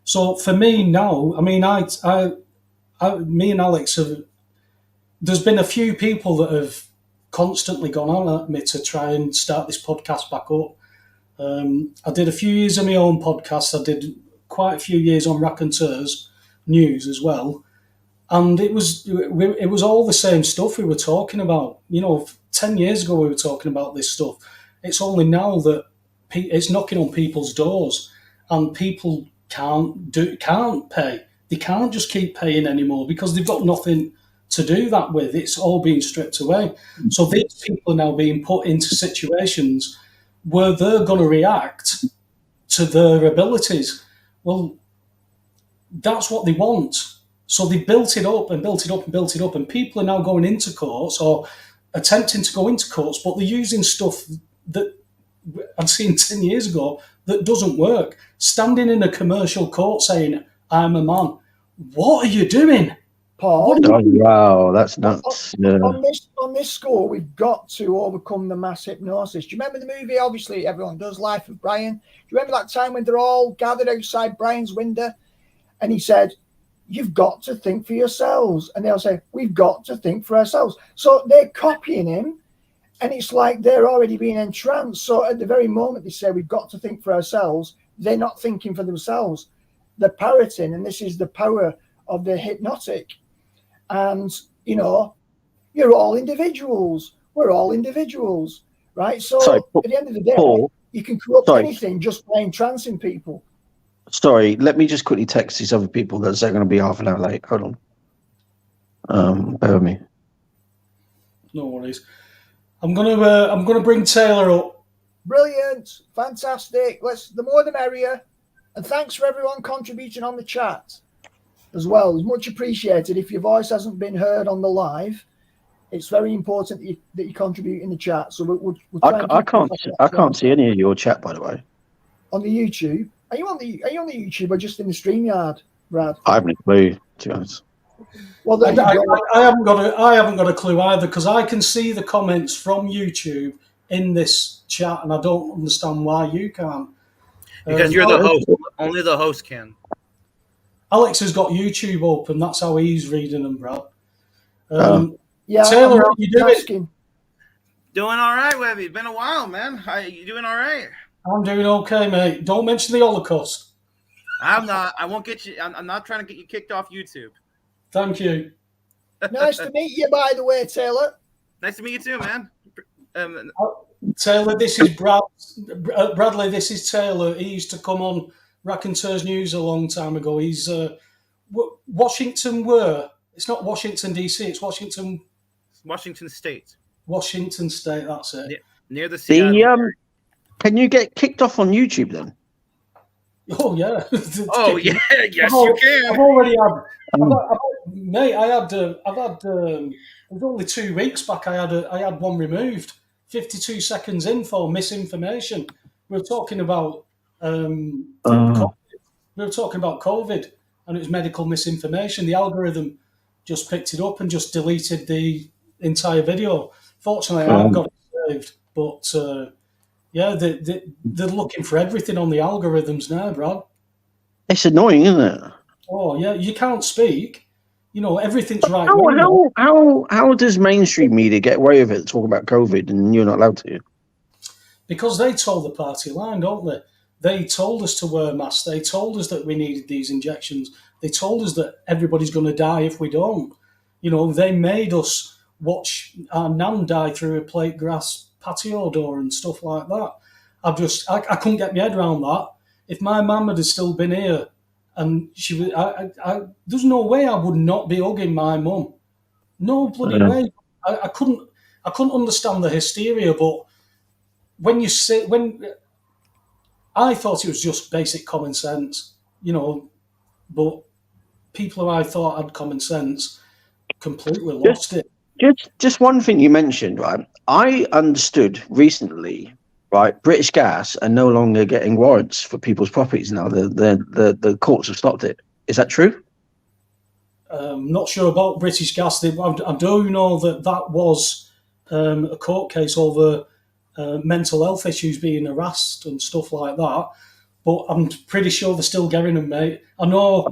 So for me now, I mean, me and Alex have. There's been a few people that have constantly gone on at me to try and start this podcast back up. I did a few years of my own podcast. I did quite a few years on Raconteurs News as well. And it was all the same stuff we were talking about. 10 years ago we were talking about this stuff. It's only now that it's knocking on people's doors, and people can't pay. They can't just keep paying anymore because they've got nothing to do that with. It's all being stripped away. So these people are now being put into situations where they're going to react to their abilities. Well, that's what they want. So they built it up and built it up and built it up, and people are now going into courts or attempting to go into courts, but they're using stuff that I'd seen 10 years ago that doesn't work. Standing in a commercial court saying, I'm a man. What are you doing? Paul, Oh, wow, that's nuts. Yeah. on this score, we've got to overcome the mass hypnosis. Do you remember the movie? Obviously, everyone does. Life of Brian. Do you remember that time when they're all gathered outside Brian's window, and he said, "You've got to think for yourselves," and they'll say, "We've got to think for ourselves." So they're copying him, and it's like they're already being entranced. So at the very moment they say, "We've got to think for ourselves," they're not thinking for themselves. They're parroting, and this is the power of the hypnotic. And, you're all individuals. We're all individuals, right? So Sorry, at the end of the day, Paul, you can corrupt sorry. anything just by entrancing people. Sorry, let me just quickly text these other people that they're going to be half an hour late. Hold on. Bear with me. No worries. I'm gonna bring Taylor up. Brilliant. Fantastic. The more the merrier. And thanks for everyone contributing on the chat as well. It's much appreciated. If your voice hasn't been heard on the live, it's very important that you contribute in the chat. So we'll try I can't see any of your chat, by the way. On the YouTube. Are you on the YouTube or just in the StreamYard, Brad? I haven't a clue, to be honest. Well, I haven't got a clue either, because I can see the comments from YouTube in this chat, and I don't understand why you can't. Because you're the host. Only the host can. Alex has got YouTube open. That's how he's reading them, Brad. Yeah, Taylor, how you doing? Doing all right, Webby. It's been a while, man. You doing all right? I'm doing okay, mate. Don't mention the Holocaust. I'm not. I won't get you. I'm not trying to get you kicked off YouTube. Thank you. Nice to meet you, by the way, Taylor. Nice to meet you too, man. Taylor, this is Brad. Bradley, this is Taylor. He used to come on Raconteurs News a long time ago. He's Washington. Where? It's not Washington DC. It's Washington State. Washington State. That's it. Near the Seattle. Can you get kicked off on YouTube then? Oh yeah. Oh yeah. Yes, you can. I've already had. Mate, I've had. It was only 2 weeks back. I had one removed. 52 seconds in for misinformation. We were talking about COVID. We were talking about COVID, and it was medical misinformation. The algorithm just picked it up and just deleted the entire video. Fortunately, I've got it saved, but yeah, they're looking for everything on the algorithms now, Brad. It's annoying, isn't it? Oh yeah, you can't speak. Everything's right. How does mainstream media get away with it, talk about COVID, and you're not allowed to? Because they told the party line, don't they? They told us to wear masks. They told us that we needed these injections. They told us that everybody's going to die if we don't. They made us watch our nan die through a plate glass patio door and stuff like that. I couldn't get my head around that. If my mum had still been here, and she was, there's no way I would not be hugging my mum. No bloody way. I couldn't understand the hysteria, but when I thought it was just basic common sense, but people who I thought had common sense completely lost it. Just one thing you mentioned, right? I understood recently, right? British Gas are no longer getting warrants for people's properties now. The courts have stopped it. Is that true? Not sure about British Gas. I do know that was a court case over mental health issues being harassed and stuff like that. But I'm pretty sure they're still getting them, mate. I know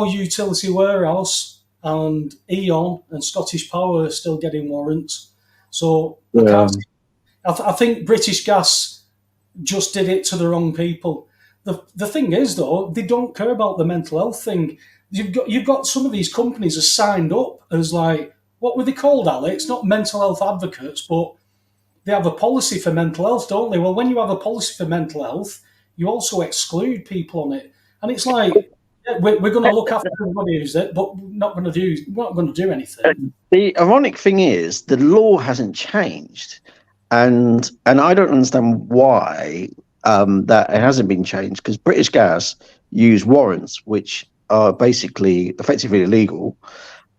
Utility Warehouse and Eon and Scottish Power are still getting warrants. So I think British Gas just did it to the wrong people. The thing is, though, they don't care about the mental health thing. you've got some of these companies are signed up as like, what were they called, Alex? Not mental health advocates, but they have a policy for mental health, don't they? Well, when you have a policy for mental health, you also exclude people on it, and it's like, yeah, we're going to look after everybody who's it, but we're not going to do anything. The ironic thing is the law hasn't changed, and I don't understand why that it hasn't been changed, because British Gas use warrants, which are basically effectively illegal.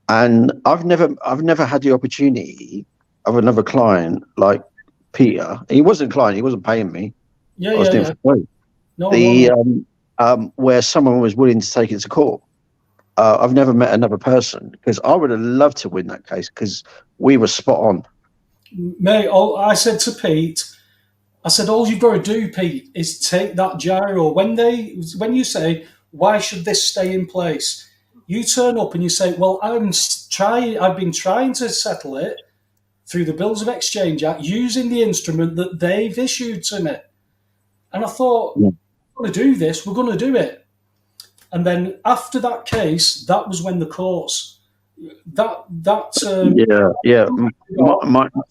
And I've never had the opportunity of another client like Peter. He wasn't a client; he wasn't paying me. Yeah, I was doing yeah. for free. No. Where someone was willing to take it to court. I've never met another person, because I would have loved to win that case, because we were spot on. Mate, I said to Pete, I said, all you've got to do, Pete, is take that gyro. When you say, why should this stay in place? You turn up and you say, well, I've been trying to settle it through the Bills of Exchange Act using the instrument that they've issued to me. And I thought, we're going to do this, we're going to do it. And then after that case, that was when the courts, my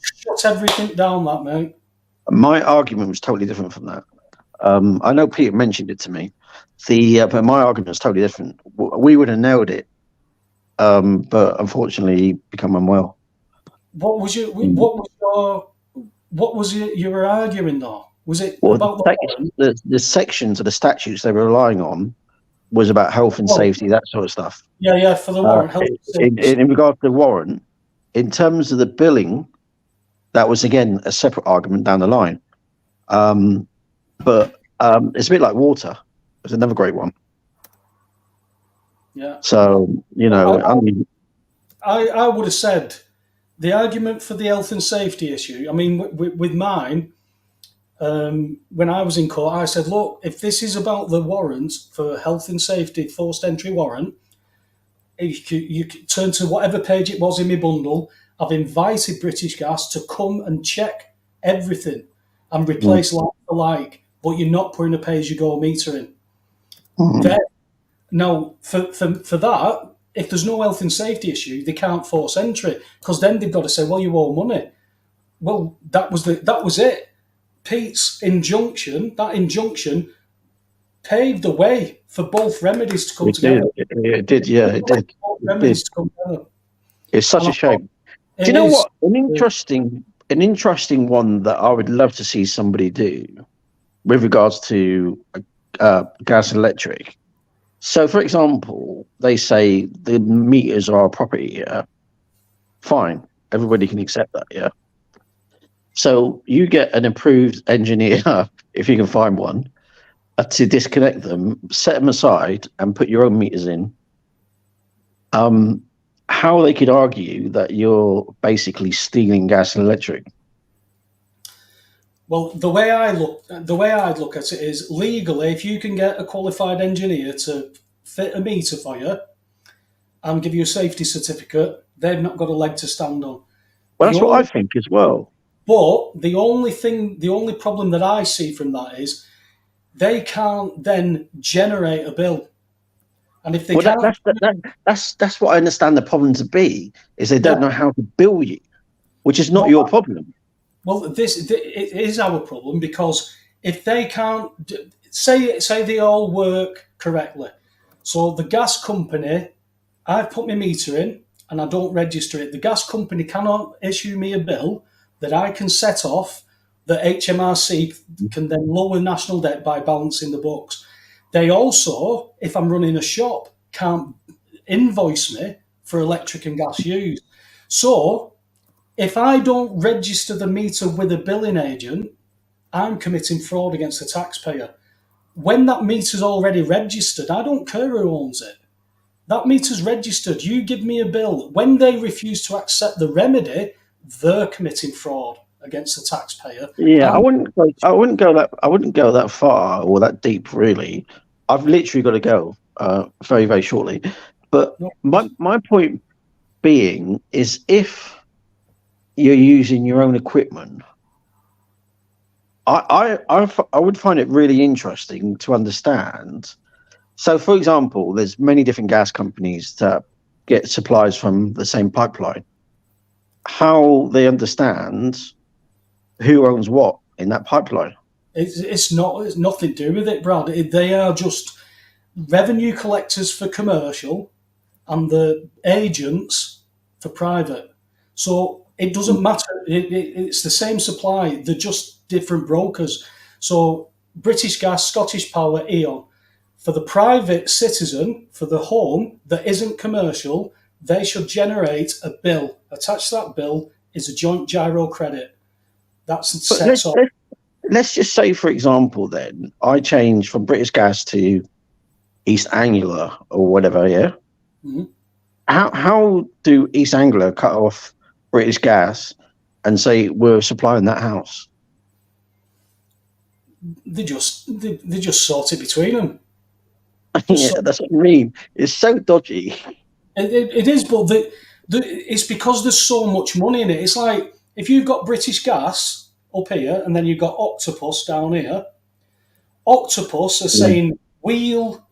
shut everything down, that, mate. My argument was totally different from that. I know Peter mentioned it to me. But my argument was totally different. We would have nailed it, but unfortunately, become unwell. What was you were arguing though? Was it about the sections of the statutes they were relying on was about health and safety, that sort of stuff. Yeah, for the warrant. In regard to the warrant, in terms of the billing, that was again a separate argument down the line. But it's a bit like water. It's another great one. Yeah. So I would have said the argument for the health and safety issue. I mean, with mine, when I was in court, I said, look, if this is about the warrants for health and safety, forced entry warrant, you could turn to whatever page it was in my bundle. I've invited British Gas to come and check everything and replace like for like, but you're not putting a pay-as-you-go meter in. Then, now, for that, if there's no health and safety issue, they can't force entry, because then they've got to say, well, you owe money. Well, that was it. Pete's injunction paved the way for both remedies to come together. It did. Remedies to come together. It's such a shame. Do you know what? An interesting one that I would love to see somebody do with regards to gas and electric. So, for example, they say the meters are our property. Yeah, fine. Everybody can accept that. Yeah. So you get an approved engineer, if you can find one, to disconnect them, set them aside, and put your own meters in. How they could argue that you're basically stealing gas and electric? Well, the way I'd look at it is, legally, if you can get a qualified engineer to fit a meter for you and give you a safety certificate, they've not got a leg to stand on. Well, that's what I think as well. But the only problem that I see from that is they can't then generate a bill. And if they can't, that's what I understand the problem to be, is they don't know how to bill you, which is not your problem. Well, it is our problem, because if they can't say they all work correctly, so the gas company, I've put my meter in and I don't register it. The gas company cannot issue me a bill that I can set off, that HMRC can then lower national debt by balancing the books. They also, if I'm running a shop, can't invoice me for electric and gas use. So if I don't register the meter with a billing agent, I'm committing fraud against the taxpayer. When that meter's already registered, I don't care who owns it. That meter's registered. You give me a bill. When they refuse to accept the remedy, they're committing fraud against the taxpayer. Yeah, I wouldn't go that far or that deep, really. I've literally got to go very, very shortly. But my point being is, if you're using your own equipment, I would find it really interesting to understand So, for example, there's many different gas companies that get supplies from the same pipeline. How they understand who owns what in that pipeline? It's nothing to do with it, Brad. They are just revenue collectors for commercial and the agents for private. So it doesn't matter. It's the same supply. They're just different brokers. So British Gas, Scottish Power, E.ON. For the private citizen, for the home that isn't commercial, they should generate a bill. Attached to that bill is a joint gyro credit. That's But sets off. let's just say, for example, then I change from British Gas to East Anglia or whatever. Yeah. Mhm. How do East Anglia cut off British Gas and say we're supplying that house? They just sort it between them. Yeah, that's what I mean. It's so dodgy. It is, but it's because there's so much money in it. It's like if you've got British Gas up here and then you've got Octopus down here. Octopus are saying we'll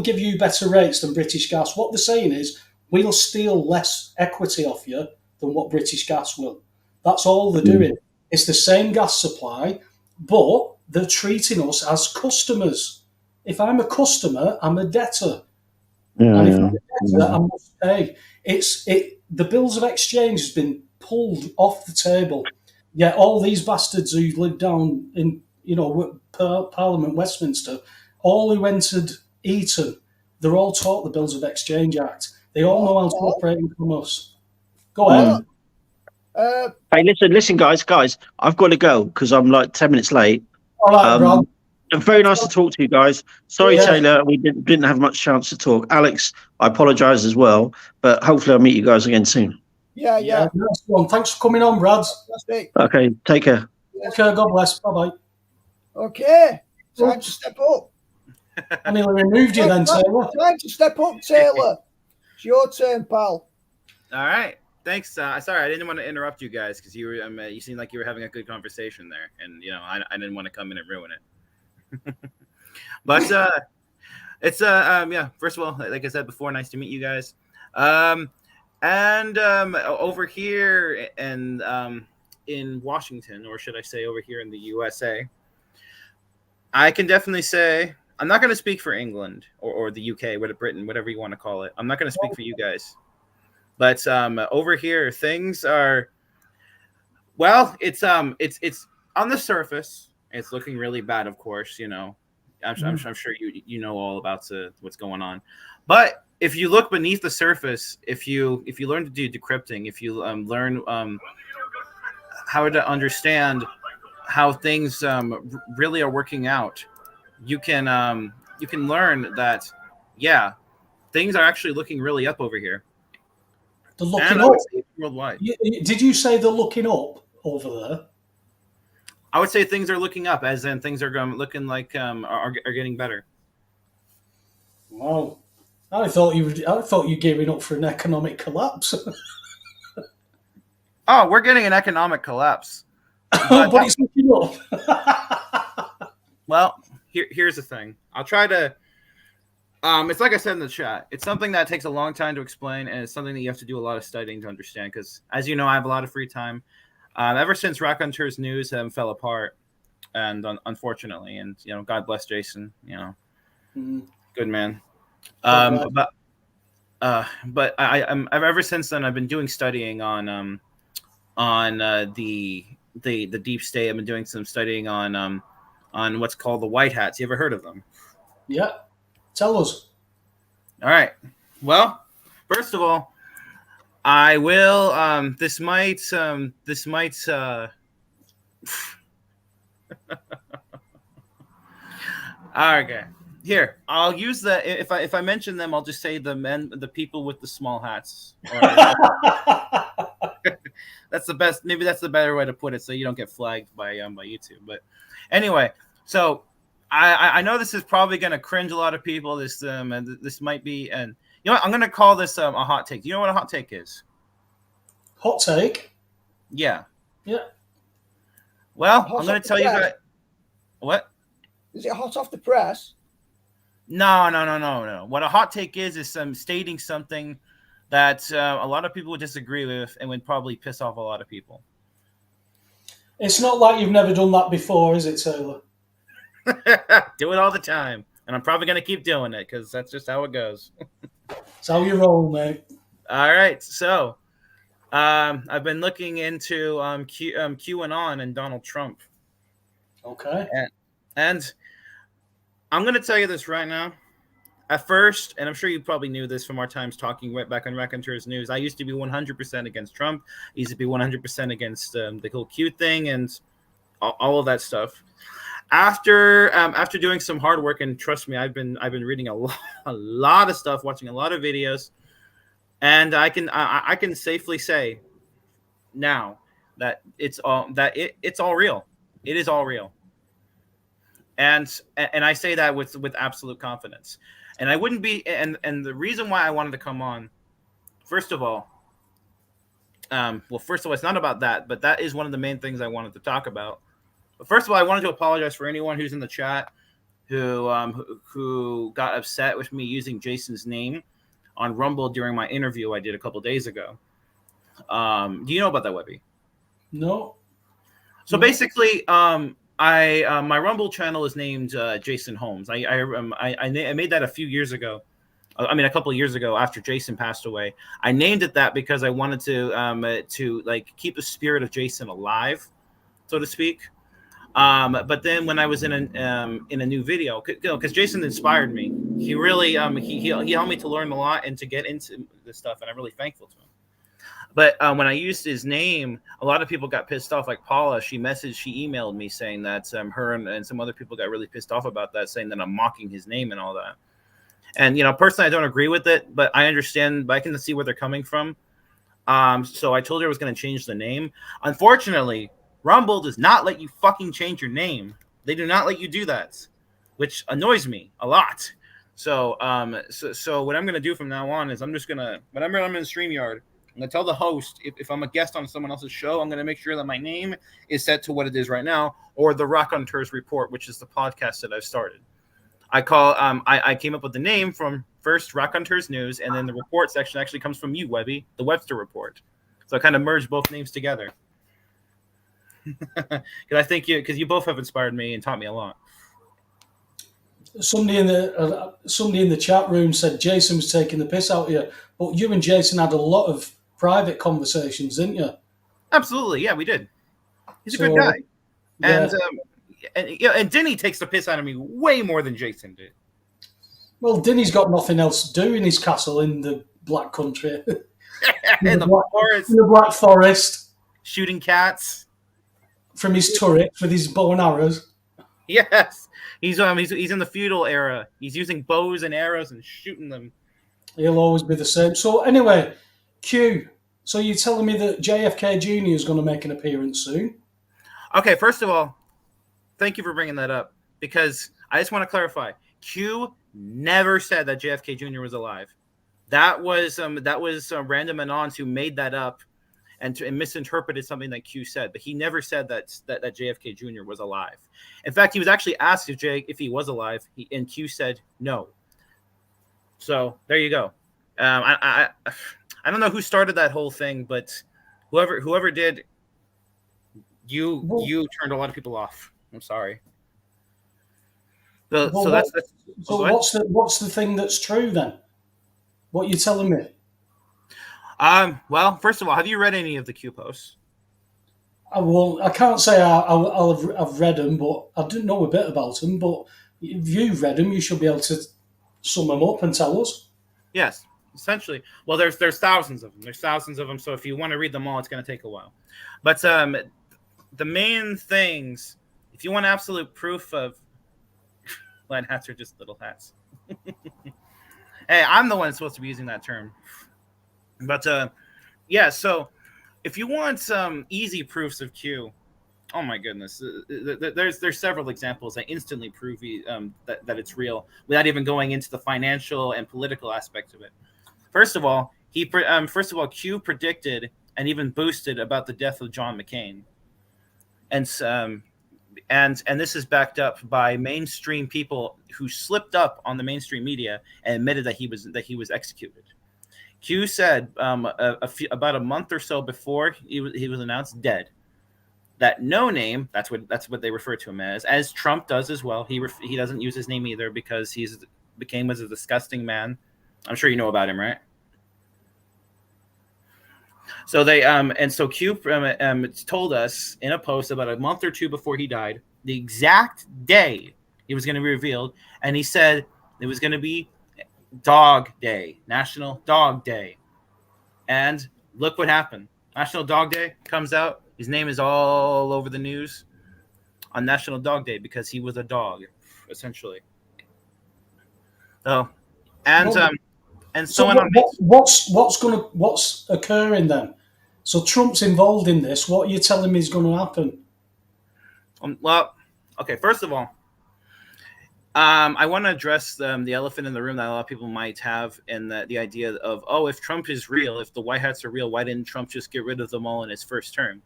give you better rates than British Gas. What they're saying is we'll steal less equity off you than what British Gas will. That's all they're doing. It's the same gas supply, but they're treating us as customers. If I'm a customer, I'm a debtor. And if I'm a debtor, I must pay. The bills of exchange has been pulled off the table. Yet all these bastards who live down in Parliament, Westminster, all who entered Eton, they're all taught the Bills of Exchange Act. They all know how to operate in commerce. Go ahead. Hey, listen, guys, I've got to go because I'm like 10 minutes late. All right, Brad. Very nice to talk to you guys. Sorry, Yeah. Taylor, we didn't have much chance to talk. Alex, I apologise as well, but hopefully I'll meet you guys again soon. Yeah. Nice one. Thanks for coming on, Brad. Fantastic. Okay, take care. Okay, God bless. Bye-bye. Okay. Time to step up. I nearly removed you then, Taylor. Time to step up, Taylor. It's your turn, pal. All right. Thanks. Sorry, I didn't want to interrupt you guys because you seemed like you were having a good conversation there, and I didn't want to come in and ruin it. But it's First of all, like I said before, nice to meet you guys. And over here and in Washington, or should I say over here in the USA, I can definitely say I'm not going to speak for England or the UK, Britain, whatever you want to call it. I'm not going to speak for you guys. But over here, things are it's on the surface. It's looking really bad, of course. I'm sure you know all about what's going on. But if you look beneath the surface, if you learn to do decrypting, if you learn how to understand how things really are working out, you can learn that things are actually looking really up over here. They're looking up worldwide. Did you say they're looking up over there? I would say things are looking up, as in things are looking like are getting better. Wow, I thought you were giving up for an economic collapse. Oh, we're getting an economic collapse, but it's looking up. Well, here's the thing. I'll try to. It's like I said in the chat. It's something that takes a long time to explain, and it's something that you have to do a lot of studying to understand. Because, as you know, I have a lot of free time. Ever since Raconteurs News fell apart, and unfortunately, and God bless Jason. Good man. But I've ever since then I've been doing studying on the deep state. I've been doing some studying on what's called the White Hats. You ever heard of them? Yeah. Tell us. All right. Well, first of all, I will. This might. Okay. Here, I'll use the. If I mention them, I'll just say the people with the small hats. That's the best. Maybe that's the better way to put it, so you don't get flagged by YouTube. But anyway, so. I know this is probably going to cringe a lot of people. This might be, and you know what? I'm going to call this a hot take. Do you know what a hot take is? Hot take? Yeah. Hot Well, I'm going off to tell the you press? that. What? Is it hot off the press? No. What a hot take is stating something that a lot of people would disagree with and would probably piss off a lot of people. It's not like you've never done that before, is it, Taylor? Do it all the time, and I'm probably going to keep doing it because that's just how it goes. It's how you roll, mate. All right, so I've been looking into QAnon and Donald Trump. Okay. And I'm going to tell you this right now. At first, and I'm sure you probably knew this from our times talking right back on Raconteurs News, I used to be 100% against Trump. I used to be 100% against the whole Q thing and all of that stuff. After doing some hard work, and trust me, I've been reading a lot of stuff, watching a lot of videos, and I can safely say now that it's all real. It is all real. And I say that with absolute confidence. And I wouldn't be, and the reason why I wanted to come on, first of all, it's not about that, but that is one of the main things I wanted to talk about. But first of all, I wanted to apologize for anyone who's in the chat who got upset with me using Jason's name on Rumble during my interview I did a couple days ago. Do you know about that, Webby? No. So basically, my Rumble channel is named Jason Holmes. I made that a few years ago. I mean, a couple of years ago after Jason passed away. I named it that because I wanted to like keep the spirit of Jason alive, so to speak. But then when I was in a new video, because Jason inspired me, he really he helped me to learn a lot and to get into this stuff, and I'm really thankful to him. But when I used his name, a lot of people got pissed off. Like Paula, she emailed me saying that her and some other people got really pissed off about that, saying that I'm mocking his name and all that. And, personally, I don't agree with it, but I understand, but I can see where they're coming from. So I told her I was going to change the name. Unfortunately, Rumble does not let you fucking change your name. They do not let you do that, which annoys me a lot. So what I'm going to do from now on is I'm just going to, whenever I'm in StreamYard, I'm going to tell the host, if I'm a guest on someone else's show, I'm going to make sure that my name is set to what it is right now, or the Raconteurs Report, which is the podcast that I've started. I came up with the name from first Raconteurs News, and then the report section actually comes from you, Webby, the Webster Report. So I kind of merged both names together. Because I think you both have inspired me and taught me a lot. Somebody in the chat room said Jason was taking the piss out of you, but you and Jason had a lot of private conversations, didn't you? Absolutely, yeah, we did. He's a good guy, yeah. And Denny takes the piss out of me way more than Jason did. Well, Denny's got nothing else to do in his castle in the Black Country, in the Black Forest, shooting cats from his turrets with his bow and arrows. Yes, he's in the feudal era. He's using bows and arrows and shooting them. He'll always be the same. So anyway, Q. So you're telling me that JFK Jr. is going to make an appearance soon? Okay, first of all, thank you for bringing that up, because I just want to clarify. Q never said that JFK Jr. was alive. That was random anons who made that up and misinterpreted something that Q said, but he never said that JFK Jr. was alive. In fact, he was actually asked if he was alive, and Q said no. So there you go. I don't know who started that whole thing, but whoever did, you turned a lot of people off. I'm sorry. What's the thing that's true then? What you're telling me? Well, first of all, have you read any of the Q posts? I can't say I've read them, but I didn't know a bit about them. But if you've read them, you should be able to sum them up and tell us. Yes, essentially. Well, there's thousands of them. There's thousands of them. So if you want to read them all, it's going to take a while. But the main things, if you want absolute proof of, land hats are just little hats. Hey, I'm the one that's supposed to be using that term. But yeah, so if you want some easy proofs of Q, oh my goodness, there's several examples that instantly prove that it's real without even going into the financial and political aspects of it. First of all, Q predicted and even boosted about the death of John McCain, and and this is backed up by mainstream people who slipped up on the mainstream media and admitted that he was executed. Q said about a month or so before he was announced dead, that No Name, that's what they refer to him as Trump does as well. He doesn't use his name either because was a disgusting man. I'm sure you know about him, right? So they and so Q told us in a post about a month or two before he died the exact day he was going to be revealed, and he said it was going to be Dog Day, National Dog Day. And look what happened. National Dog Day comes out. His name is all over the news on National Dog Day because he was a dog, essentially. So, and So what's occurring then? So Trump's involved in this. What are you telling me is going to happen? Well, okay. First of all, I want to address the elephant in the room that a lot of people might have, and the idea of, oh, if Trump is real, if the White Hats are real, why didn't Trump just get rid of them all in his first term?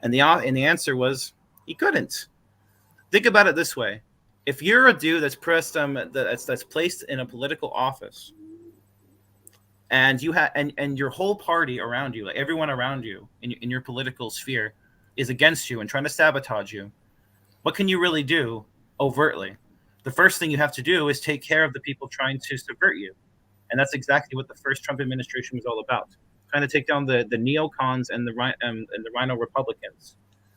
And the answer was he couldn't. Think about it this way: if you're a dude that's pressed that's placed in a political office, and you have and your whole party around you, like everyone around you in your political sphere, is against you and trying to sabotage you, what can you really do overtly? The first thing you have to do is take care of the people trying to subvert you. And that's exactly what the first Trump administration was all about. Trying to take down the neocons and the Rhino Republicans.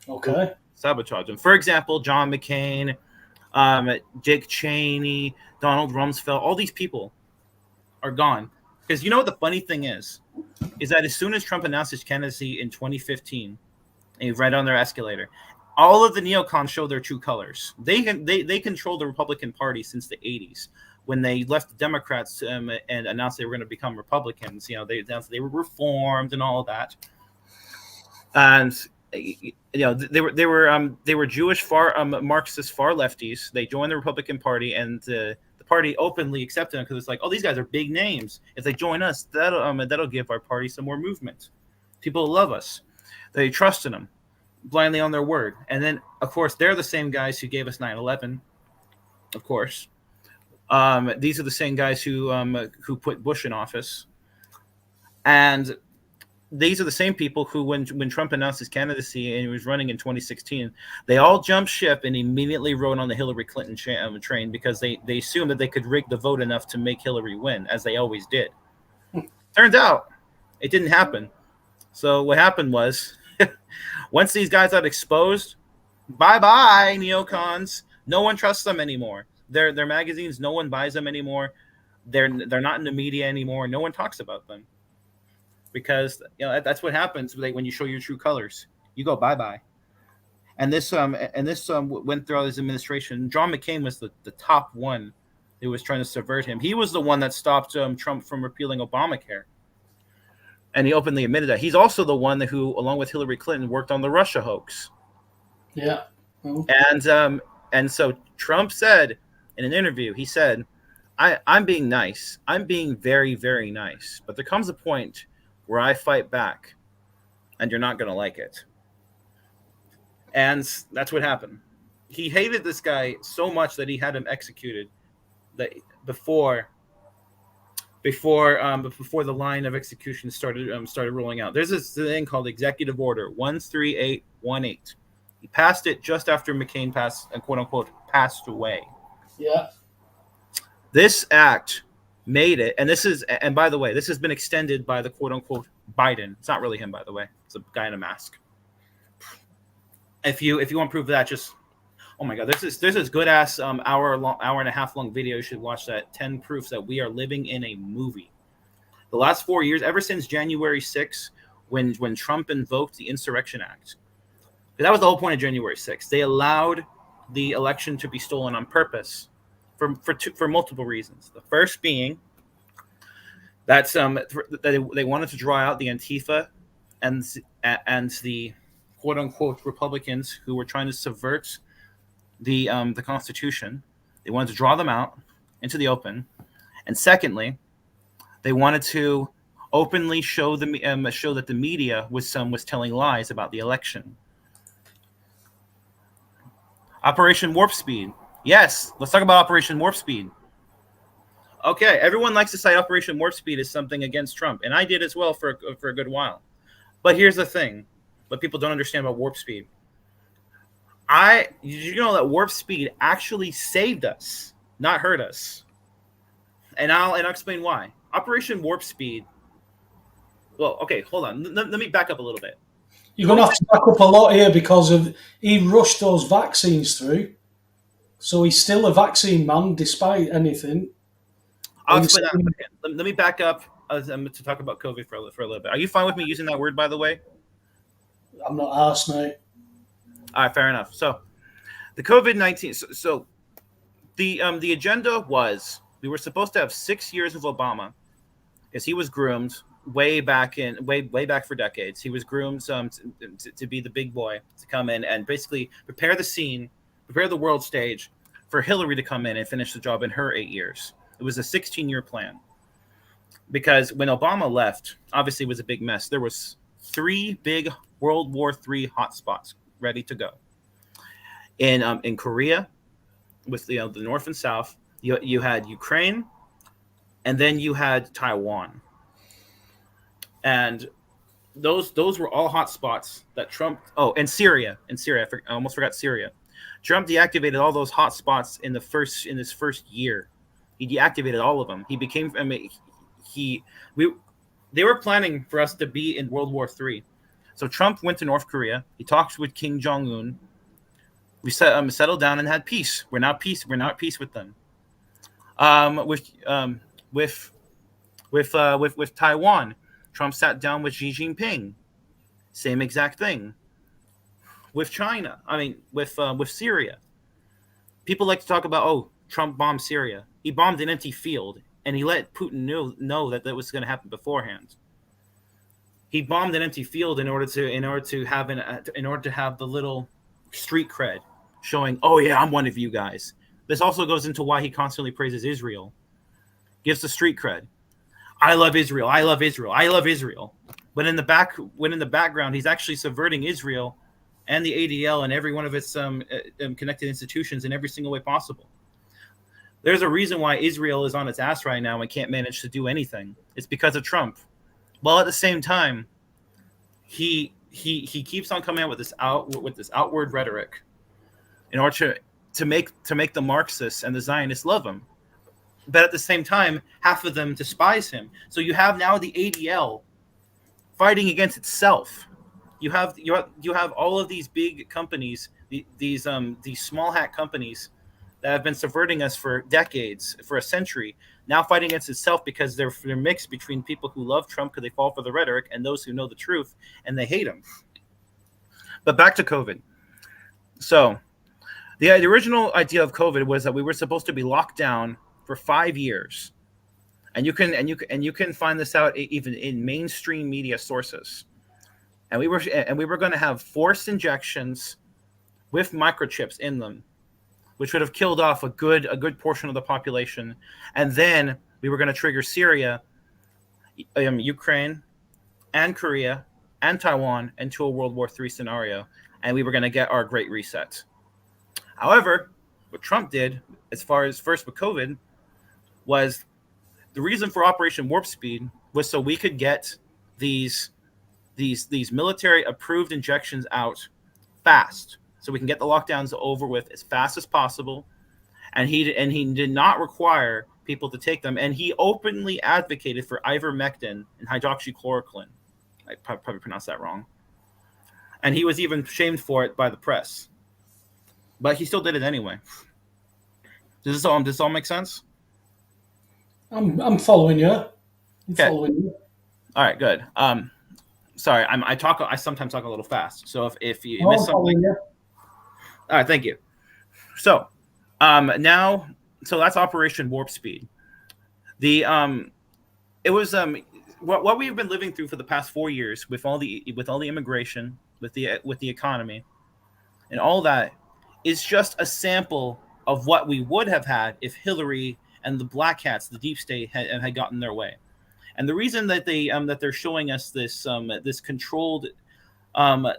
Okay. Sabotage them. For example, John McCain, Dick Cheney, Donald Rumsfeld, all these people are gone. Because you know what the funny thing is that as soon as Trump announced his candidacy in 2015, and he was right on their escalator, all of the neocons show their true colors. They control the Republican Party since the 80s, when they left the Democrats and announced they were going to become Republicans. You know, they announced they were reformed and all of that. And you know, they were Jewish Marxist far lefties. They joined the Republican Party, and the party openly accepted them because it's like, oh, these guys are big names. If they join us, that'll give our party some more movement. People love us. They trust in them blindly on their word. And then, of course, they're the same guys who gave us 9/11. Of course, these are the same guys who put Bush in office, and these are the same people who, when Trump announced his candidacy and he was running in 2016, they all jumped ship and immediately rode on the Hillary Clinton train because they assumed that they could rig the vote enough to make Hillary win, as they always did. Turns out it didn't happen. So what happened was, once these guys got exposed, bye-bye, neocons. No one trusts them anymore. Their magazines, no one buys them anymore. They're not in the media anymore. No one talks about them. Because that's what happens when you show your true colors. You go bye-bye. And this went throughout his administration. John McCain was the top one who was trying to subvert him. He was the one that stopped Trump from repealing Obamacare. And he openly admitted that. He's also the one who, along with Hillary Clinton, worked on the Russia hoax. Yeah. Well. And so Trump said in an interview, he said, I'm being nice. I'm being very, very nice. But there comes a point where I fight back, and you're not going to like it. And that's what happened. He hated this guy so much that he had him executed before the line of execution started rolling out. There's this thing called Executive Order 13818. He passed it just after McCain quote unquote passed away. Yeah. This act made it, and by the way, this has been extended by the quote unquote Biden. It's not really him, by the way. It's a guy in a mask. If you want proof of that, just oh my god, there's this good ass hour and a half long video. You should watch that. 10 proofs that we are living in a movie. The last 4 years, ever since January 6th, when Trump invoked the Insurrection Act, that was the whole point of January 6th. They allowed the election to be stolen on purpose for multiple reasons. The first being that they wanted to draw out the Antifa and the quote unquote Republicans who were trying to subvert the Constitution. They wanted to draw them out into the open, and secondly, they wanted to openly show that the media was telling lies about the election. Operation Warp Speed. Yes, let's talk about Operation Warp Speed. Okay, everyone likes to cite Operation Warp Speed as something against Trump, and I did as well for a good while. But here's the thing: what people don't understand about Warp Speed. Did you know that Warp Speed actually saved us, not hurt us? And I'll explain why. Operation Warp Speed. Well, okay, hold on. Let me back up a little bit. You're going to have to back up a lot here because he rushed those vaccines through. So he's still a vaccine man despite anything. I'll explain that. Let me back up to talk about COVID for a little bit. Are you fine with me using that word, by the way? I'm not arsed, mate. All right, fair enough. So the COVID-19. So the agenda was we were supposed to have 6 years of Obama because he was groomed way back for decades. He was groomed to be the big boy, to come in and basically prepare the scene, prepare the world stage for Hillary to come in and finish the job in her 8 years. It was a 16-year plan. Because when Obama left, obviously it was a big mess. There was 3 big World War III hotspots ready to go. In Korea, with the North and South, you had Ukraine, and then you had Taiwan. And those were all hotspots that Trump. Oh, and Syria. I almost forgot Syria. Trump deactivated all those hotspots in his first year. He deactivated all of them. He became. They were planning for us to be in World War III. So Trump went to North Korea. He talked with Kim Jong-un. We settled down and had peace. We're not peace with them. With Taiwan, Trump sat down with Xi Jinping. Same exact thing. With China, with Syria. People like to talk about, Trump bombed Syria. He bombed an empty field, and he let Putin know that was going to happen beforehand. He bombed an empty field in order to have the little street cred, showing, oh yeah, I'm one of you guys. This also goes into why he constantly praises Israel. Gives the street cred. I love Israel. I love Israel. I love Israel. But in the background, he's actually subverting Israel and the ADL and every one of its connected institutions in every single way possible. There's a reason why Israel is on its ass right now and can't manage to do anything. It's because of Trump. While at the same time, he keeps on coming out with this outward rhetoric in order to make the Marxists and the Zionists love him. But at the same time, half of them despise him. So you have now the ADL fighting against itself. You have all of these big companies, these small hat companies that have been subverting us for decades, for a century, now fighting against itself because they're mixed between people who love Trump because they fall for the rhetoric and those who know the truth and they hate him. But back to COVID. So the original idea of COVID was that we were supposed to be locked down for 5 years, and you can find this out even in mainstream media sources. And we were going to have forced injections with microchips in them, which would have killed off a good portion of the population. And then we were going to trigger Syria, Ukraine, and Korea, and Taiwan into a World War III scenario, and we were going to get our Great Reset. However, what Trump did, as far as first with COVID, was the reason for Operation Warp Speed was so we could get these military approved injections out fast, so we can get the lockdowns over with as fast as possible. And he did not require people to take them, and he openly advocated for ivermectin and hydroxychloroquine. I probably pronounced that wrong. And he was even shamed for it by the press, but he still did it anyway. Does this all make sense? I'm following you. Okay. Following you. All right, good. Sorry, I sometimes talk a little fast. So if you miss something, all right, thank you. So now, so that's Operation Warp Speed. It was what we've been living through for the past 4 years with all the immigration, with the economy, and all that is just a sample of what we would have had if Hillary and the black hats, the deep state, had gotten their way. And the reason that they're showing us this controlled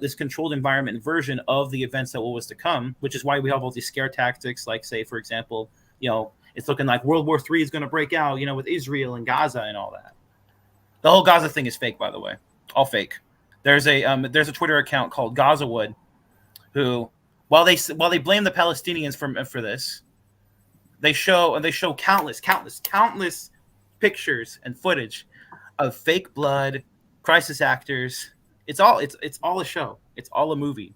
this controlled environment version of the events that was to come, which is why we have all these scare tactics, like, say, for example, it's looking like World War III is going to break out, with Israel and Gaza and all that. The whole Gaza thing is fake, by the way, all fake. There's a Twitter account called Gazawood, who, while they blame the Palestinians for this, they show countless pictures and footage of fake blood, crisis actors. It's all a show. It's all a movie.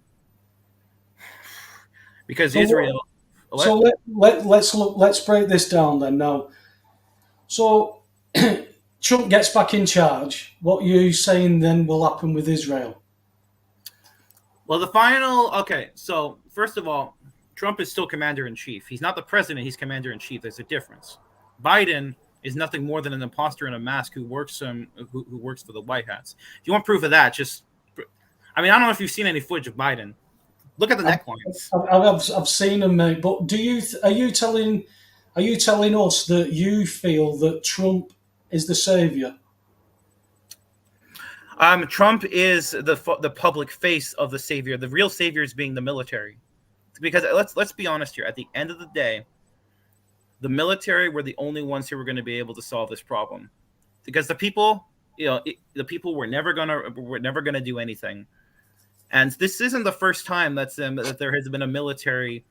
Because Israel. So let's break this down then now. So Trump gets back in charge. What are you saying then will happen with Israel? Well, so first of all, Trump is still commander-in-chief. He's not the president, he's commander-in-chief. There's a difference. Biden is nothing more than an imposter in a mask who works who works for the White Hats. If you want proof of that, I don't know if you've seen any footage of Biden. Look at the necklines. I've seen them, mate. But are you telling us that you feel that Trump is the savior? Trump is the public face of the savior. The real savior is being the military. Because let's be honest here. At the end of the day, the military were the only ones who were going to be able to solve this problem, because the people were never gonna do anything. And this isn't the first time that there has been a military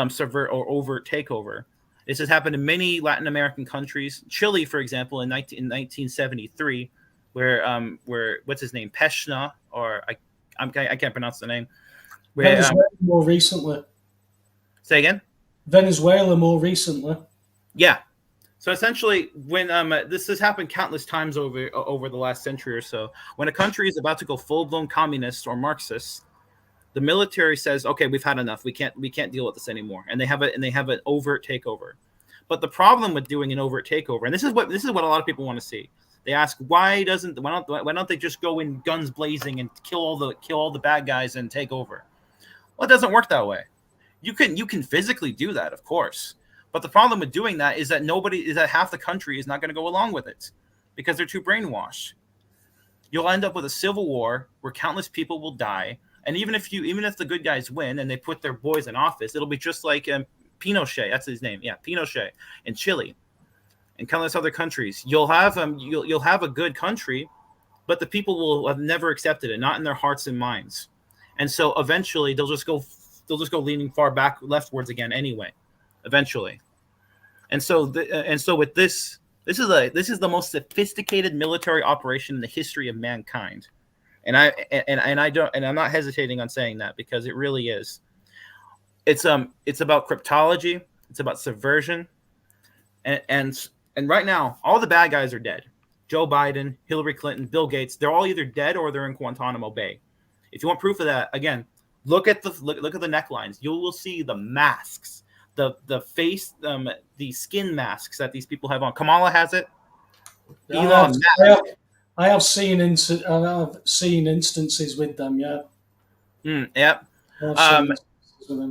subvert or overt takeover. This has happened in many Latin American countries. Chile, for example, in 1973, where what's his name, Peshna, or I can't pronounce the name. Venezuela more recently. Say again? Venezuela more recently. Yeah. So essentially, when this has happened countless times over the last century or so, when a country is about to go full-blown communist or Marxist, the military says, "Okay, we've had enough. We can't deal with this anymore," and they have an overt takeover. But the problem with doing an overt takeover, and this is what a lot of people want to see. They ask, why don't they just go in guns blazing and kill all the bad guys and take over? Well, it doesn't work that way. You can physically do that, of course. But the problem with doing that is that half the country is not going to go along with it because they're too brainwashed. You'll end up with a civil war where countless people will die. And even if the good guys win and they put their boys in office, it'll be just like Pinochet. That's his name. Yeah, Pinochet in Chile and countless other countries. You'll have a good country, but the people will have never accepted it, not in their hearts and minds. And so eventually they'll just go leaning far back leftwards again anyway. Eventually, and so with this is the most sophisticated military operation in the history of mankind, and I'm not hesitating on saying that because it really is. It's about cryptology, it's about subversion, and right now all the bad guys are dead. Joe Biden, Hillary Clinton, Bill Gates, they're all either dead or they're in Guantanamo Bay. If you want proof of that, again, look at the necklines. You will see the masks. The face, the skin masks that these people have on. Kamala has it. I have seen instances with them. Yeah. Yep.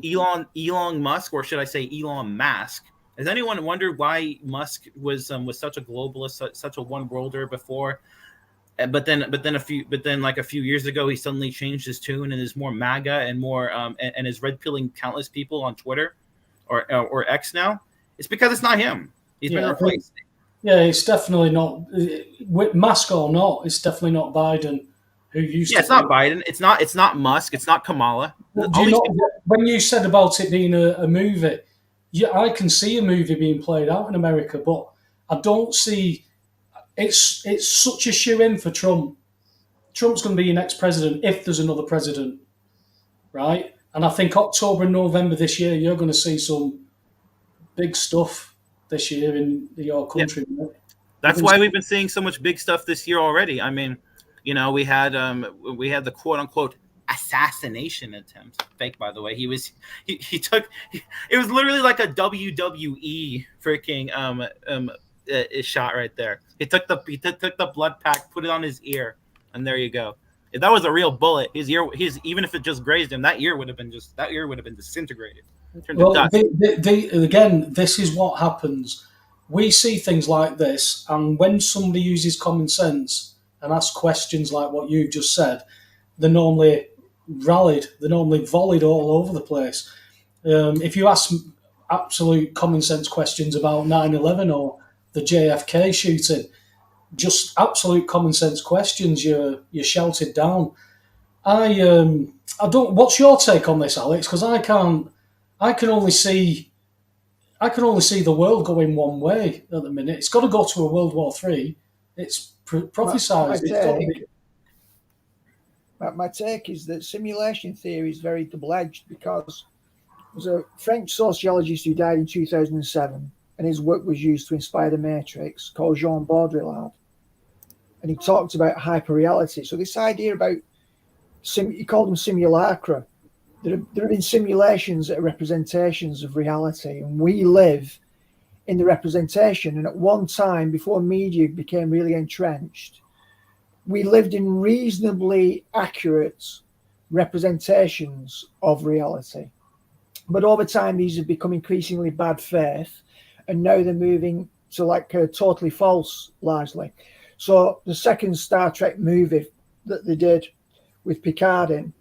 Elon Musk, or should I say Elon Musk? Has anyone wondered why Musk was such a globalist, such a one worlder before? But then a few years ago, he suddenly changed his tune and is more MAGA and more and is red pilling countless people on Twitter. Or X now. It's because it's not him. He's been replaced. It's definitely not. Musk or not, it's definitely not Biden. Who used? Yeah, it's not Biden. It's not Musk. It's not Kamala. When you said about it being a movie, I can see a movie being played out in America, but I don't see. It's such a shoe-in for Trump. Trump's going to be your next president if there's another president, right? And I think October and November this year, you're going to see some big stuff this year in your country. Yeah. That's why we've been seeing so much big stuff this year already. I mean, we had the quote unquote assassination attempt. Fake, by the way. He took it was literally like a WWE freaking shot right there. He took the blood pack, put it on his ear, and there you go. If that was a real bullet, even if it just grazed him, that ear would have been disintegrated. Well, again, this is what happens. We see things like this, and when somebody uses common sense and asks questions like what you just said, they're normally rallied, they're normally volleyed all over the place. If you ask absolute common sense questions about 9/11 or the JFK shooting, just absolute common sense questions, you're shouted down. I don't. What's your take on this, Alex? Because I can't. I can only see. I can only see the world going one way at the minute. It's got to go to a World War III. It's prophesized. It's got to be. My take is that simulation theory is very double-edged because there's a French sociologist who died in 2007, and his work was used to inspire the Matrix, called Jean Baudrillard. And he talked about hyperreality. So this idea about, he called them simulacra. There have been simulations that are representations of reality, and we live in the representation. And at one time, before media became really entrenched, we lived in reasonably accurate representations of reality. But over time, these have become increasingly bad faith, and now they're moving to like totally false, largely. So the second Star Trek movie that they did with Picard in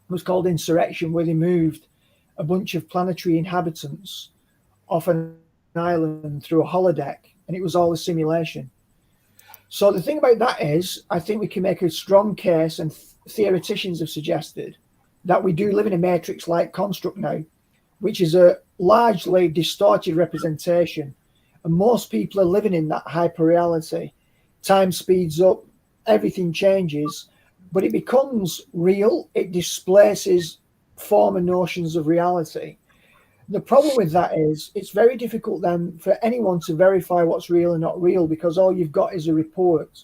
was called Insurrection, where they moved a bunch of planetary inhabitants off an island through a holodeck, and it was all a simulation. So the thing about that is, I think we can make a strong case, and theoreticians have suggested, that we do live in a matrix-like construct now, which is a largely distorted representation. And most people are living in that hyperreality. Time speeds up, everything changes, but it becomes real. It displaces former notions of reality. The problem with that is it's very difficult then for anyone to verify what's real and not real, because all you've got is a report.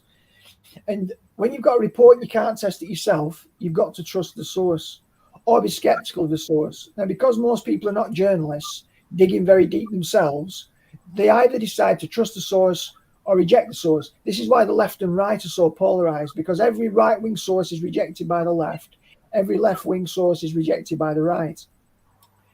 And when you've got a report, you can't test it yourself. You've got to trust the source or be skeptical of the source. Now, because most people are not journalists digging very deep themselves, they either decide to trust the source or reject the source. This is why the left and right are so polarized, because every right-wing source is rejected by the left. Every left-wing source is rejected by the right.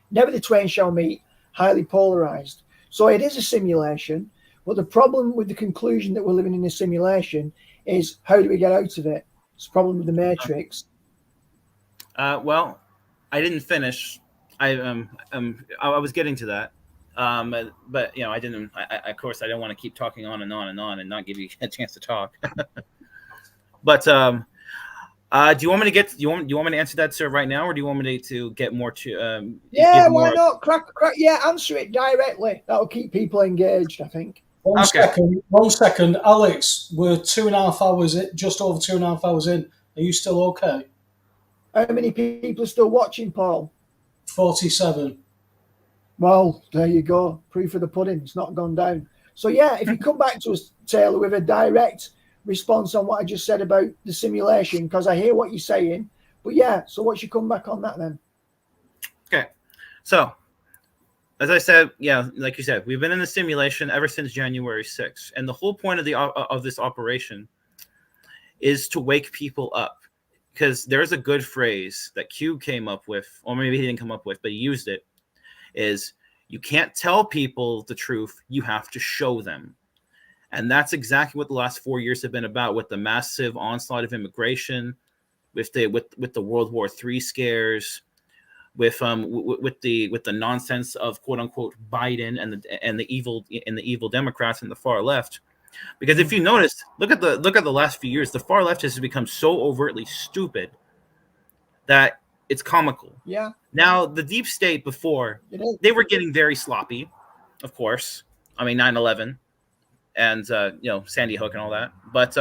Never the twain shall meet, highly polarized. So it is a simulation, but the problem with the conclusion that we're living in a simulation is, how do we get out of it? It's a problem with the Matrix. Well, I didn't finish. I was getting to that. But you know, I didn't. Of course, I don't want to keep talking on and on and on and not give you a chance to talk. But do you want me to get? Do you want me to answer that, sir, right now, or do you want me to get more to? Yeah, why not? Crack. Yeah, answer it directly. That'll keep people engaged, I think. One second, Alex. We're 2.5 hours in, just over 2.5 hours in. Are you still okay? How many people are still watching, Paul? 47. Well, there you go. Proof of the pudding. It's not gone down. So yeah, if you come back to us, Taylor, with a direct response on what I just said about the simulation, because I hear what you're saying. But yeah, so what's your comeback on that then? Okay. So, as I said, yeah, like you said, we've been in the simulation ever since January 6th. And the whole point of this operation is to wake people up. Because there's a good phrase that Q came up with, or maybe he didn't come up with, but he used it, is you can't tell people the truth, you have to show them. And that's exactly what the last 4 years have been about, with the massive onslaught of immigration, with the World War III scares, with the nonsense of quote unquote Biden and the evil Democrats and the far left. Because if you notice, look at the last few years, the far left has become so overtly stupid that it's comical. Yeah. Now, the deep state before, they were getting very sloppy, of course. I mean, 9/11 and Sandy Hook and all that, but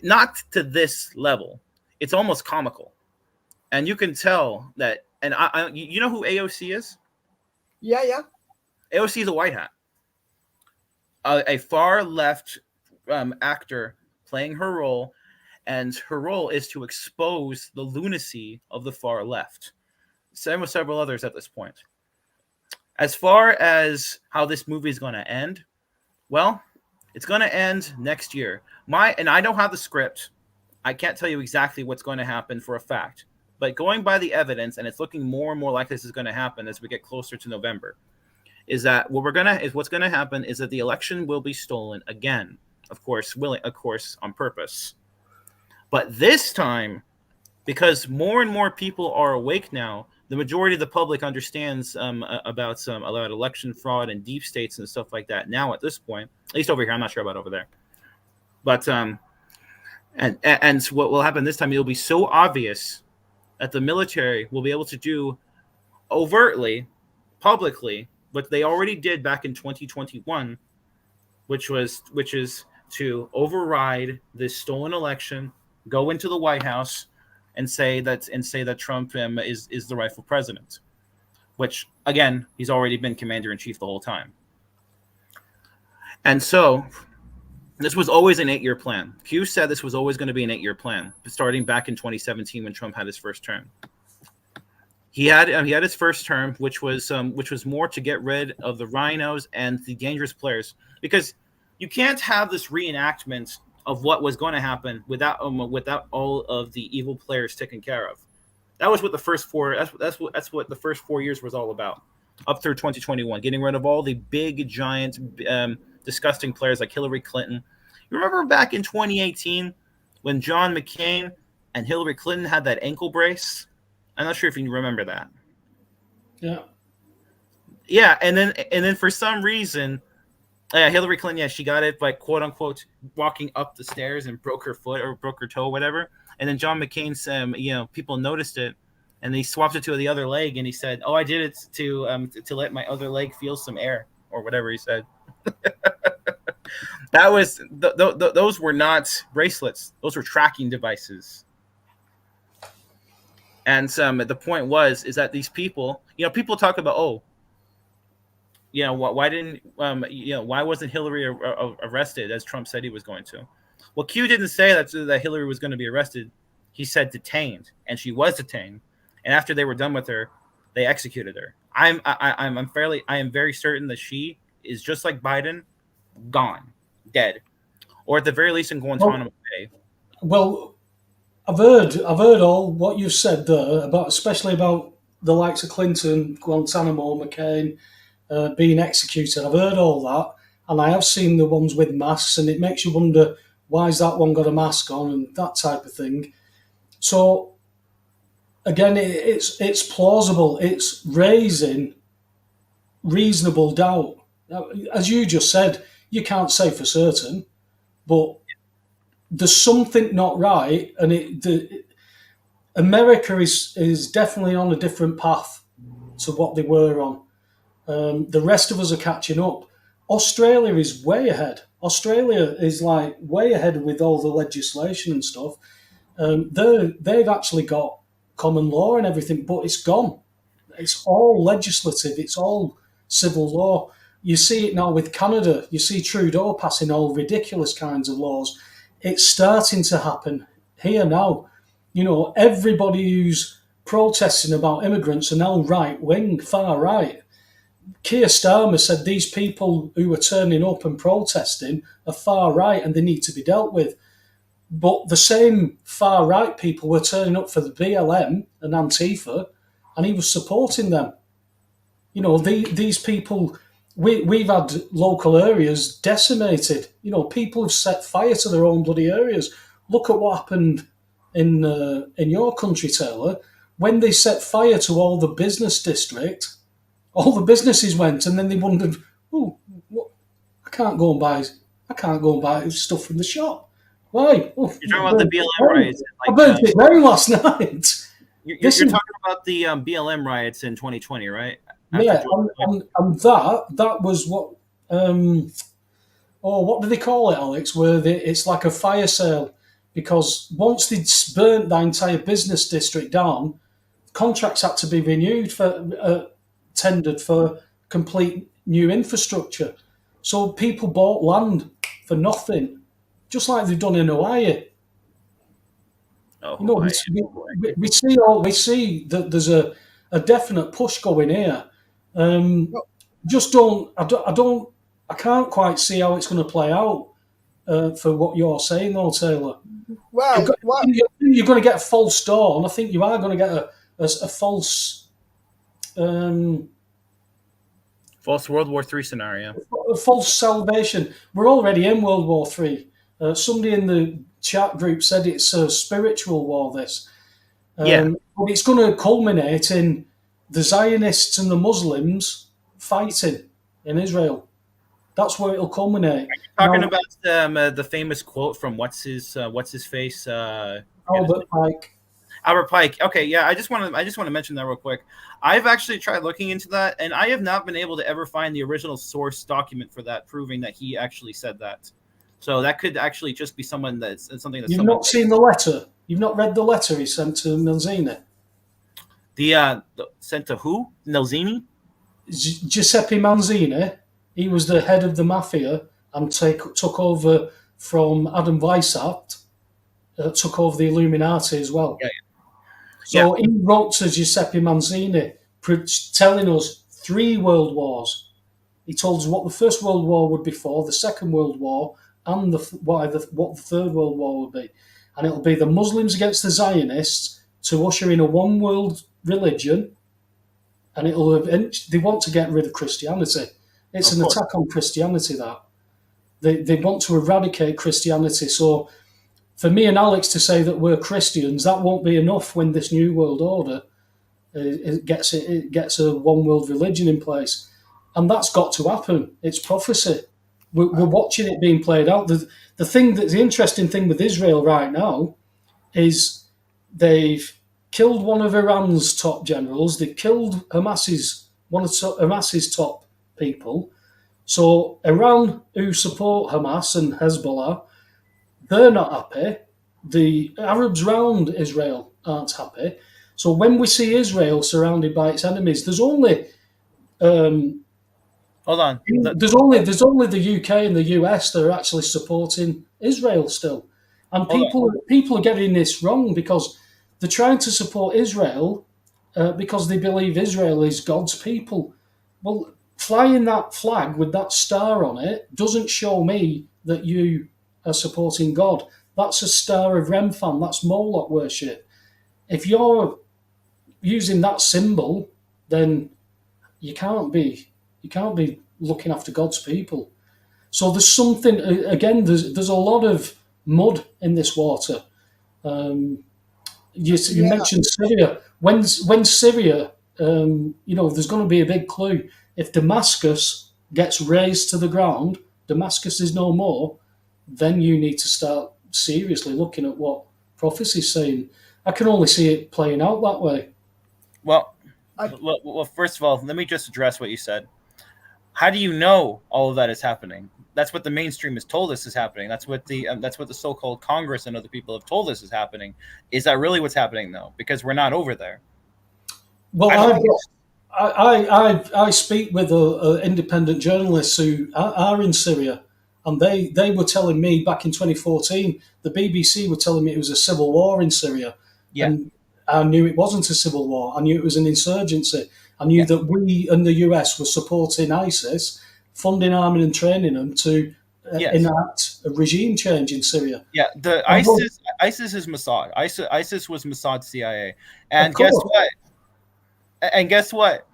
not to this level. It's almost comical, and you can tell that. And you know who AOC is? Yeah. AOC is a white hat, a far left actor playing her role. And her role is to expose the lunacy of the far left. Same with several others at this point. As far as how this movie is going to end, well, it's going to end next year. And I don't have the script. I can't tell you exactly what's going to happen for a fact. But going by the evidence, and it's looking more and more like this is going to happen as we get closer to November, is that what's going to happen is that the election will be stolen again. Of course, on purpose. But this time, because more and more people are awake now. The majority of the public understands about election fraud and deep states and stuff like that now at this point, at least over here. I'm not sure about over there. But and so what will happen this time, it'll be so obvious that the military will be able to do overtly, publicly, what they already did back in 2021, which is to override this stolen election, go into the White House, and say that Trump is the rightful president, which again he's already been commander in chief the whole time. And so this was always an 8-year plan. Q said this was always going to be an 8-year plan, starting back in 2017 when Trump had his first term. He had his first term, which was more to get rid of the rhinos and the dangerous players, because you can't have this reenactment of what was going to happen without all of the evil players taken care of. That was what the first four. That's what the first 4 years was all about, up through 2021, getting rid of all the big, giant, disgusting players like Hillary Clinton. You remember back in 2018 when John McCain and Hillary Clinton had that ankle brace? I'm not sure if you remember that. Yeah. Yeah, and then for some reason, Hillary Clinton, yeah, she got it by quote unquote walking up the stairs and broke her foot or broke her toe, or whatever. And then John McCain's, people noticed it, and they swapped it to the other leg, and he said, "Oh, I did it to let my other leg feel some air," or whatever he said. That was those were not bracelets; those were tracking devices. And the point is that these people, people talk about, why wasn't Hillary arrested as Trump said he was going to? Well, Q didn't say that Hillary was going to be arrested. He said detained, and she was detained. And after they were done with her, they executed her. I am very certain that she is just like Biden, gone, dead, or at the very least in Guantanamo Bay. Well, I've heard all what you've said there about, especially about the likes of Clinton, Guantanamo, McCain being executed. I've heard all that, and I have seen the ones with masks, and it makes you wonder why's that one got a mask on and that type of thing. So again, it's plausible. It's raising reasonable doubt. Now, as you just said, you can't say for certain, but there's something not right, and America is definitely on a different path to what they were on. The rest of us are catching up. Australia is way ahead. Australia is like way ahead with all the legislation and stuff. They've actually got common law and everything, but it's gone. It's all legislative. It's all civil law. You see it now with Canada. You see Trudeau passing all ridiculous kinds of laws. It's starting to happen here now. Everybody who's protesting about immigrants are now right-wing, far right. Keir Starmer said these people who are turning up and protesting are far right and they need to be dealt with. But the same far right people were turning up for the BLM and Antifa, and he was supporting them. These people, we've had local areas decimated. People have set fire to their own bloody areas. Look at what happened in your country, Taylor, when they set fire to all the business district. All the businesses went, and then they wondered, I can't go and buy stuff from the shop. Why? You're talking about the BLM riots. I burnt it down last night. You're talking about the BLM riots in 2020, right? Yeah, and that was what. What do they call it, Alex? Where it's like a fire sale, because once they'd burnt the entire business district down, contracts had to be renewed tendered for complete new infrastructure. So people bought land for nothing, just like they've done in Hawaii. We see that there's a definite push going here. I can't quite see how it's going to play out for what you're saying, though, Taylor. Well, you're going to get a false dawn. I think you are going to get a false. False World War III scenario. A false salvation. We're already in World War III. Somebody in the chat group said it's a spiritual war, this. Yeah. But it's going to culminate in the Zionists and the Muslims fighting in Israel. That's where it'll culminate. Talking Now, about the famous quote from what's his face? Forget his name. Albert Pike. Albert Pike. Okay, yeah. I just want to mention that real quick. I've actually tried looking into that, and I have not been able to ever find the original source document for that, proving that he actually said that. So that could actually just be something that's something that You've someone not seen the letter. You've not read the letter he sent to Manzini. Sent to who? Nelzini? Giuseppe Manzini. He was the head of the mafia and took over from Adam Weishaupt. Took over the Illuminati as well. Yeah. So he wrote to Giuseppe Manzini, telling us 3 world wars. He told us what the First World War would be for, the Second World War, and what the Third World War would be. And it'll be the Muslims against the Zionists to usher in a one world religion. And they want to get rid of Christianity. It's an attack on Christianity, that. They want to eradicate Christianity. So for me and Alex to say that we're Christians, that won't be enough when this new world order it gets a one world religion in place, and that's got to happen. It's prophecy. We're watching it being played out. The interesting thing with Israel right now is they've killed one of Iran's top generals. They killed one of Hamas's top people. So Iran, who support Hamas and Hezbollah, they're not happy. The Arabs around Israel aren't happy. So when we see Israel surrounded by its enemies, there's only Hold on. there's only the UK and the US that are actually supporting Israel still. And people are getting this wrong because they're trying to support Israel because they believe Israel is God's people. Well, flying that flag with that star on it doesn't show me that you are supporting God. That's a star of Remphan. That's Moloch worship. If you're using that symbol, then you can't be looking after God's people. So there's something again. There's a lot of mud in this water. You mentioned Syria. When Syria, there's going to be a big clue. If Damascus gets razed to the ground, Damascus is no more. Then you need to start seriously looking at what prophecy is saying. I can only see it playing out that way. Well, first of all, let me just address what you said. How do you know all of that is happening? That's what the mainstream has told us is happening. That's what the so-called Congress and other people have told us is happening. Is that really what's happening though? Because we're not over there. Well, I speak with independent journalists who are in Syria, and they were telling me back in 2014, the BBC were telling me it was a civil war in Syria. Yeah. And I knew it wasn't a civil war. I knew it was an insurgency. I knew that we and the US were supporting ISIS, funding, arming, and training them to enact a regime change in Syria. Yeah, ISIS is Mossad. ISIS was Mossad CIA. And guess what? Guess what?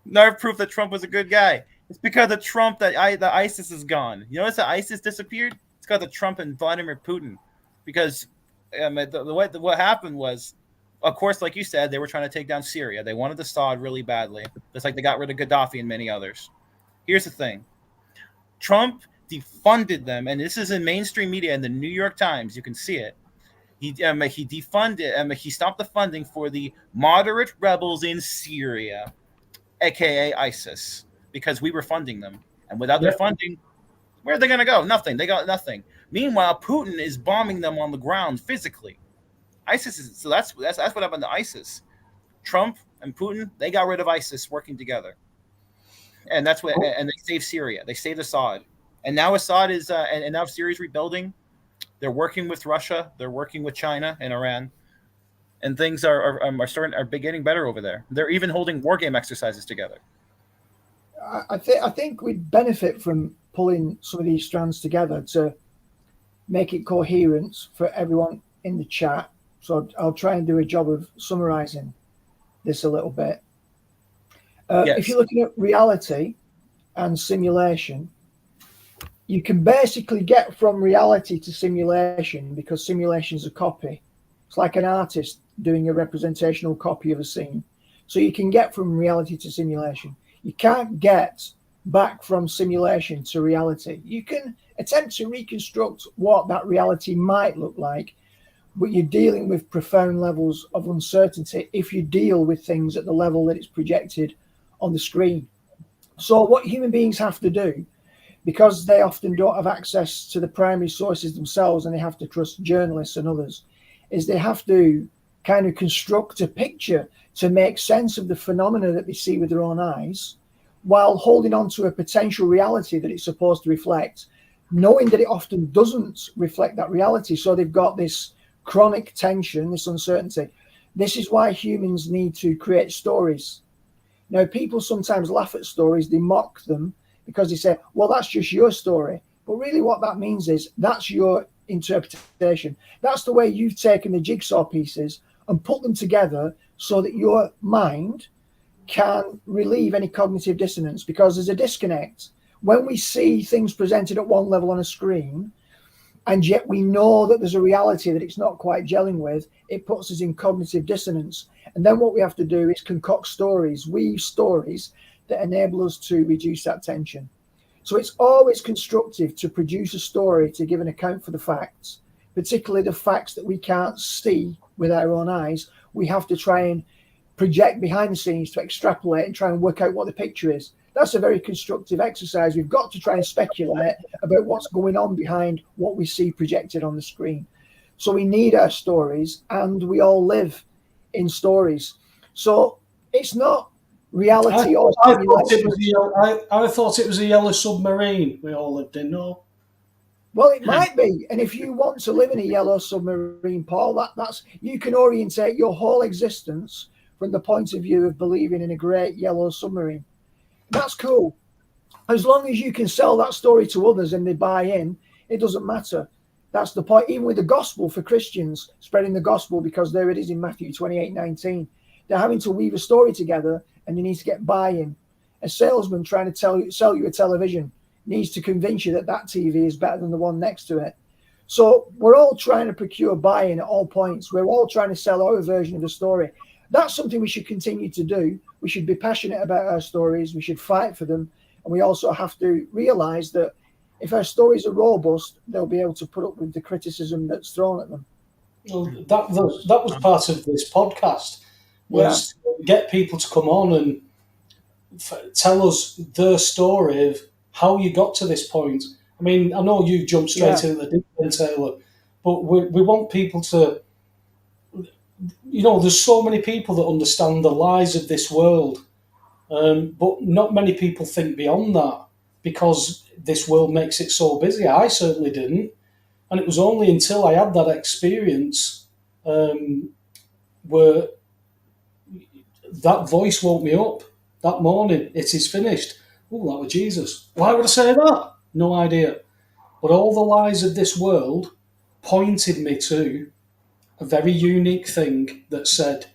Another proof that Trump was a good guy. It's because of Trump that the ISIS is gone. You notice that ISIS disappeared? It's because of Trump and Vladimir Putin. Because what happened was, of course, like you said, they were trying to take down Syria. They wanted Assad really badly, just like they got rid of Gaddafi and many others. Here's the thing. Trump defunded them, and this is in mainstream media in the New York Times. You can see it. He defunded, he stopped the funding for the moderate rebels in Syria, aka ISIS, because we were funding them. And without their funding, where are they going to go? Nothing. They got nothing. Meanwhile, Putin is bombing them on the ground physically. ISIS is so that's what happened to ISIS. Trump and Putin, they got rid of ISIS working together, and that's what. And they saved Syria. They saved Assad, and now Assad is and now Syria's rebuilding. They're working with Russia. They're working with China and Iran, and things are getting better over there. They're even holding war game exercises together. I think we'd benefit from pulling some of these strands together to make it coherent for everyone in the chat. So I'll try and do a job of summarizing this a little bit. If you're looking at reality and simulation, you can basically get from reality to simulation because simulation is a copy. It's like an artist doing a representational copy of a scene. So you can get from reality to simulation. You can't get back from simulation to reality. You can attempt to reconstruct what that reality might look like, but you're dealing with profound levels of uncertainty if you deal with things at the level that it's projected on the screen. So what human beings have to do, because they often don't have access to the primary sources themselves and they have to trust journalists and others, is they have to kind of construct a picture to make sense of the phenomena that they see with their own eyes, while holding on to a potential reality that it's supposed to reflect, knowing that it often doesn't reflect that reality. So they've got this chronic tension, this uncertainty. This is why humans need to create stories. Now, people sometimes laugh at stories, they mock them because they say, well, that's just your story. But really what that means is that's your interpretation. That's the way you've taken the jigsaw pieces and put them together so that your mind can relieve any cognitive dissonance, because there's a disconnect. When we see things presented at one level on a screen, and yet we know that there's a reality that it's not quite gelling with, it puts us in cognitive dissonance. And then what we have to do is concoct stories, weave stories that enable us to reduce that tension. So it's always constructive to produce a story to give an account for the facts, particularly the facts that we can't see with our own eyes. We have to try and project behind the scenes to extrapolate and try and work out what the picture is. That's a very constructive exercise. We've got to try and speculate about what's going on behind what we see projected on the screen. So we need our stories, and we all live in stories. So it's not reality or simulation. I thought it was a yellow submarine we all lived in. No. Well, it might be. And if you want to live in a yellow submarine, Paul, that's you can orientate your whole existence from the point of view of believing in a great yellow submarine. That's cool. As long as you can sell that story to others and they buy in, it doesn't matter. That's the point. Even with the gospel for Christians, spreading the gospel, because there it is in Matthew 28:19. They're having to weave a story together and you need to get buy-in. A salesman trying to sell you a television needs to convince you that that TV is better than the one next to it. So we're all trying to procure buy-in at all points. We're all trying to sell our version of the story. That's something we should continue to do. We should be passionate about our stories. We should fight for them. And we also have to realize that if our stories are robust, they'll be able to put up with the criticism that's thrown at them. Well, that was part of this podcast, was to get people to come on and tell us their story of how you got to this point. I mean, I know you jumped straight into the deep end, Taylor, but we want people to, there's so many people that understand the lies of this world, but not many people think beyond that, because this world makes it so busy. I certainly didn't. And it was only until I had that experience where that voice woke me up that morning. It is finished. Oh, that was Jesus. Why would I say that? No idea. But all the lies of this world pointed me to a very unique thing that said,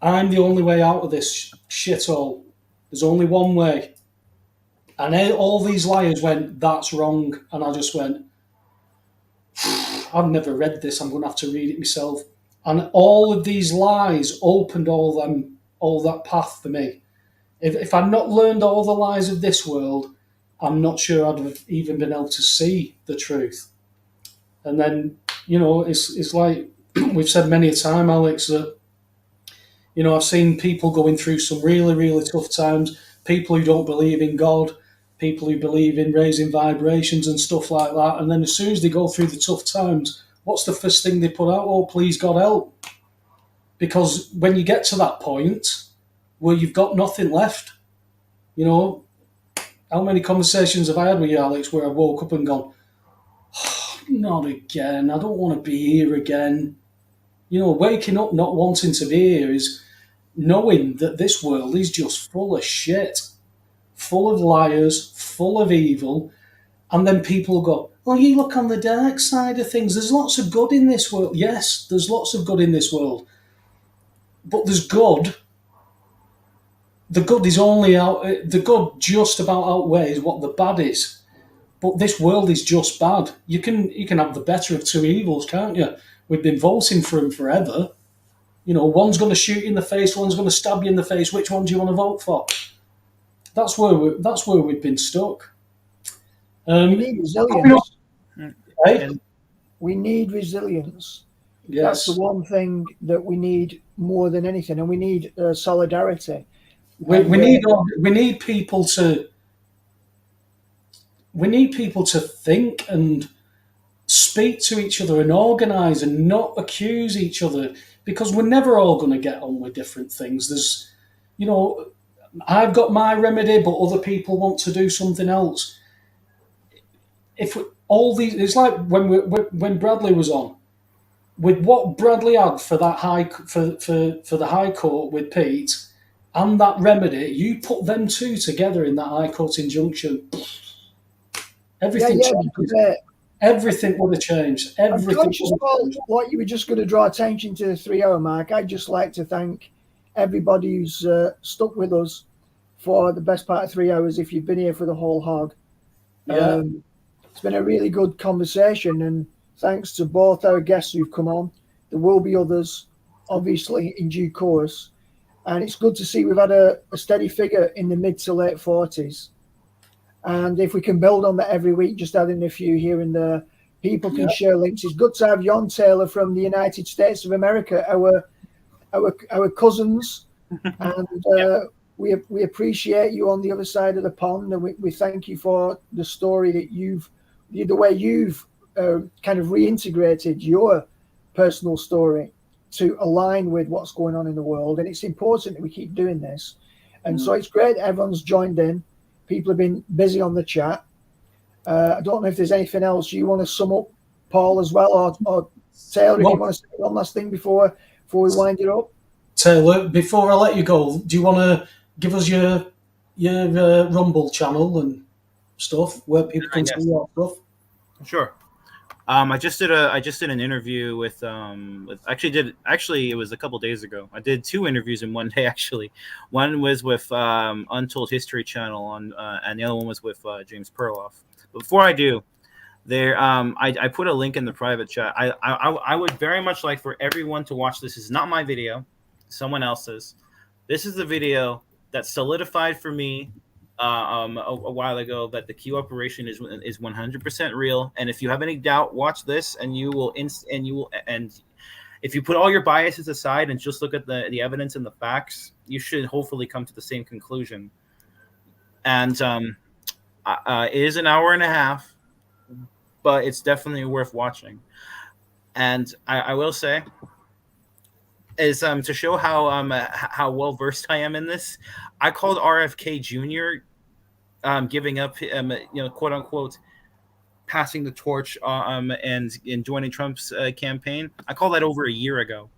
I'm the only way out of this shithole. There's only one way. And all these liars went, that's wrong. And I just went, I've never read this. I'm going to have to read it myself. And all of these lies opened all that path for me. If I'd not learned all the lies of this world, I'm not sure I'd have even been able to see the truth. And then, it's like we've said many a time, Alex, that, I've seen people going through some really, really tough times, people who don't believe in God, people who believe in raising vibrations and stuff like that. And then as soon as they go through the tough times, what's the first thing they put out? Oh, please, God, help. Because when you get to that point where you've got nothing left, how many conversations have I had with you, Alex, where I woke up and gone, oh, not again, I don't want to be here again. Waking up not wanting to be here is knowing that this world is just full of shit, full of liars, full of evil. And then people go, oh, you look on the dark side of things. There's lots of good in this world. Yes, there's lots of good in this world. But there's good. The good is the good just about outweighs what the bad is. But this world is just bad. You can have the better of two evils, can't you? we've been voting for them forever. You know, one's going to shoot you in the face, one's going to stab you in the face. Which one do you want to vote for? That's where we've been stuck. We need resilience. Hey? We need resilience. Yes. That's the one thing that we need more than anything, and we need solidarity. We need people to think and speak to each other and organise and not accuse each other, because we're never all going to get on with different things. There's, you know, I've got my remedy, but other people want to do something else. It's like when Bradley was on, with what Bradley had for that for the High Court with Pete and that remedy, you put them two together in that High Court injunction, everything changes. Everything would have changed. I'm conscious, Paul, like you were just going to draw attention to the 3-hour mark. I'd just like to thank everybody who's stuck with us for the best part of 3 hours. If you've been here for the whole hog, it's been a really good conversation, and thanks to both our guests who've come on. There will be others, obviously, in due course, and it's good to see we've had a steady figure in the mid to late 40s. And if we can build on that every week, just adding a few here and there, people can share links. It's good to have you on, Taylor, from the United States of America, our cousins, and we appreciate you on the other side of the pond, and we thank you for the story that the way you've kind of reintegrated your personal story to align with what's going on in the world. And it's important that we keep doing this. And so it's great that everyone's joined in. People have been busy on the chat. I don't know if there's anything else you want to sum up, Paul, as well, or Taylor, if you want to say one last thing before we wind it up. Taylor, before I let you go, do you want to give us your Rumble channel and stuff where people can see your stuff? Sure. I just did an interview with actually it was a couple days ago. I did 2 interviews in one day actually. One was with Untold History Channel and the other one was with James Perloff. But before I do, I put a link in the private chat. I would very much like for everyone to watch this. This is not my video, someone else's. This is the video that solidified for me a while ago that the Q operation is 100% real. And if you have any doubt, watch this, and if you put all your biases aside and just look at the evidence and the facts, you should hopefully come to the same conclusion. And it is an hour and a half, but it's definitely worth watching. And I will say is to show how well versed I am in this. I called RFK Jr. Giving up, quote unquote, passing the torch and joining Trump's campaign. I called that over a year ago,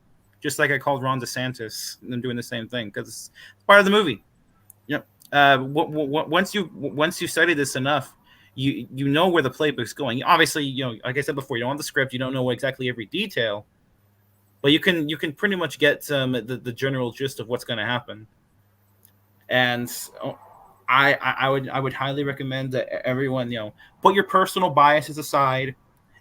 just like I called Ron DeSantis and doing the same thing because it's part of the movie. Once you study this enough, you know where the playbook's going. Obviously, like I said before, you don't have the script, you don't know exactly every detail, but you can pretty much get the general gist of what's going to happen. And I would highly recommend that everyone put your personal biases aside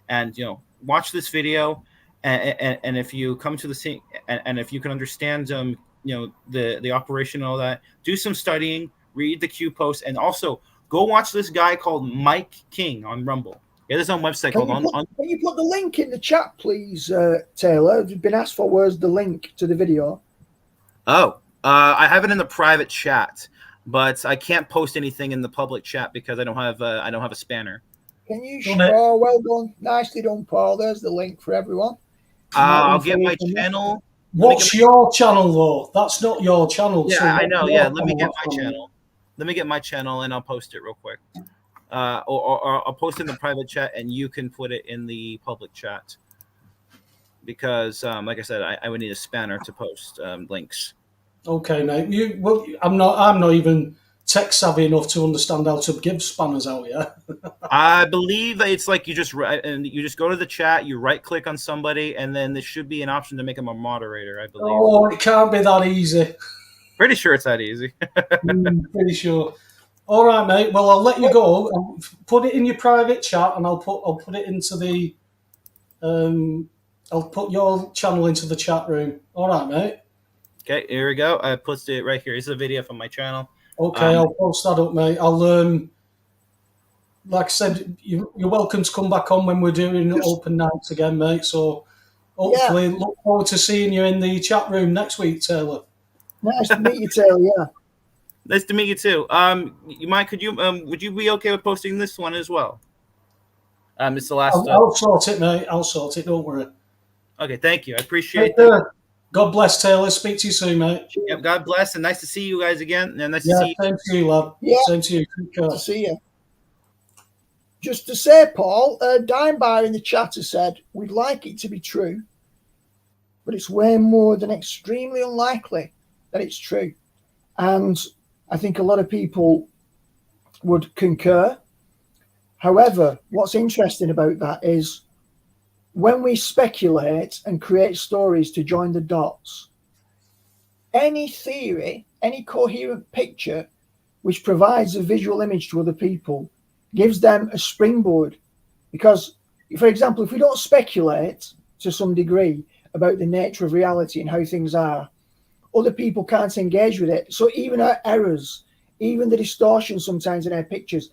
and watch this video, and if you come to the same and if you can understand the operation and all that, do some studying, read the Q post, and also go watch this guy called Mike King on Rumble. He has his own website called Can you put the link in the chat, please, Taylor? You've been asked for. Where's the link to the video? I have it in the private chat, but I can't post anything in the public chat because I don't have a spanner. Can you? Oh, well done, nicely done, Paul. There's the link for everyone. I'll get my channel. What's your channel though? That's not your channel. Yeah, so I know. Yeah, let me get my channel. Let me get my channel and I'll post it real quick. Or I'll post it in the private chat and you can put it in the public chat. Because, like I said, I would need a spanner to post links. Okay, mate. I'm not even tech savvy enough to understand how to give spanners out yet. I believe that it's like you just go to the chat, you right click on somebody, and then there should be an option to make them a moderator. I believe. Oh, it can't be that easy. Pretty sure it's that easy. Pretty sure. All right, mate. Well, I'll let you go. I'll put it in your private chat, and I'll put it into the I'll put your channel into the chat room. All right, mate. Okay, here we go. I posted it right here. This is a video from my channel. Okay, I'll post that up, mate. I'll like I said, you're welcome to come back on when we're doing open nights again, mate. So hopefully, look forward to seeing you in the chat room next week, Taylor. Nice to meet you, Taylor. Yeah. Nice to meet you too. You mind? Could you? Would you be okay with posting this one as well? It's the last. I'll sort it, mate. I'll sort it. Don't worry. Okay, thank you. I appreciate it. God bless, Taylor. Speak to you soon, mate. Yep, God bless, and nice to see you guys again. And nice to see you. Same to you, lad. Yeah. Same to you. Good to see you. Just to say, Paul, Dime Bar in the chat has said, we'd like it to be true, but it's way more than extremely unlikely that it's true. And I think a lot of people would concur. However, what's interesting about that is when we speculate and create stories to join the dots, any theory, any coherent picture which provides a visual image to other people gives them a springboard. Because, for example, if we don't speculate to some degree about the nature of reality and how things are, other people can't engage with it. So even our errors, even the distortion sometimes in our pictures,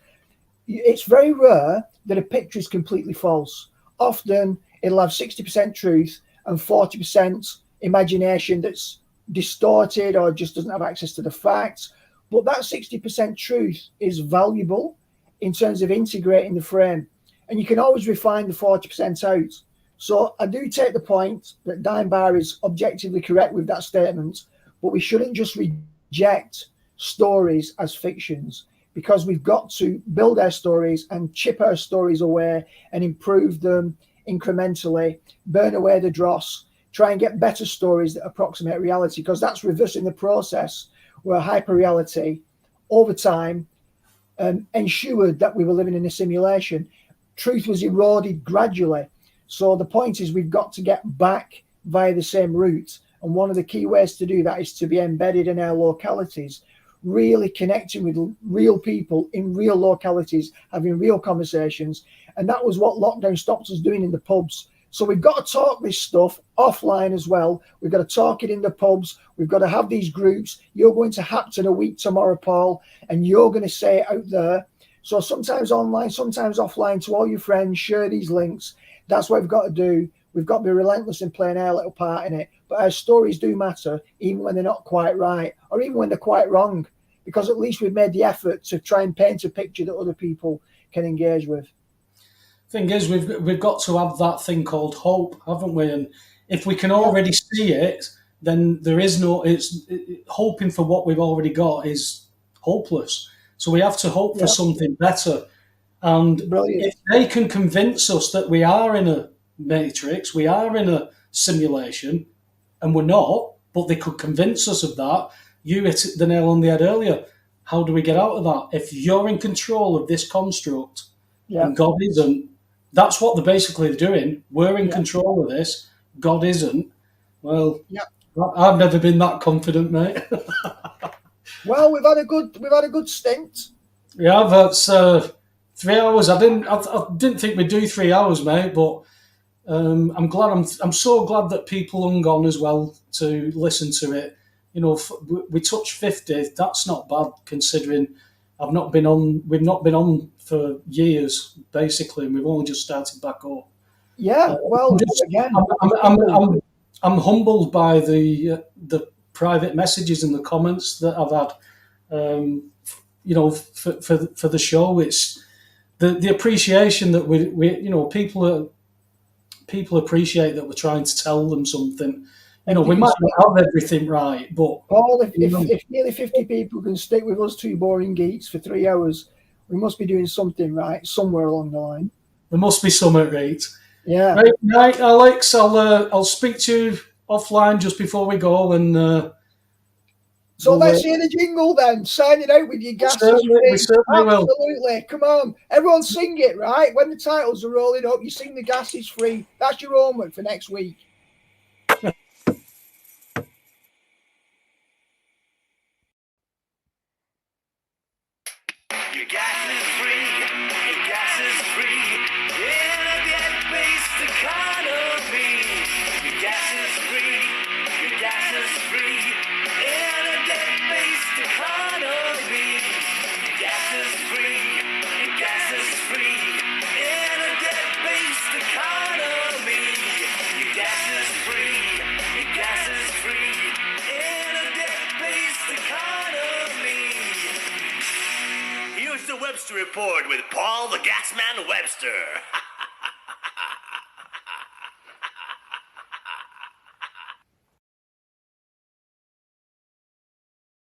it's very rare that a picture is completely false. Often it'll have 60% truth and 40% imagination that's distorted or just doesn't have access to the facts. But that 60% truth is valuable in terms of integrating the frame. And you can always refine the 40% out. So I do take the point that Dime Bar is objectively correct with that statement, but we shouldn't just reject stories as fictions, because we've got to build our stories and chip our stories away and improve them incrementally, burn away the dross, try and get better stories that approximate reality, because that's reversing the process where hyper-reality over time ensured that we were living in a simulation. Truth was eroded gradually. So the point is we've got to get back via the same route. And one of the key ways to do that is to be embedded in our localities, really connecting with real people in real localities, having real conversations. And that was what lockdown stopped us doing in the pubs. So we've got to talk this stuff offline as well. We've got to talk it in the pubs. We've got to have these groups. You're going to Hapton a week tomorrow, Paul, and you're going to say it out there. So sometimes online, sometimes offline, to all your friends, share these links. That's what we've got to do. We've got to be relentless in playing our little part in it. But our stories do matter, even when they're not quite right, or even when they're quite wrong, because at least we've made the effort to try and paint a picture that other people can engage with. Thing is, we've got to have that thing called hope, haven't we? And if we can already see it, then there is no. Hoping for what we've already got is hopeless. So we have to hope for something better. And if they can convince us that we are in a matrix, we are in a simulation, and we're not, but they could convince us of that. You hit the nail on the head earlier. How do we get out of that? If you're in control of this construct and God isn't, that's what they're doing. We're in control of this. God isn't. Well, I've never been that confident, mate. Well, we've had a good stint. Yeah, that's 3 hours. I didn't think we'd do 3 hours, mate. But I'm glad. I'm so glad that people hung on as well to listen to it. You know, we touched 50. That's not bad considering we've not been on for years, basically, and we've only just started back up. Yeah, well, I'm humbled by the private messages and the comments that I've had. You know, for the show, it's the appreciation that people appreciate that we're trying to tell them something. You know, we might not have everything right, but Paul, if nearly 50 people can stick with us two boring geeks for 3 hours, we must be doing something right somewhere along the line. There must be something right. Yeah. Right, Alex. I'll speak to you offline just before we go, and so let's hear the jingle then. Sign it out with your gas. We certainly will. Absolutely. Come on, everyone, sing it right when the titles are rolling up. You sing the gas is free. That's your homework for next week. Your gas is free, your gas is free in a gas-based economy. was the Webster Report with Paul the Gasman Webster.